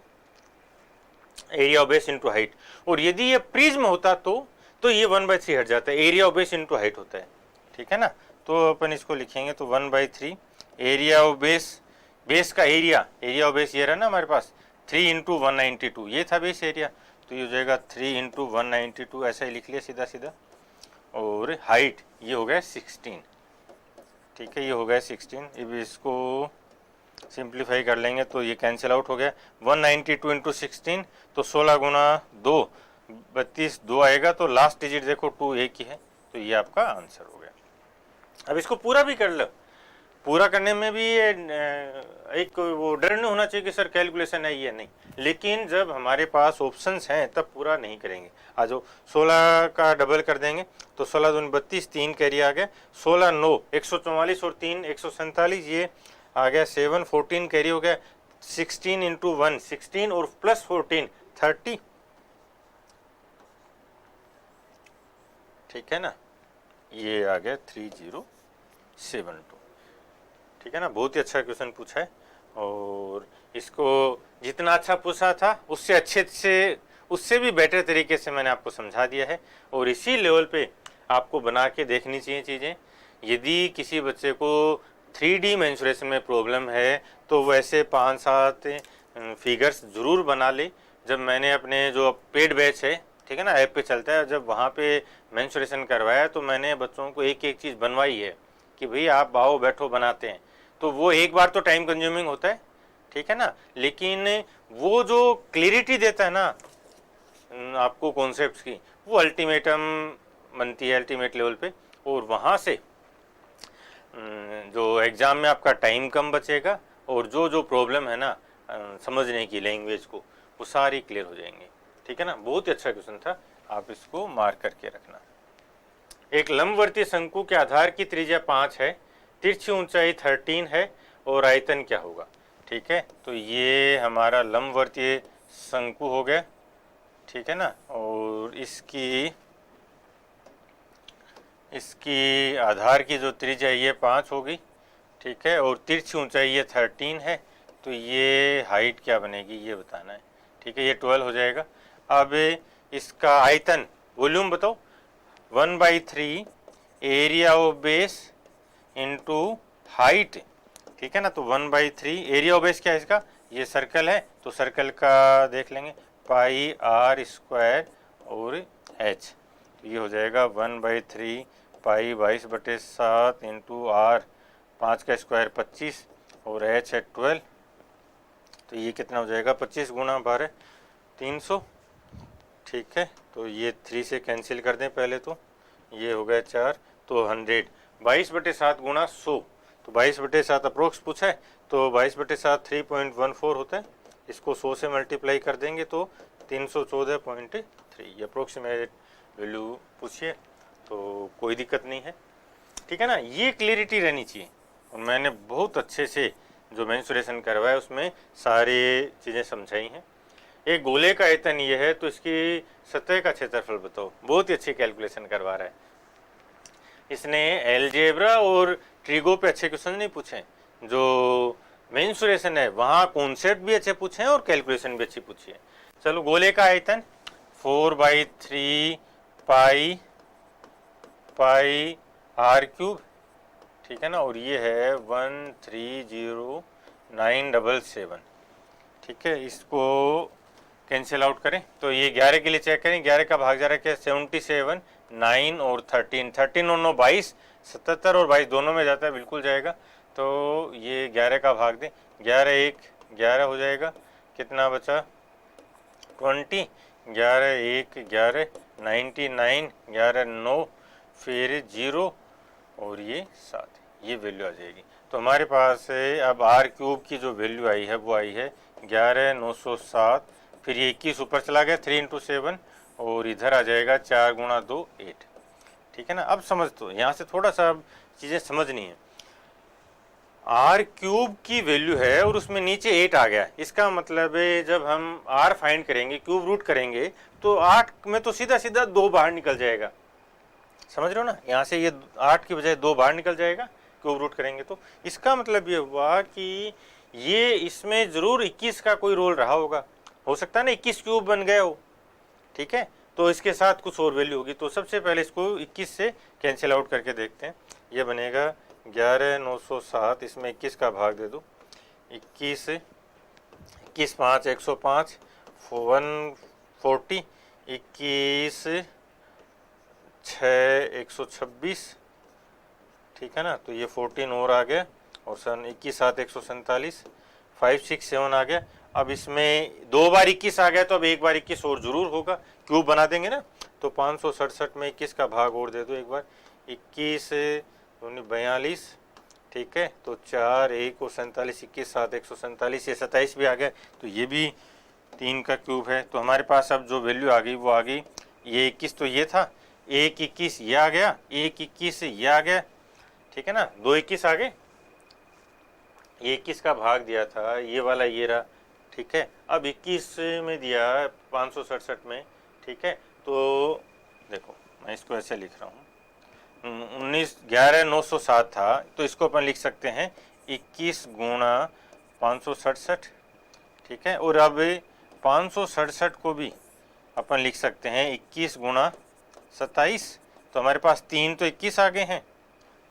area of base into height. और यदि ये प्रिज्म होता तो ये 1/3 हट जाता है, area of base into height होता है, ठीक है ना। तो अपन इसको लिखेंगे, तो 1/3 एरिया ऑफ बेस का एरिया ऑफ बेस ये रहा ना हमारे पास, 3 × 192, ये था बेस एरिया, तो ये हो जाएगा 3 × 192, ऐसा ही लिख लिया सीधा। और हाइट ये हो गया 16, ठीक है, ये हो गया 16। अब इसको सिंप्लीफाई कर लेंगे तो ये कैंसिल आउट हो गया, 192 × 16, तो 16 गुणा 2 32, 2 आएगा, तो लास्ट डिजिट देखो 2 एक ही है, तो ये आपका आंसर हो गया। अब इसको पूरा भी कर लो, पूरा करने में भी एक वो डर नहीं होना चाहिए कि सर कैलकुलेशन है ये नहीं, लेकिन जब हमारे पास ऑप्शंस हैं तब पूरा नहीं करेंगे। आ जाओ, 16 का डबल कर देंगे, तो 16 दूनी 32, 3 कैरी आ गया, 16 9 144 और 3 147, ये आ गया 7 14 कैरी हो गया, 16 × 1 16 और प्लस 14 30, ठीक है ना, ये आ गया 3072, ठीक है ना। बहुत ही अच्छा क्वेश्चन पूछा है, और इसको जितना अच्छा पूछा था उससे भी बेटर तरीके से मैंने आपको समझा दिया है, और इसी लेवल पे आपको बना के देखनी चाहिए चीज़ें। यदि किसी बच्चे को 3D मेंसुरेशन में प्रॉब्लम है तो वैसे 5-7 फिगर्स ज़रूर बना ले। जब मैंने अपने जो पेड बैच है, ठीक है ना, ऐप पे चलता है। जब वहाँ पे मेंस्ट्रुएशन करवाया तो मैंने बच्चों को एक एक चीज़ बनवाई है कि भाई आप आओ बैठो बनाते हैं। तो वो एक बार तो टाइम कंज्यूमिंग होता है, ठीक है ना, लेकिन वो जो क्लियरिटी देता है ना आपको कॉन्सेप्ट्स की, वो अल्टीमेटम बनती है अल्टीमेट लेवल पे। और वहाँ से जो एग्ज़ाम में आपका टाइम कम बचेगा और जो जो प्रॉब्लम है ना समझने की लैंग्वेज को, वो सारी क्लियर हो जाएंगी। ठीक है ना, बहुत ही अच्छा क्वेश्चन था, आप इसको मार्क करके रखना। एक लंबवर्तीय शंकु के आधार की त्रिज्या 5 है, तिरछी ऊंचाई 13 है और आयतन क्या होगा। ठीक है, तो ये हमारा लंबवर्तीय शंकु हो गया, ठीक है ना, और इसकी आधार की जो त्रिज्या ये 5 होगी, ठीक है, और तिरछी ऊंचाई ये 13 है, तो ये हाइट क्या बनेगी ये बताना है। ठीक है, ये 12 हो जाएगा। अब इसका आयतन वॉल्यूम बताओ, 1/3 area of base into height. ठीक है ना, तो 1/3 एरिया ऑफ बेस क्या है इसका, ये सर्कल है तो सर्कल का देख लेंगे, पाई आर स्क्वायर और एच, तो ये हो जाएगा 1/3 पाई 22/7 इंटू आर, 5 का स्क्वायर 25 और एच है 12, तो ये कितना हो जाएगा 25 गुणा 12 300। ठीक है, तो ये 3 से कैंसिल कर दें पहले, तो ये हो गया 4, तो 100, 22/7 गुणा 100, तो 22/7 अप्रोक्स पूछा है, तो 22/7 3.14 होता है, इसको 100 से मल्टीप्लाई कर देंगे तो 314.3, ये अप्रोक्सीमेट वैल्यू पूछिए, तो कोई दिक्कत नहीं है। ठीक है ना, ये क्लियरिटी रहनी चाहिए। और मैंने बहुत अच्छे से जो मेंस्ट्रुएशन करवाया उसमें सारी चीज़ें समझाई हैं। एक गोले का आयतन ये है, तो इसकी सतह का क्षेत्रफल बताओ, बहुत ही अच्छी कैलकुलेशन करवा रहा है। इसने एलजेब्रा और ट्रिगो पे अच्छे क्वेश्चन नहीं पूछे, जो मेंस्ट्रुएशन है वहाँ कॉन्सेप्ट भी अच्छे पूछे हैं और कैलकुलेशन भी अच्छी पूछी है। चलो, गोले का आयतन 4/3 पाई आर क्यूब, ठीक है ना, और ये है 130,977। ठीक है, इसको कैंसिल आउट करें तो ये 11 के लिए चेक करें, 11 का भाग जा रहा है क्या, 77, 9 और 13, 13 और 9 22, 77 और 22 दोनों में जाता है, बिल्कुल जाएगा। तो ये 11 का भाग दें, 11 1 11 हो जाएगा, कितना बचा 20, 11 1 11, 99, 11 9, फिर 0 और ये 7, ये वैल्यू आ जाएगी। तो हमारे पास अब आर क्यूब की जो वैल्यू आई है वो आई है 11,907, फिर ये 21 ऊपर चला गया 3 × 7 और इधर आ जाएगा 4 × 2 8। ठीक है ना, अब समझ, तो यहाँ से थोड़ा सा अब चीज़ें समझनी है। आर क्यूब की वैल्यू है और उसमें नीचे 8 आ गया, इसका मतलब है जब हम आर फाइंड करेंगे, क्यूब रूट करेंगे, तो 8 में तो सीधा सीधा 2 बाहर निकल जाएगा, समझ रहे हो ना, यहाँ से ये 8 की बजाय 2 बाहर निकल जाएगा क्यूब रूट करेंगे। तो इसका मतलब ये हुआ कि ये इसमें ज़रूर 21 का कोई रोल रहा होगा, हो सकता है ना 21 क्यूब बन गया हो। ठीक है, तो इसके साथ कुछ और वैल्यू होगी, तो सबसे पहले इसको 21 से कैंसिल आउट करके देखते हैं। ये बनेगा 11,907, इसमें 21 का भाग दे दो, 21 5 105, 140, 21 6 126, ठीक है ना, तो ये 14 और आ गया, और 21 7 147, 5 6 7 आ गया। अब इसमें 2 बार 21 आ गया, तो अब एक बार 21 और जरूर होगा, क्यूब बना देंगे ना, तो 567 में 21 का भाग और दे दो एक बार, 21 42, ठीक है, तो 4 1 और 47, 21 7 147, ये 27 भी आ गया, तो ये भी 3 का क्यूब है। तो हमारे पास अब जो वैल्यू आ गई वो आ गई, ये 21 तो ये था, 1 21 ये आ गया, 1 21 ये आ गया, ठीक है ना, 2 21 आ गए, 21 का भाग दिया था ये वाला, ये रहा, ठीक है। अब 21 में दिया 567 में, ठीक है, तो देखो मैं इसको ऐसे लिख रहा हूँ, 11,907 था, तो इसको अपन लिख सकते हैं 21 × 567, ठीक है, और अब 567 को भी अपन लिख सकते हैं 21 × 27, तो हमारे पास 3 तो 21 आ गए हैं,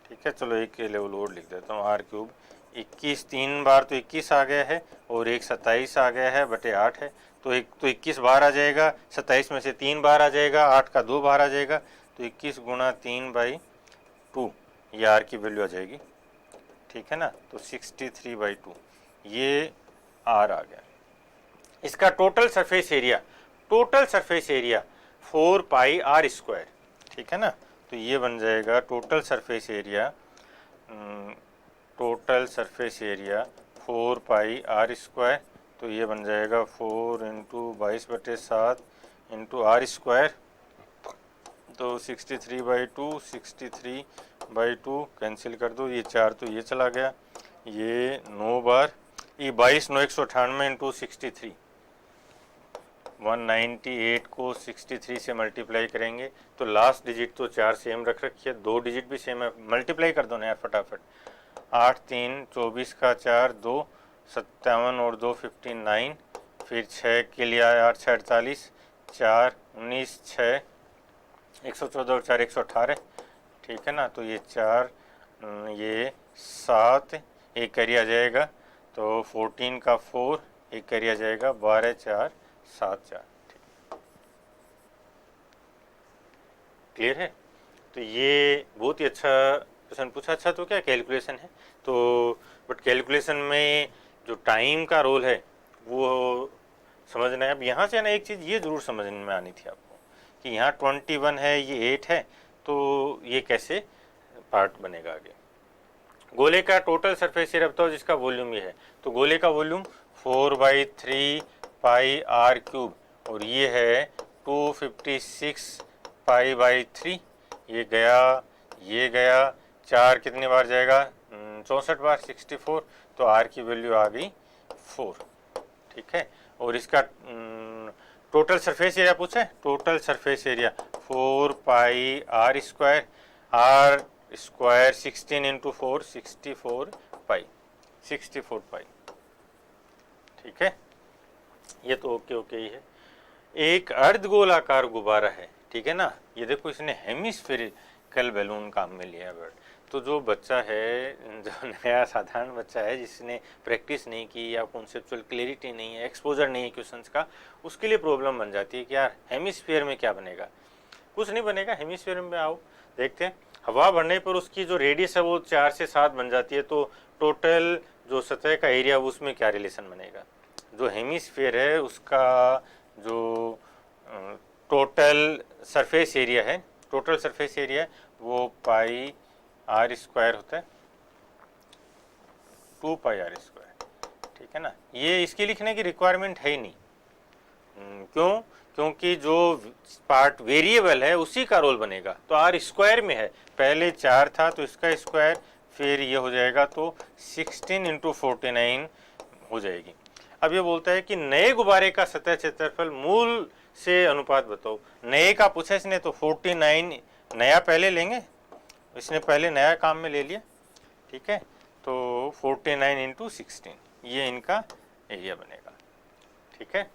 ठीक है। चलो एक लेवल और लिख देता हूँ, आर क्यूब 21 3 बार तो 21 आ गया है और एक 27 आ गया है बटे 8 है, तो 21 बाहर आ जाएगा, 27 में से 3 बाहर आ जाएगा, 8 का 2 बाहर आ जाएगा, तो 21 गुणा 3/2 ये आर की वैल्यू आ जाएगी, ठीक है ना। तो 63/2 ये आर आ गया। इसका total surface area 4 pi r square, ठीक है ना। तो ये बन जाएगा total surface area 4 pi r square, तो ये बन जाएगा 4 × 22/7 × आर स्क्वायर, तो 63/2 कैंसिल कर दो, ये 4 तो ये चला गया, ये 9 बार, ये 22 9 198 × 63, 198 को 63 से मल्टीप्लाई करेंगे तो लास्ट डिजिट तो 4 सेम रख रखी है, 2 डिजिट भी सेम है, मल्टीप्लाई कर दो ना यार फटाफट। 8 3 24 का 4 2 57 और 2 59, फिर 6 के लिए आया 8 6 48, 4 19 6 114 और 4 118, ठीक है ना। तो ये 4 ये 7 एक कैरी आ जाएगा, तो 14 का 4 एक कैरी आ जाएगा, 12 4 7 4, क्लियर है। तो ये बहुत ही अच्छा क्वेश्चन पूछा। अच्छा तो क्या कैलकुलेशन है, तो बट कैलकुलेशन में जो टाइम का रोल है वो समझना है। अब यहाँ से ना एक चीज़ ये ज़रूर समझ में आनी थी आपको कि यहाँ 21 है, ये 8 है, तो ये कैसे पार्ट बनेगा आगे। गोले का टोटल सरफेस एरिया बताओ जिसका वॉल्यूम ये है, तो गोले का वॉल्यूम 4/3 पाई आर क्यूब, और ये है 256 पाई/3, ये गया 4 कितने बार जाएगा, 64 बार, 64, तो आर की वैल्यू आ गई 4, ठीक है। और इसका टोटल सरफेस एरिया पूछा है, total surface area 4 pi r square, r square 16 × 4 64 pi, ठीक है। ये तो ओके ही है। एक अर्धगोलाकार गुब्बारा है, ठीक है ना। ये देखो इसने हेमिस्फेरिकल बैलून काम में लिया बट, तो जो बच्चा है, जो नया साधारण बच्चा है जिसने प्रैक्टिस नहीं की या कॉन्सेप्चुअल क्लैरिटी नहीं है, एक्सपोजर नहीं है क्वेश्चंस का, उसके लिए प्रॉब्लम बन जाती है कि यार हेमिस्फीयर में क्या बनेगा। कुछ नहीं बनेगा। हेमिस्फीयर में आओ देखते हैं, हवा भरने पर उसकी जो रेडियस है वो 4 से 7 बन जाती है, तो टोटल जो सतह का एरिया उसमें क्या रिलेशन बनेगा। जो हेमिस्फीयर है उसका जो टोटल सरफेस एरिया है, टोटल सरफेस एरिया वो पाई आर स्क्वायर होता है, 2 पाई आर स्क्वायर, ठीक है ना। ये इसकी लिखने की रिक्वायरमेंट है ही नहीं। क्यों? क्योंकि जो पार्ट वेरिएबल है उसी का रोल बनेगा, तो आर स्क्वायर में है, पहले 4 था तो इसका स्क्वायर, फिर ये हो जाएगा तो 16 × 49 हो जाएगी। अब ये बोलता है कि नए गुब्बारे का सतह क्षेत्रफल मूल से अनुपात बताओ। नए का पूछा इसने, तो 49 नया पहले लेंगे, इसने पहले नया काम में ले लिया, ठीक है। तो 49 × 16 ये इनका एरिया बनेगा, ठीक है।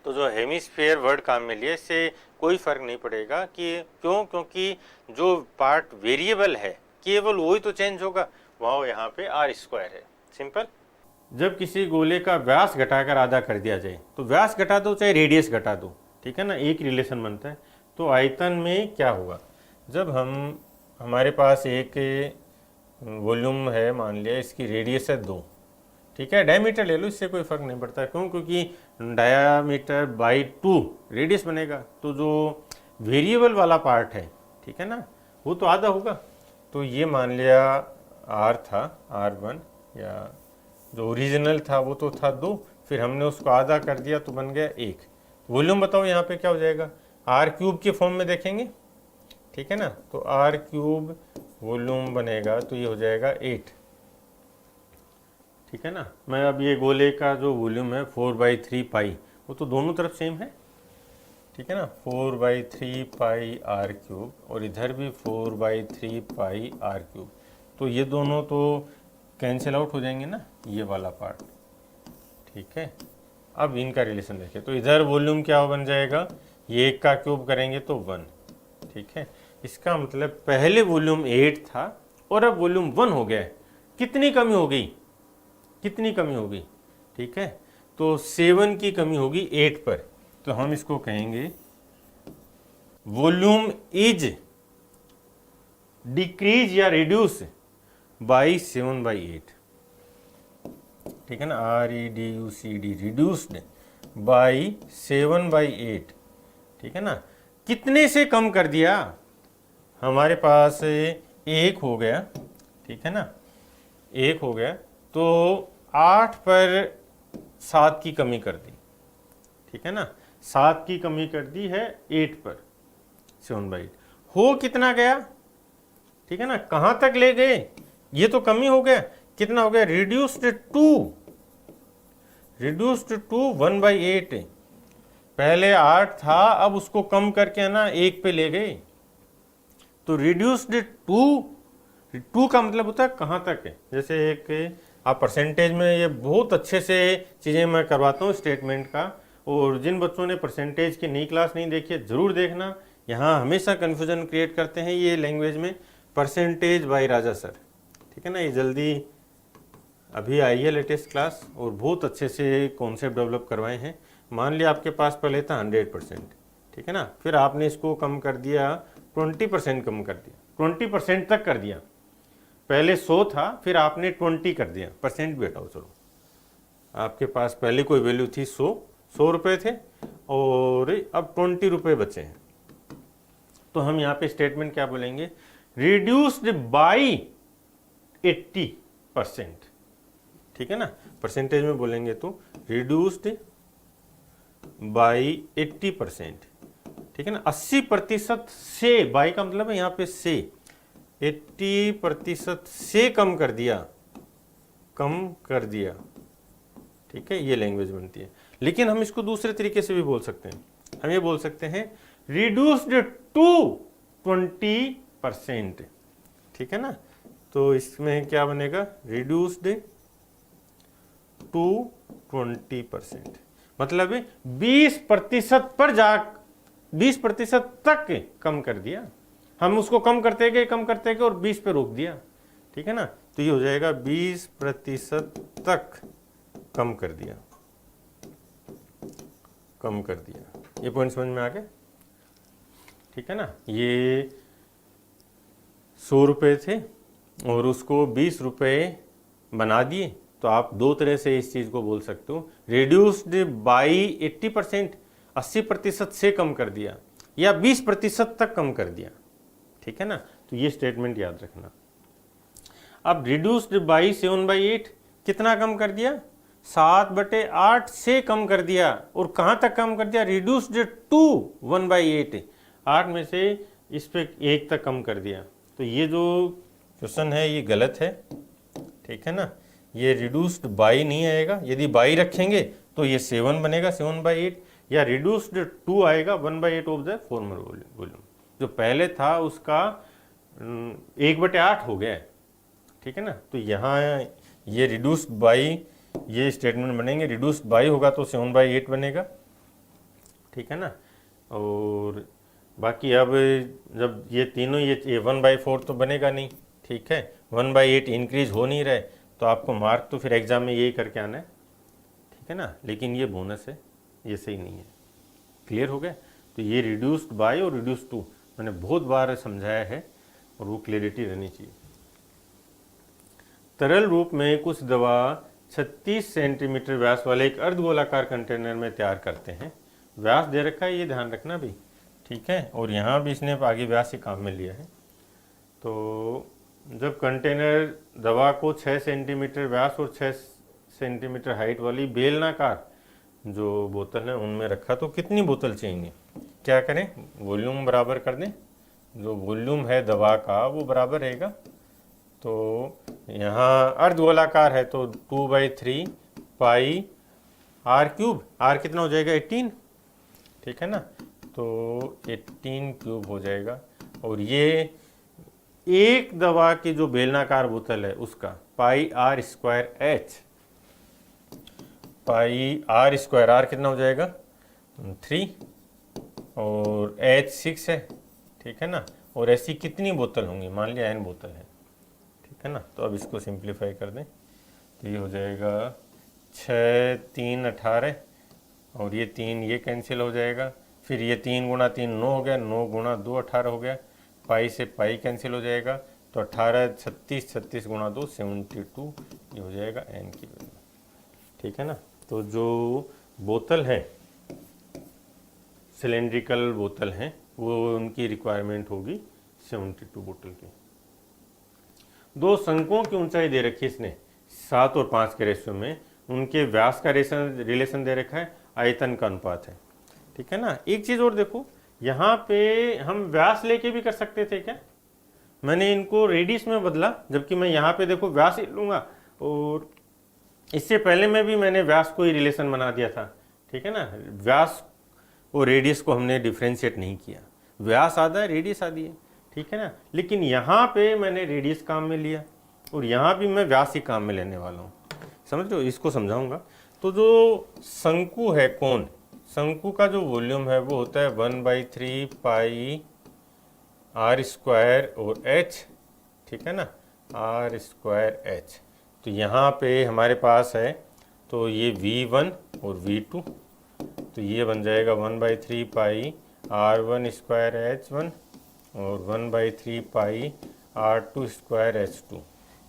तो जो हेमिस्फीयर वर्ड काम में लिए, इससे कोई फर्क नहीं पड़ेगा कि क्यों, क्योंकि जो पार्ट वेरिएबल है केवल वही तो चेंज होगा, वहाँ यहाँ पे आर स्क्वायर है, सिंपल। जब किसी गोले का व्यास घटाकर आधा कर दिया जाए, तो व्यास घटा दो चाहे रेडियस घटा दो, ठीक है ना, एक रिलेशन बनता है। तो आयतन में क्या होगा, जब हमारे पास एक वॉल्यूम है, मान लिया इसकी रेडियस है 2, ठीक है, डायमीटर ले लो, इससे कोई फर्क नहीं पड़ता। क्यों? क्योंकि डायमीटर बाई 2 रेडियस बनेगा, तो जो वेरिएबल वाला पार्ट है, ठीक है ना, वो तो आधा होगा। तो ये मान लिया आर था, R1, या जो ओरिजिनल था वो तो था 2, फिर हमने उसको आधा कर दिया तो बन गया 1। वॉल्यूम बताओ यहाँ पे क्या हो जाएगा, R³ के फॉर्म में देखेंगे, ठीक है ना। तो R³ वॉल्यूम बनेगा तो ये हो जाएगा 8, ठीक है ना। मैं अब ये गोले का जो वॉल्यूम है 4/3 पाई, वो तो दोनों तरफ सेम है, ठीक है ना, 4/3 पाई R³, और इधर भी 4/3 पाई R³, तो ये दोनों तो कैंसिल आउट हो जाएंगे ना, ये वाला पार्ट, ठीक है। अब इनका रिलेशन देखें, तो इधर वॉल्यूम क्या बन जाएगा, ये 1 का क्यूब करेंगे तो 1, ठीक है। इसका मतलब पहले वॉल्यूम 8 था और अब वॉल्यूम 1 हो गया है। कितनी कमी हो गई, ठीक है। तो 7 की कमी होगी 8 पर, तो हम इसको कहेंगे वॉल्यूम इज डिक्रीज या रिड्यूस बाई 7/8। ठीक है ना, REDUCD, रिड्यूस्ड बाई 7/8। ठीक है ना, कितने से कम कर दिया? हमारे पास 1 हो गया, ठीक है ना, 1 हो गया, तो 8 पर 7 की कमी कर दी। ठीक है ना, 7 की कमी कर दी है 8 पर, 7/8। हो कितना गया? ठीक है ना, कहाँ तक ले गए? ये तो कमी हो गया, कितना हो गया? Reduced to 1/8। पहले 8 था, अब उसको कम करके ना 1 पे ले गए, तो रिड्यूस्ड टू का मतलब होता है कहाँ तक है। जैसे एक आप परसेंटेज में, ये बहुत अच्छे से चीज़ें मैं करवाता हूँ स्टेटमेंट का, और जिन बच्चों ने परसेंटेज की नई क्लास नहीं देखी है ज़रूर देखना। यहाँ हमेशा कन्फ्यूजन क्रिएट करते हैं ये लैंग्वेज में, परसेंटेज बाय राजा सर। ठीक है ना, ये जल्दी अभी आई है लेटेस्ट क्लास, और बहुत अच्छे से कॉन्सेप्ट डेवलप करवाए हैं। मान लिया आपके पास पहले था 100%, ठीक है ना, फिर आपने इसको कम कर दिया, 20% कम कर दिया, 20% तक कर दिया। पहले 100 था, फिर आपने 20 कर दिया, परसेंट भी हटाओ चलो। आपके पास पहले कोई वैल्यू थी 100 रुपये थे, और अब 20 रुपये बचे हैं। तो हम यहाँ पे स्टेटमेंट क्या बोलेंगे? Reduced by 80%। ठीक है ना, परसेंटेज में बोलेंगे तो रिड्यूस्ड बाई 80%। ठीक है ना, 80% से, बाई का मतलब है यहाँ पे से, 80% से कम कर दिया, कम कर दिया। ठीक है, ये लैंग्वेज बनती है। लेकिन हम इसको दूसरे तरीके से भी बोल सकते हैं, हम ये बोल सकते हैं रिड्यूस्ड टू 20%। ठीक है ना, तो इसमें क्या बनेगा? रिड्यूस्ड टू 20%, मतलब 20% पर 20% तक कम कर दिया। हम उसको कम करते गए और 20 पे रोक दिया। ठीक है ना, तो ये हो जाएगा 20% तक कम कर दिया, कम कर दिया। ये पॉइंट समझ में आ गया? ठीक है ना, ये 100 रुपये थे और उसको 20 रुपये बना दिए, तो आप दो तरह से इस चीज़ को बोल सकते हो, रिड्यूस्ड बाई 80%, 80% से कम कर दिया, या 20% तक कम कर दिया। ठीक है ना, तो ये स्टेटमेंट याद रखना। अब रिड्यूस्ड बाई 7/8 कितना कम कर दिया? 7/8 से कम कर दिया, और कहाँ तक कम कर दिया? रिड्यूस्ड टू 1/8, 8 में से इस पे 1 तक कम कर दिया। तो ये जो क्वेश्चन है ये गलत है। ठीक है ना, ये रिड्यूस्ड बाई नहीं आएगा, यदि बाई रखेंगे तो ये 7 बनेगा, 7/8, या रिड्यूस्ड टू आएगा 1/8 ऑफ द फॉर्मर वॉल्यूम। जो पहले था उसका 1/8 हो गया। ठीक है ना, तो यहाँ ये रिड्यूस्ड बाई, ये स्टेटमेंट बनेंगे, रिड्यूस्ड बाई होगा तो 7/8 बनेगा। ठीक है ना, और बाकी अब जब ये तीनों, ये 1/4 तो बनेगा नहीं। ठीक है, 1/8 इंक्रीज हो नहीं रहा है, तो आपको मार्क तो फिर एग्जाम में यही करके आना है। ठीक है ना, लेकिन ये बोनस है, ये सही नहीं है। क्लियर हो गया? तो ये रिड्यूस्ड बाय और रिड्यूस्ड टू मैंने बहुत बार समझाया है, और वो क्लियरिटी रहनी चाहिए। तरल रूप में कुछ दवा 36 सेंटीमीटर व्यास वाले एक अर्धगोलाकार कंटेनर में तैयार करते हैं। व्यास दे रखा है, ये ध्यान रखना भी। ठीक है, और यहाँ भी इसने आगे व्यास ही काम में लिया है। तो जब कंटेनर दवा को 6 सेंटीमीटर व्यास और 6 सेंटीमीटर हाइट वाली बेलनाकार जो बोतल है उनमें रखा, तो कितनी बोतल चाहिए? क्या करें? वॉल्यूम बराबर कर दें, जो वॉल्यूम है दवा का वो बराबर रहेगा। तो यहाँ अर्धगोलाकार है तो 2/3 पाई r³, r कितना हो जाएगा? 18। ठीक है ना, तो 18 क्यूब हो जाएगा। और ये एक दवा की जो बेलनाकार बोतल है उसका πr²h, πr², r कितना हो जाएगा? 3, और h 6 है। ठीक है ना, और ऐसी कितनी बोतल होंगी? मान लिया n बोतल है। ठीक है ना, तो अब इसको सिंप्लीफाई कर दें, तो ये हो जाएगा 6 3 18 और ये 3 ये कैंसिल हो जाएगा। फिर ये 3 गुणा 3 9 हो गया, 9 गुणा 2 18 हो गया। पाई से पाई कैंसिल हो जाएगा, तो 18 36, 36 गुणा 2 72 ये हो जाएगा n की वैल्यू। ठीक है ना। तो जो बोतल है, सिलेंड्रिकल बोतल है, वो उनकी रिक्वायरमेंट होगी 72 बोतल की। दो शंकुओं की ऊंचाई दे रखी है इसने 7 और 5 के रेशियो में, उनके व्यास का रिलेशन दे रखा है, आयतन का अनुपात है। ठीक है ना। एक चीज और देखो, यहाँ पे हम व्यास लेके भी कर सकते थे क्या? मैंने इनको रेडियस में बदला, जबकि मैं यहाँ पे देखो व्यास ही लूंगा, और इससे पहले में भी मैंने व्यास को ही रिलेशन बना दिया था। ठीक है ना। व्यास और रेडियस को हमने डिफ्रेंशिएट नहीं किया, व्यास आधा है रेडियस आधी है। ठीक है ना। लेकिन यहाँ पे मैंने रेडियस काम में लिया और यहाँ भी मैं व्यास ही काम में लेने वाला हूँ। समझ रहे हो, इसको समझाऊंगा। तो जो शंकु है, कोण, शंकु का जो वॉल्यूम है वो होता है 1/3 पाई r स्क्वायर और h। ठीक है ना, r स्क्वायर h। तो यहाँ पे हमारे पास है, तो ये v1 और v2, तो ये बन जाएगा 1/3 पाई r1 स्क्वायर h1 और 1/3 पाई r2 स्क्वायर h2।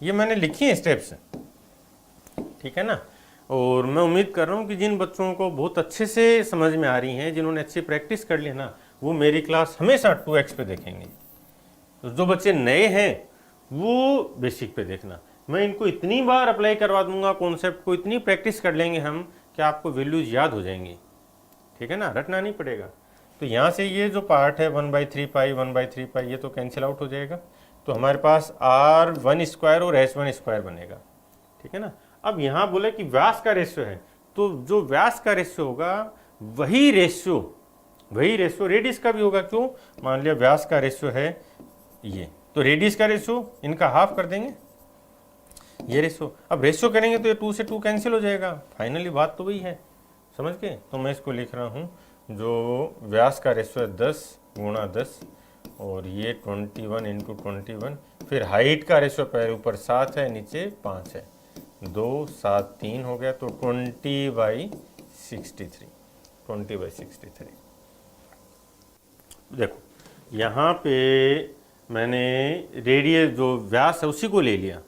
ये मैंने लिखी है स्टेप्स। ठीक है ना। और मैं उम्मीद कर रहा हूँ कि जिन बच्चों को बहुत अच्छे से समझ में आ रही हैं, जिन्होंने अच्छी प्रैक्टिस कर ली है ना, वो मेरी क्लास हमेशा 2x पे देखेंगे। तो जो बच्चे नए हैं वो बेसिक पे देखना। मैं इनको इतनी बार अप्लाई करवा दूंगा कॉन्सेप्ट को, इतनी प्रैक्टिस कर लेंगे हम कि आपको वैल्यूज याद हो जाएंगी। ठीक है ना, रटना नहीं पड़ेगा। तो यहाँ से ये जो पार्ट है 1/3 पाई 1/3 पाई, ये तो कैंसिल आउट हो जाएगा। तो हमारे पास r1 स्क्वायर और h1 स्क्वायर बनेगा। ठीक है ना। अब यहाँ बोले कि व्यास का रेशियो है, तो जो व्यास का रेशियो होगा वही रेशियो रेडियस का भी होगा। क्यों? मान लिया व्यास का रेशियो है ये, तो रेडियस का रेशियो इनका हाफ कर देंगे ये रेशियो। अब रेशियो करेंगे तो ये 2 से 2 कैंसिल हो जाएगा। फाइनली बात तो वही है, समझ के। तो मैं इसको लिख रहा हूँ, जो व्यास का रेशियो है 10 गुणा 10 और ये 21 इंटू 21। फिर हाइट का रेशियो पहले ऊपर 7 है, नीचे 5 है, 2 7 3 हो गया, तो 20/63। 20/63। देखो यहाँ पे मैंने रेडियस जो व्यास है उसी को ले लिया।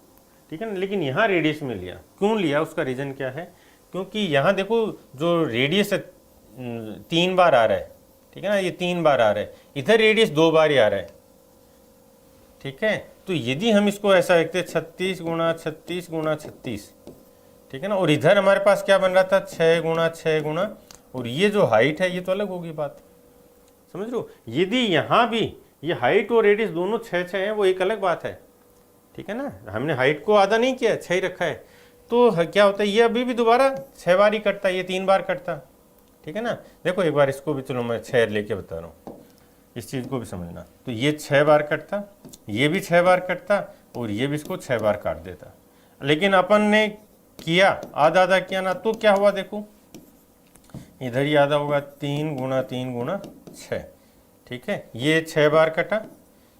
ठीक है ना। लेकिन यहाँ रेडियस में लिया, क्यों लिया उसका रीज़न क्या है? क्योंकि यहाँ देखो जो रेडियस है 3 बार आ रहा है। ठीक है ना, ये 3 बार आ रहा है, इधर रेडियस 2 बार ही आ रहा है। ठीक है। तो यदि हम इसको ऐसा लिखते 36 गुणा 36 गुणा 36, ठीक है ना, और इधर हमारे पास क्या बन रहा था 6 गुणा 6 गुणा, और ये जो हाइट है ये तो अलग होगी बात। समझ लो, यदि यहाँ भी ये हाइट और रेडियस दोनों 6 6 हैं, वो एक अलग बात है। ठीक है ना। हमने हाइट को आधा नहीं किया, 6 ही रखा है, तो क्या होता है ये अभी भी दोबारा 6 बार ही कटता, ये 3 बार कटता। ठीक है ना। देखो एक बार इसको भी, चलो मैं 6 लेके बता रहा हूँ, इस चीज़ को भी समझना। तो ये 6 बार कटता, ये भी 6 बार कटता, और ये भी इसको 6 बार काट देता। लेकिन अपन ने किया आधा आधा किया ना, तो क्या हुआ देखो, इधर ही आधा होगा 3 गुणा 3 गुणा 6। ठीक है, ये 6 बार कटा,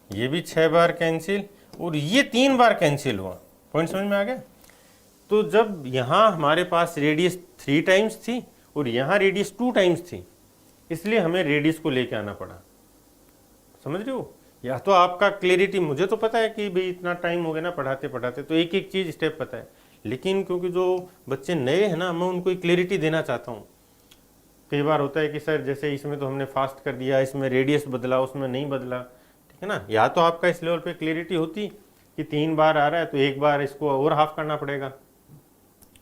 ये भी 6 बार कैंसिल, और ये 3 बार कैंसिल हुआ। पॉइंट समझ में आ गया? तो जब यहाँ हमारे पास रेडियस 3 टाइम्स थी और यहाँ रेडियस 2 टाइम्स थी, इसलिए हमें रेडियस को लेके आना पड़ा। समझ रहे हो? या तो आपका क्लैरिटी, मुझे तो पता है कि भाई इतना टाइम हो गया ना पढ़ाते पढ़ाते, तो एक एक चीज़ स्टेप पता है, लेकिन क्योंकि जो बच्चे नए हैं ना, मैं उनको क्लैरिटी देना चाहता हूँ। कई बार होता है कि सर जैसे इसमें तो हमने फास्ट कर दिया, इसमें रेडियस बदला, उसमें नहीं बदला। ठीक है ना। या तो आपका इस लेवल पे क्लैरिटी होती कि 3 बार आ रहा है तो एक बार इसको और हाफ करना पड़ेगा।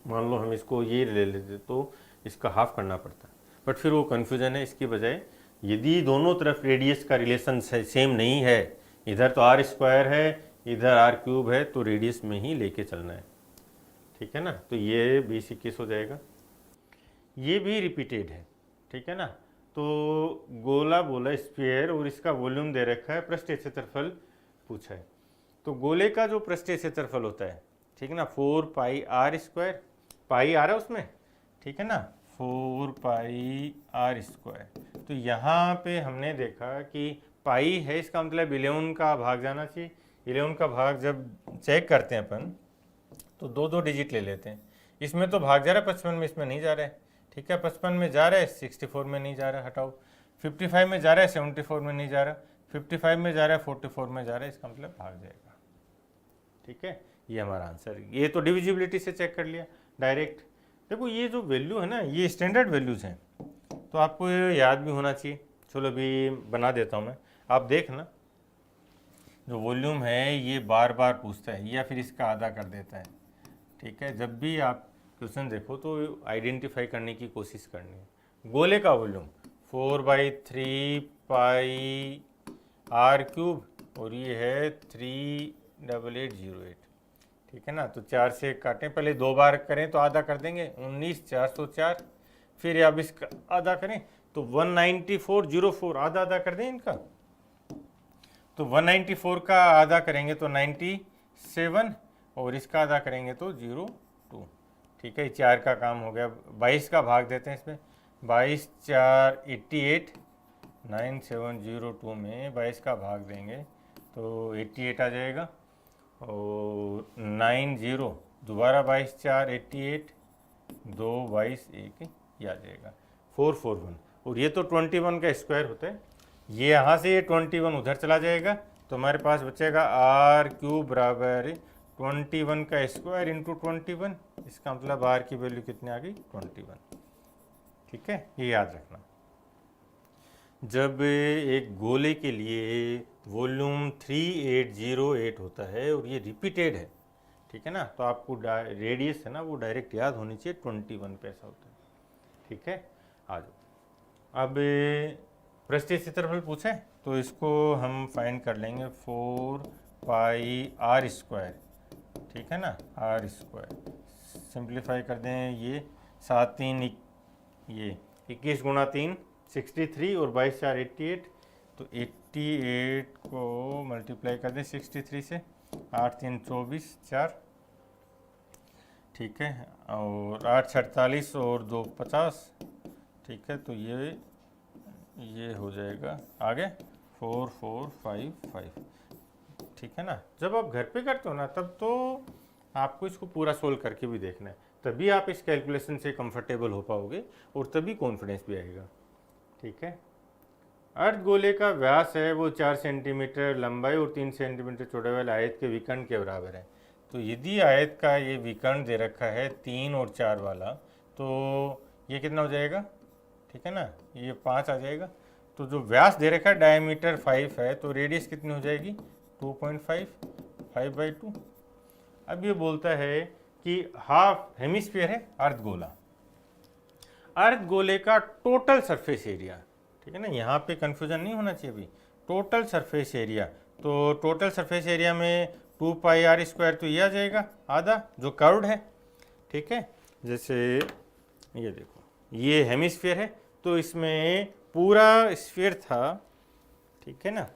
मान लो हम इसको ये ले लेते तो इसका हाफ करना पड़ता, बट फिर वो कन्फ्यूजन है। इसकी बजाय यदि दोनों तरफ रेडियस का रिलेशन सेम नहीं है, इधर तो r स्क्वायर है, इधर r³ है, तो रेडियस में ही लेके चलना है। ठीक है ना। तो ये 20-21 हो जाएगा। ये भी रिपीटेड है। ठीक है ना। तो गोला बोला स्फीयर, और इसका वॉल्यूम दे रखा है, पृष्ठीय क्षेत्रफल पूछा है। तो गोले का जो पृष्ठीय क्षेत्रफल होता है, ठीक है ना, 4 पाई r स्क्वायर, पाई आ रहा है उसमें। ठीक है ना, 4 पाई r स्क्वायर। तो यहाँ पे हमने देखा कि पाई है, इसका मतलब 11 का भाग जाना चाहिए। 11 का भाग जब चेक करते हैं अपन तो 2 2 डिजिट ले लेते हैं। इसमें तो भाग जा रहा है 55 में, इसमें नहीं जा रहा है। ठीक है, 55 में जा रहा है, 64 में नहीं जा रहा, हटाओ। 55 में जा रहा है, 74 में नहीं जा रहा, 55 में जा रहा है, 44 में जा रहा है, इसका मतलब भाग जाएगा। ठीक है, ये हमारा आंसर। ये तो डिविजिबिलिटी से चेक कर लिया डायरेक्ट। देखो ये जो वैल्यू है ना, ये स्टैंडर्ड वैल्यूज़ हैं, तो आपको याद भी होना चाहिए। चलो अभी बना देता हूँ मैं, आप देखना। जो वॉल्यूम है ये बार बार पूछता है या फिर इसका आधा कर देता है। ठीक है, जब भी आप क्वेश्चन देखो तो आइडेंटिफाई करने की कोशिश करनी है। गोले का वॉल्यूम 4/3 पाई आर क्यूब, और ये है 38808। ठीक है ना, तो 4 से काटें, पहले 2 बार करें तो आधा कर देंगे, 19,404। फिर अब इसका आधा करें तो 19404, आधा आधा कर दें इनका, तो 194 का आधा करेंगे तो 97, और इसका आधा करेंगे तो 02। ठीक है, 4 का काम हो गया। 22 का भाग देते हैं इसमें, 22 4 88, 9702 में 22 का भाग देंगे तो 88 आ जाएगा, और 90 दोबारा 22 4 88, 2 22 1 ये आ जाएगा 441। और ये तो 21 का स्क्वायर होता है, ये यहाँ से ये 21 उधर चला जाएगा, तो हमारे पास बचेगा आर क्यूब बराबर 21 का स्क्वायर इंटू 21। इसका मतलब आर की वैल्यू कितनी आ गई, 21। ठीक है, ये याद रखना। जब एक गोले के लिए वॉल्यूम 3808 होता है और ये रिपीटेड है, ठीक है ना, तो आपको रेडियस है ना वो डायरेक्ट याद होनी चाहिए, 21 पे ऐसा होता है। ठीक है, आ जाओ। अब पृष्ठीय क्षेत्रफल पूछे तो इसको हम फाइंड कर लेंगे 4 पाई आर स्क्वायर। ठीक है ना, आर स्क्वायर सिंप्लीफाई कर दें, ये 7 3 ये 21 गुणा 3 63, और 22 4 88, तो 88 को मल्टीप्लाई कर दें 63 से, 8 3 24 4। ठीक है, और 8 46 और 2 50। ठीक है, तो ये हो जाएगा आगे 4 4 5 5। ठीक है ना, जब आप घर पे करते हो ना तब तो आपको इसको पूरा सोल्व करके भी देखना है, तभी आप इस कैलकुलेशन से कंफर्टेबल हो पाओगे और तभी कॉन्फिडेंस भी आएगा। ठीक है, अर्ध गोले का व्यास है वो 4 सेंटीमीटर लंबाई और 3 सेंटीमीटर चौड़ाई वाले आयत के विकर्ण के बराबर है। तो यदि आयत का ये विकर्ण दे रखा है 3 और 4 वाला, तो ये कितना हो जाएगा, ठीक है ना, ये 5 आ जाएगा। तो जो व्यास दे रखा है डायमीटर 5 है, तो रेडियस कितनी हो जाएगी 2.5, 5/2। अब ये बोलता है कि हाफ हेमिस्फीयर है अर्धगोला, अर्धगोले का टोटल सरफेस एरिया। ठीक है ना, यहाँ पे कंफ्यूजन नहीं होना चाहिए अभी, टोटल सरफेस एरिया। तो टोटल सरफेस एरिया में 2 पाई आर स्क्वायर, तो ये आ जाएगा आधा जो कर्व्ड है। ठीक है, जैसे ये देखो ये हेमिस्फीयर है, तो इसमें पूरा स्फीयर था, ठीक है ना,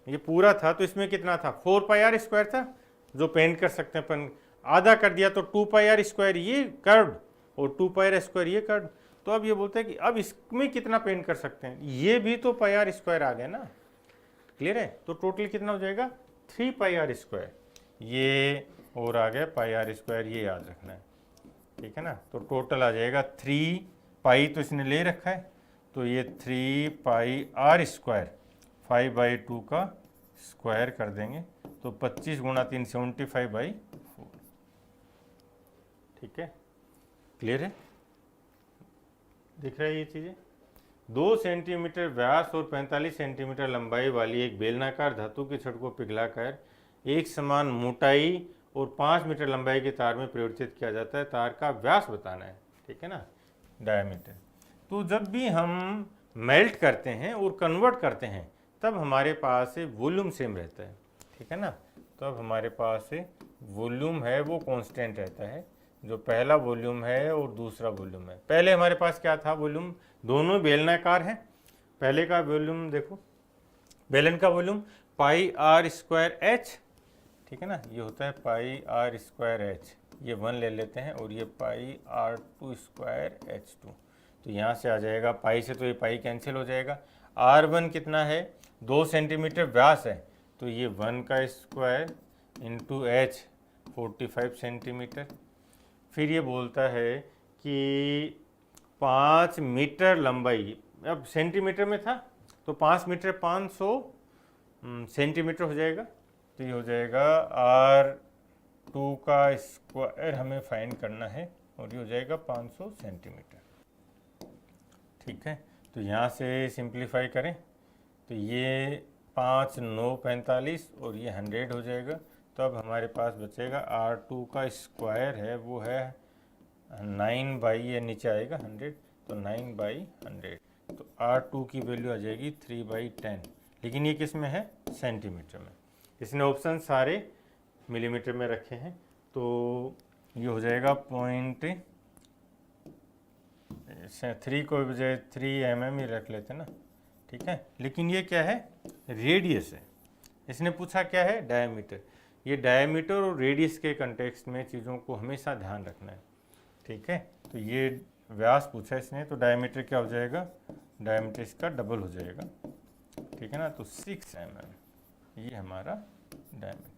ये पूरा था, तो इसमें कितना था 4 पाई आर स्क्वायर था, जो पेंट कर सकते हैं अपन, आधा कर दिया तो 2 पाई आर स्क्वायर ये कर्व्ड और 2 पाई आर स्क्वायर ये कर्व्ड। तो अब ये बोलते हैं कि अब इसमें कितना पेंट कर सकते हैं, ये भी तो पाई आर स्क्वायर आ गया ना, क्लियर है। तो टोटल कितना हो जाएगा 3 पाई आर स्क्वायर, ये और आ गया पाई आर स्क्वायर, ये याद रखना है। ठीक है ना, तो टोटल आ जाएगा 3 पाई, तो इसने ले रखा है, तो ये 3 पाई आर स्क्वायर 5/2 का स्क्वायर कर देंगे, तो 25 गुणा 3 75/4। ठीक है, क्लियर है, दिख रहा है ये चीज़ें। 2 सेंटीमीटर व्यास और 45 सेंटीमीटर लंबाई वाली एक बेलनाकार धातु की छड़ को पिघलाकर एक समान मोटाई और 5 मीटर लंबाई के तार में परिवर्तित किया जाता है, तार का व्यास बताना है। ठीक है ना, डायमीटर। तो जब भी हम मेल्ट करते हैं और कन्वर्ट करते हैं तब हमारे पास वॉल्यूम सेम रहता है। ठीक है ना, तब हमारे पास वॉल्यूम है वो कांस्टेंट रहता है, जो पहला वॉल्यूम है और दूसरा वॉल्यूम है। पहले हमारे पास क्या था वॉल्यूम, दोनों बेलनाकार हैं। पहले का वॉल्यूम देखो, बेलन का volume pi r square h, ठीक है ना, ये होता है पाई आर स्क्वायर एच, ये 1 ले लेते हैं, और ये पाई R2 स्क्वायर H2, तो यहाँ से आ जाएगा पाई से, तो ये पाई कैंसिल हो जाएगा। R1 कितना है 2 सेंटीमीटर व्यास है, तो ये 1 का स्क्वायर इंटू H 45 सेंटीमीटर। फिर ये बोलता है कि 5 मीटर लंबाई, अब सेंटीमीटर में था तो 5 मीटर 500 सेंटीमीटर हो जाएगा। तो ये हो जाएगा R2 का स्क्वायर हमें फाइंड करना है और ये हो जाएगा 500 सेंटीमीटर। ठीक है, तो यहाँ से सिंप्लीफाई करें तो ये 5 9 45 और ये 100 हो जाएगा। तो अब हमारे पास बचेगा R2 का स्क्वायर है वो है 9 बाई, ये नीचे आएगा 100, तो 9/100। तो R2 की वैल्यू आ जाएगी 3/10, लेकिन ये किस में है, सेंटीमीटर में। इसने ऑप्शन सारे मिलीमीटर में रखे हैं, तो ये हो जाएगा 0.3 को बजाय 3 mm ही रख लेते ना। ठीक है, लेकिन ये क्या है, रेडियस है। इसने पूछा क्या है, डायमीटर। ये डायमीटर और रेडियस के कंटेक्स्ट में चीज़ों को हमेशा ध्यान रखना है। ठीक है, तो ये व्यास पूछा इसने, तो डायमीटर क्या हो जाएगा, डायमीटर इसका डबल हो जाएगा। ठीक है ना, तो 6 mm ये हमारा डायमीटर।